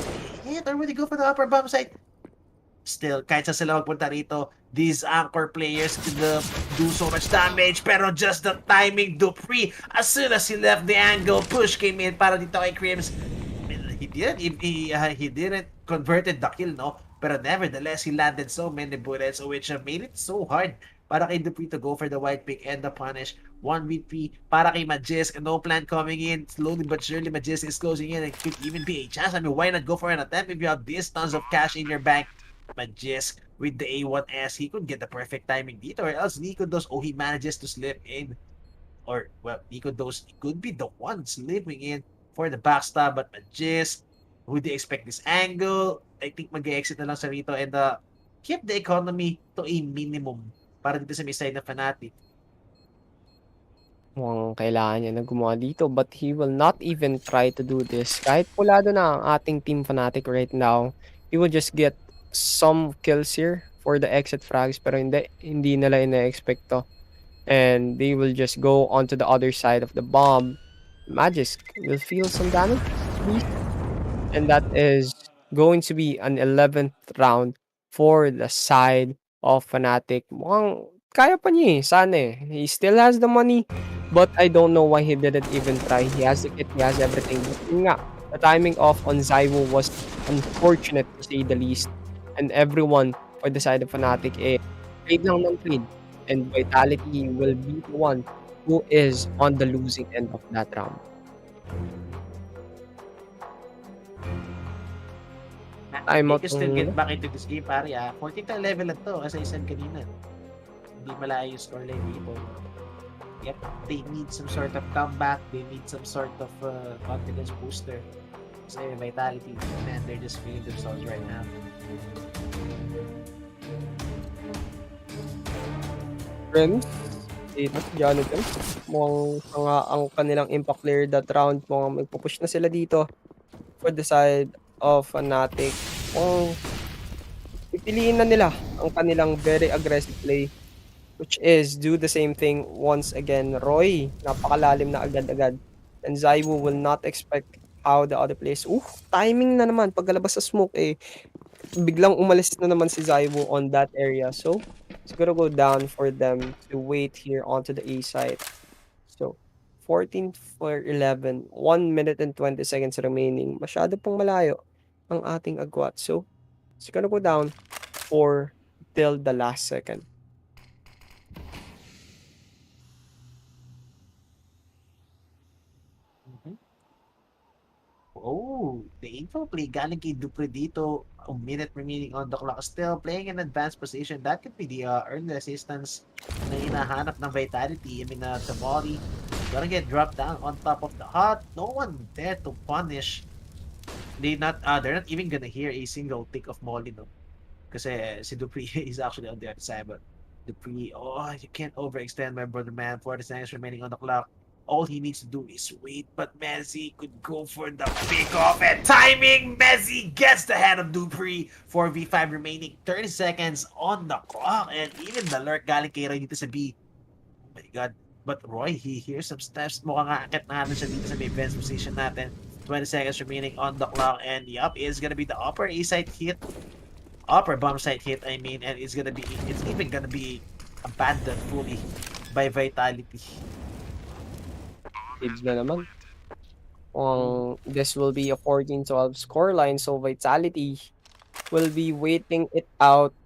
Or will they go for the upper bomb site? Still, kahit sa sila magpunta rito, these anchor players can do so much damage, pero just the timing, Dupree, as soon as he left the angle, push came in para dito kay Crims. He didn't converted the kill, no? Pero nevertheless, he landed so many bullets, which made it so hard para kay Dupree to go for the white pick and the punish. 1v3 para kay Majis. No plan coming in. Slowly but surely, Majis is closing in. It could even be a chance. I mean, why not go for an attempt if you have these tons of cash in your bank? Majis with the A1S, he could get the perfect timing dito, or else Nikodos, he manages to slip in. Or, well, Nikodos could be the one slipping in for the backstab, but Majis, would they expect this angle? I think mag-exit na lang sa rito and keep the economy to a minimum para dito sa may side na Fnatic. Mukhang kailangan niya na gumawa dito, but he will not even try to do this. Kahit pulado na ang ating team Fnatic right now, he will just get some kills here for the exit frags, pero hindi nila ina-expect to. And they will just go onto the other side of the bomb. Magisk will feel some damage, and that is going to be an 11th round for the side of Fnatic. Mukhang kaya pa niya sana He still has the money, but I don't know why he didn't even try. He has the kit, he has everything. But yun nga, the timing off on Zywo was unfortunate to say the least. And everyone for the side of Fnatic trade lang ng trade. And Vitality will be the one who is on the losing end of that round. I think you still get back into this game, pare. 14 level lang to, as I said kanina. Hindi malayo yung scoreline dito. Yep, they need some sort of comeback. They need some sort of confidence booster. Kasi Vitality, man, they're just feeling themselves right now. Friends, dito si Jonathan. Mukhang nga ang kanilang impact player that round. Mukhang magpupush na sila dito for the side of Fnatic. Mukhang pipiliin na nila ang kanilang very aggressive play, which is do the same thing once again. Roy, napakalalim na agad-agad. And Zywo will not expect how the other plays. Timing na naman. Pagkalabas sa smoke, biglang umalis na naman si Zywo on that area. So, it's gonna go down for them to wait here onto the A side. So, 14 for 11. 1 minute and 20 seconds remaining. Masyado pang malayo ang ating agwat. So, it's gonna go down for till the last second. Oh, the info play galing kay Dupre dito. A minute remaining on the clock. Still playing in advanced position. That could be the early assistance na hinahanap ng Vitality. I mean, the body gonna get dropped down on top of the hut. No one there to punish. They're not even gonna hear a single tick of Molly, no? Kasi si Dupree is actually on the other side. But Dupree, you can't overextend my brother, man. 40 seconds remaining on the clock. All he needs to do is wait, but Messi could go for the pick-off and timing. Messi gets the head of Dupree. 4v5 remaining, 30 seconds on the clock, and even the lurk galing kay Roy dito sa B. Oh my god. But Roy, he hears some steps. Mukhang aakit na siya dito sa may fence position natin. 20 seconds remaining on the clock, and yup, it's gonna be the upper A side hit. Upper bomb side hit, I mean, and it's even gonna be abandoned fully by Vitality. Tibbs na naman. This will be a 14-12 scoreline, so Vitality will be waiting it out,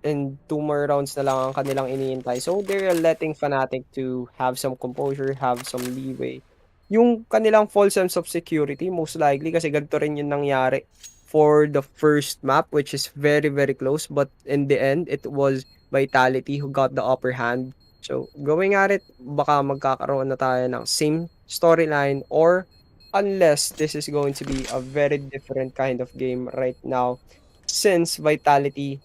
and 2 more rounds na lang ang kanilang iniintay. So they're letting Fnatic to have some composure, have some leeway. Yung kanilang false sense of security, most likely, kasi ganito rin yung nangyari for the first map, which is very, very close. But in the end, it was Vitality who got the upper hand. So, going at it, baka magkakaroon na tayo ng same storyline, or unless this is going to be a very different kind of game right now, since Vitality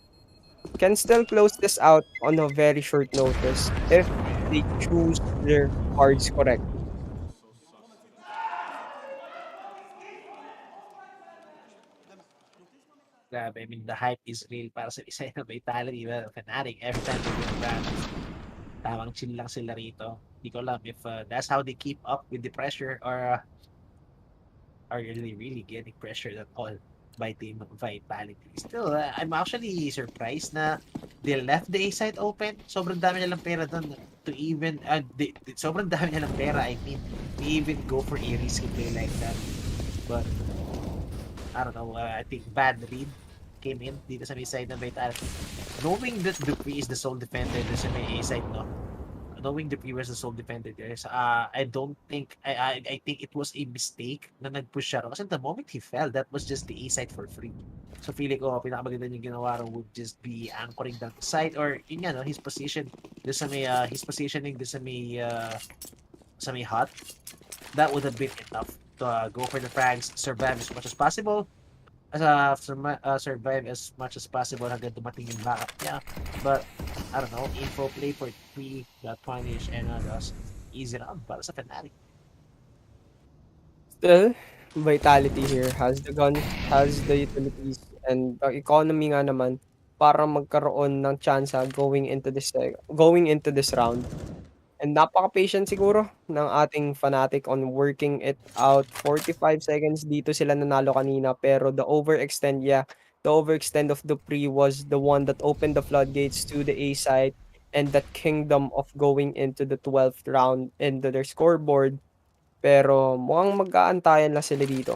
can still close this out on a very short notice if they choose their cards correctly. Grabe, I mean, the hype is real para sa isa na Vitality. Well, Fnatic, every time they win round, tawang chill lang sila rito. Hindi ko alam if that's how they keep up with the pressure, or are really, really getting pressured at all by Team Vitality. Still, I'm actually surprised na they left the A side open. Sobrang dami nilang pera doon to even, sobrang dami nilang pera, I mean, to even go for a risky play like that. But, I don't know, I think bad read came in dito sa may side ng Vitality. Knowing that Dupree is the sole defender dito sa may A side, no? Knowing Dupree was the sole defender there, I think it was a mistake na nag-push siya. Kasi the moment he fell, that was just the A side for free. So feeling ko, pinakamaganda yung ginawa would just be anchoring down the side, or yun nga, no, his position doon sa may, his positioning doon sa may hut. That would have been enough to go for the frags, survive as much as possible. Survive as much as possible hanggang dumating yung backup niya. But, I don't know, info play for 3, got punish, and others. Easy round para sa Fnatic. Still, Vitality here has the gun, has the utilities, and the economy nga naman para magkaroon ng chance going into this round. And napaka-patient siguro ng ating Fnatic on working it out. 45 seconds dito sila nanalo kanina, pero the overextend of Dupree was the one that opened the floodgates to the A side. and that kingdom of going into the 12th round into their scoreboard. Pero mukhang mag-aantayan lang sila dito.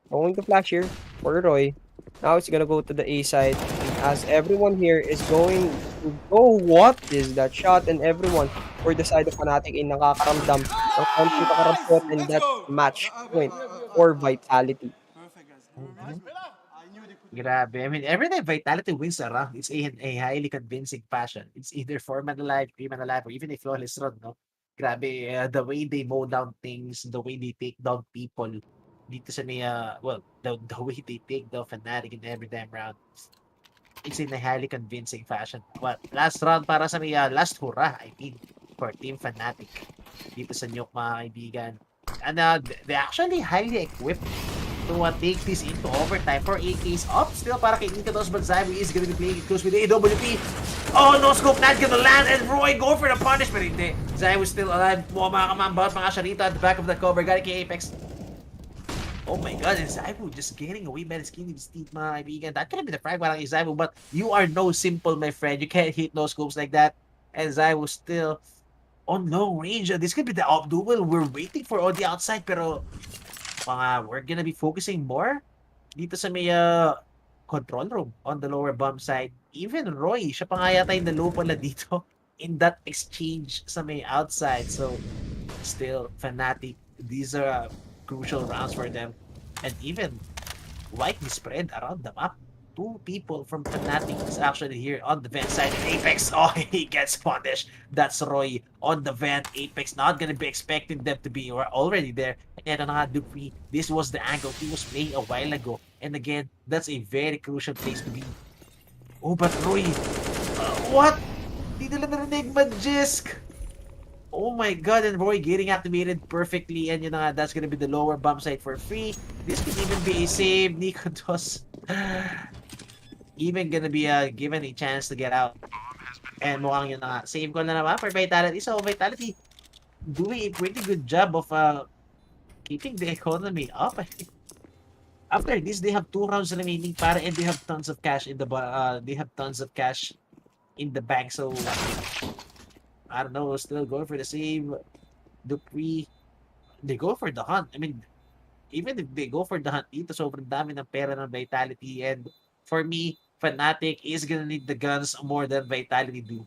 Going to flash here for Roy. Now it's gonna go to the A side. And as everyone here is going to go, what is that shot? And everyone for the side of Fnatic ay nakakaramdam ng konting kakarampot, and that match point for Vitality. Grabe. I mean, every time Vitality wins a round, it's in a highly convincing fashion. It's either 4-man alive, 3-man alive, or even a flawless run, no? Grabe, the way they mow down things, the way they take down people, dito sa may, well, the way they take down Fnatic in every damn round, it's in a highly convincing fashion. But last round para sa may, last hurrah, I mean, for Team Fnatic, dito sa Nuke, mga kaibigan. And they actually highly equipped to take this into overtime for AK's up. Still para kay Katowice, but Zybo is gonna be playing it close with the AWP. Oh, no scope, not gonna land, and Roy go for the punish, but hindi. Zybo is still alive. Mga kamambot, mga Sharita at the back of the cover. Got kay Apex. Oh my god, and Zybo just getting away by the skin of his teeth, mga kaibigan. That could have been the frag para kay Zybo, but you are no simple, my friend. You can't hit no scopes like that. And Zybo still on long range. This could be the up duel we're waiting for on the outside, pero we're gonna be focusing more dito sa may control room on the lower bomb side. Even Roy, siya pa nga yata yung nalo pala dito in that exchange sa may outside. So, still, Fnatic, these are crucial rounds for them. And even widely spread around the map. 2 people from Fnatic is actually here on the vent side. And Apex, oh, he gets punished. That's Roy on the vent. Apex not gonna be expecting them to be already there. And eto na nga, Dupree, this was the angle he was playing a while ago. And again, that's a very crucial place to be. Oh, but Roy, what? Di nila narinig Magisk. Oh my god, and Roy getting activated perfectly. And yun na nga, that's gonna be the lower bomb site for free. This could even be a save. Nikodos even gonna be given a chance to get out. And mukhang yun na nga, save ko na naman for Vitality. So Vitality doing a pretty good job of keeping the economy up. After this, they have 2 rounds remaining para, and they have tons of cash in the bank. So I don't know, still going for the save. Dupree, they go for the hunt. I mean, even if they go for the hunt dito, sobrang dami ng pera ng Vitality. And for me, Fnatic is gonna need the guns more than Vitality do.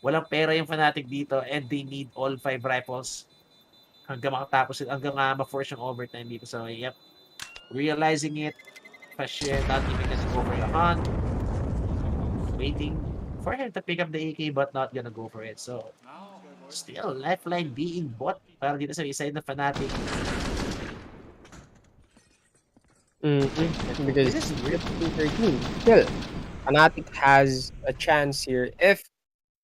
Walang pera yung Fnatic dito, and they need all 5 rifles hanggang makatapos it, hanggang ma-force yung overtime dito. So, yep. Realizing it, Fashir not even gonna go for the hunt. Waiting for him to pick up the AK, but not gonna go for it. So, still, lifeline being bought para dito sa side ng Fnatic. Because it's 13. Still, Fnatic has a chance here if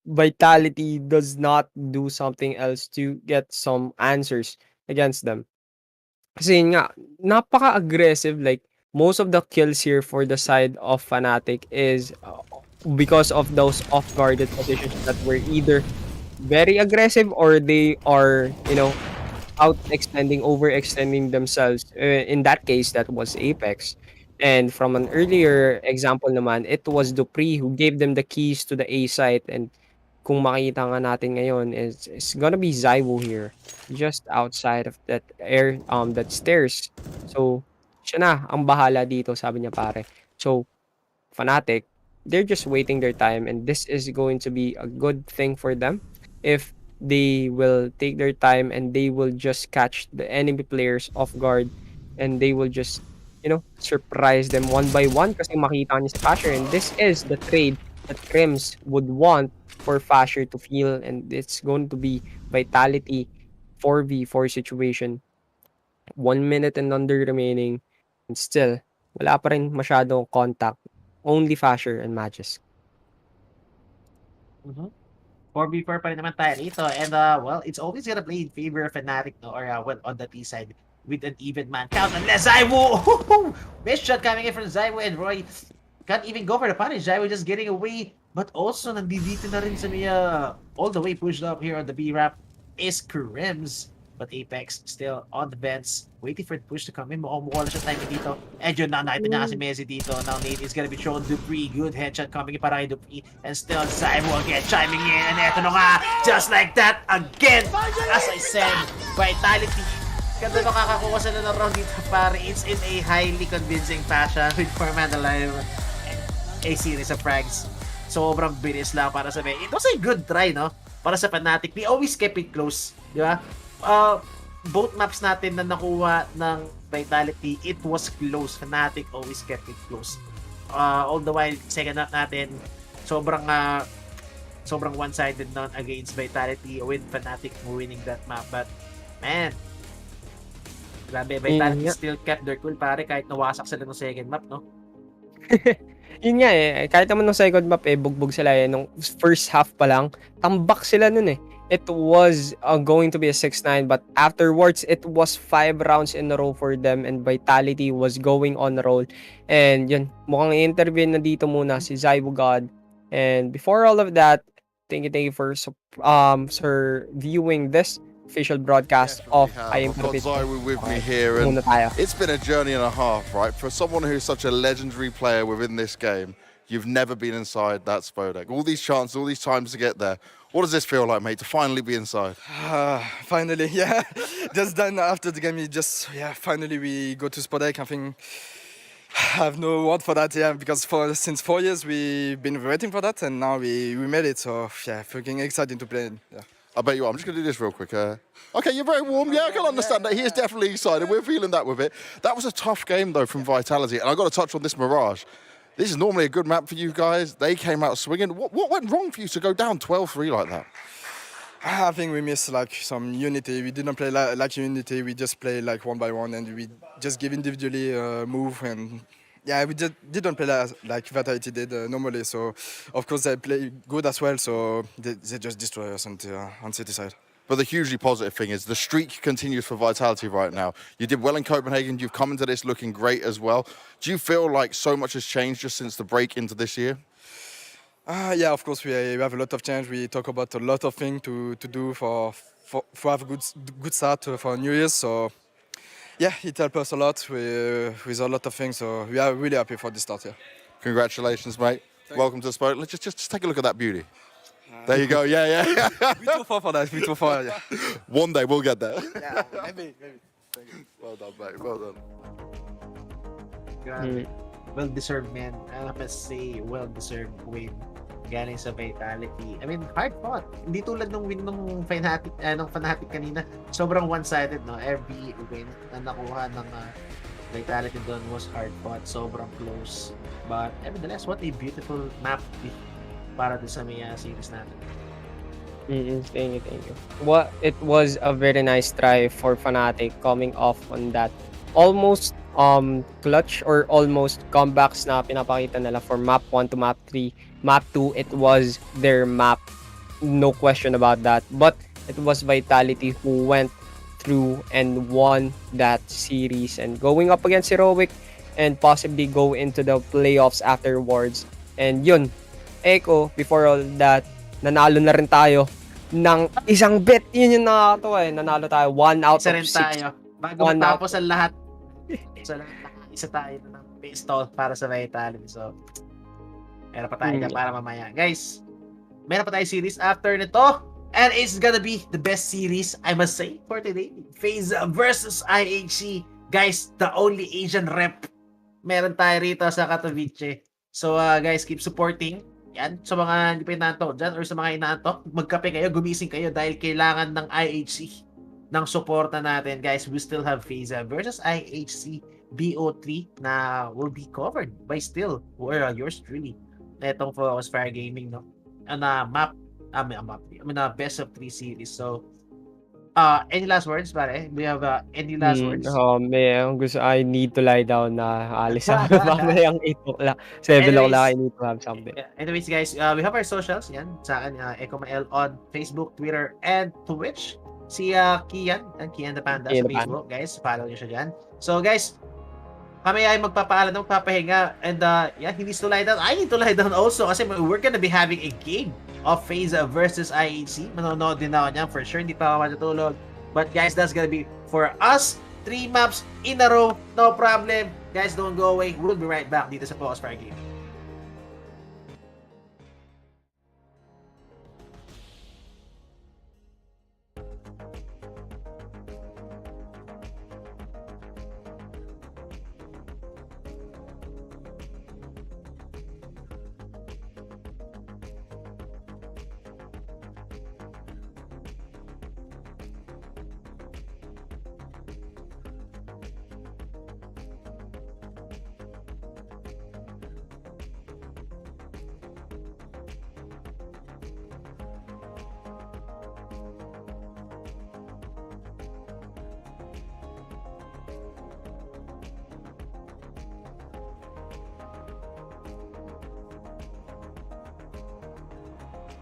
Vitality does not do something else to get some answers against them. Kasi yun nga, napaka-aggressive. Like, most of the kills here for the side of Fnatic is because of those off-guarded positions that were either very aggressive or they are, overextending themselves. In that case, that was Apex. And from an earlier example naman, it was Dupree who gave them the keys to the A site. And kung makita nga natin ngayon, it's gonna be Zywo here, just outside of that that stairs. So, siya na ang bahala dito, sabi niya pare. So, Fnatic, they're just waiting their time, and this is going to be a good thing for them if they will take their time and they will just catch the enemy players off guard, and they will just, surprise them one by one kasi makita niya si Fasher, and this is the trade that Crims would want for Fasher to feel, and it's going to be Vitality 4v4 situation. 1 minute and under remaining, and still, wala pa rin masyadong contact. Only Fasher and Magisk. 4v4 pa rin naman tayo dito. And, well, it's always gonna play in favor of Fnatic, no? Or, well, on the T side with an even man count. Unless Zywo! Best shot coming in from Zywo, and Roy can't even go for the punish. Zywo just getting away. But also, nandito na rin sa may, all the way pushed up here on the B-Rap is Crims. But Apex still on the fence, waiting for the push to come in. Mukhang mukha siya timing dito. And yun na, nakita niya kasi Messi dito. Now Nate is gonna be thrown Dupree. Good headshot coming in para kay Dupree. And still Zymo again chiming in. And eto na nga, just like that again. As I said, Vitality. Ganda makakakuha sila ng round dito pare. It's in a highly convincing fashion with 4-man alive. A series of frags. Sobrang bilis lang para sa me. It was a good try, no? Para sa Fnatic. We always kept it close. Di ba? Both maps natin na nakuha ng Vitality, it was close. Fnatic always kept it close. All the while, second map natin, sobrang one-sided nun against Vitality with Fnatic winning that map. But, man, grabe, Vitality still kept their cool, pare, kahit nawasak sila ng second map, no? Yun nga eh, kahit naman nung second map eh, bugbog sila eh. Nung first half pa lang, tambak sila nun eh. It was going to be a 6-9, but afterwards, it was 5 rounds in a row for them and Vitality was going on a roll. And yun, mukhang i-intervene na dito muna si Zybo God. And before all of that, thank you for sir viewing this official broadcast of IEM Katowice. With me here, and it's been a journey and a half, right? For someone who's such a legendary player within this game, you've never been inside that Spodek. All these chances, all these times to get there. What does this feel like, mate, to finally be inside? Finally, yeah. Just done after the game, finally we go to Spodek. I think I have no word for that, because since 4 years we've been waiting for that, and now we made it. So freaking exciting to play. Yeah. I bet you are. I'm just going to do this real quick. Okay, you're very warm. Yeah, I can understand that. He is definitely excited. We're feeling that with it. That was a tough game, though, from Vitality. And I've got to touch on this Mirage. This is normally a good map for you guys. They came out swinging. What went wrong for you to go down 12-3 like that? I think we missed some unity. We didn't play like unity. We just play one by one, and we just give individually move. And we just didn't play like Vitality did normally. So of course they play good as well. So they just destroy us on City side. But the hugely positive thing is the streak continues for Vitality right now. You did well in Copenhagen. You've come into this looking great as well. Do you feel like so much has changed just since the break into this year? Yeah, of course we have a lot of change. We talk about a lot of things to do for have a good start for New Year's. So yeah, it helps us a lot with a lot of things. So we are really happy for this start here. Congratulations, mate. Welcome to the spot. Let's just take a look at that beauty. There you go. Yeah. We're too far for that. We're too far. Yeah. One day we'll get there. Yeah, maybe. Well done, mate. Well done. Well-deserved, man. I must say, well-deserved win galing sa Vitality. I mean, hard fought. Hindi tulad nung win ng Fnatic kanina. Sobrang one-sided, no? Every win na nakuha ng Vitality doon was hard fought. Sobrang close. But nevertheless, what a beautiful map para sa may series natin. Thank you. It was a very nice try for Fnatic coming off on that almost clutch or almost comebacks na pinapakita nila for map 1 to map 3. Map 2, it was their map. No question about that. But it was Vitality who went through and won that series and going up against Heroic and possibly go into the playoffs afterwards. And yun, Echo, before all that, nanalo na rin tayo ng isang bet. Yun yung nakakatawa eh. Nanalo tayo 1 out of 6. Tayo. Bago matapos ang lahat, isa tayo ng pistol para sa Vitality. So, meron pa tayo para mamaya. Guys, meron pa tayo series after nito. And it's gonna be the best series, I must say, for today. FaZe versus IHC. Guys, the only Asian rep meron tayo rito sa Katowice. So, guys, keep supporting. Yan, sa mga hindi pa inaantok dyan or sa mga inaantok, magkape kayo, gumising kayo dahil kailangan ng IHC ng suporta natin. Guys, we still have FaZe versus IHC BO3 na will be covered by still or yours truly. Netong Focus Fire Gaming, no? Best of 3 series. So, any last words, pare? We have any last words? I need to lie down na alis ako mamayang 8 o'clock. 7 o'clock, I need to have something. Anyways, guys, we have our socials. Yan, sa akin, Echo Mael on Facebook, Twitter, and Twitch. Si Kian the Panda sa Facebook. Guys, follow nyo siya dyan. So, guys, kami ay magpapaalam ng magpapahinga. And he needs to lie down. I need to lie down also kasi we're gonna be having a game of FaZe versus IEC. Manonood din ako niyan for sure. Hindi pa ako matutulog. But guys, that's gonna be for us. 3 maps in a row, no problem. Guys, don't go away. We'll be right back dito sa Pause Fire Game.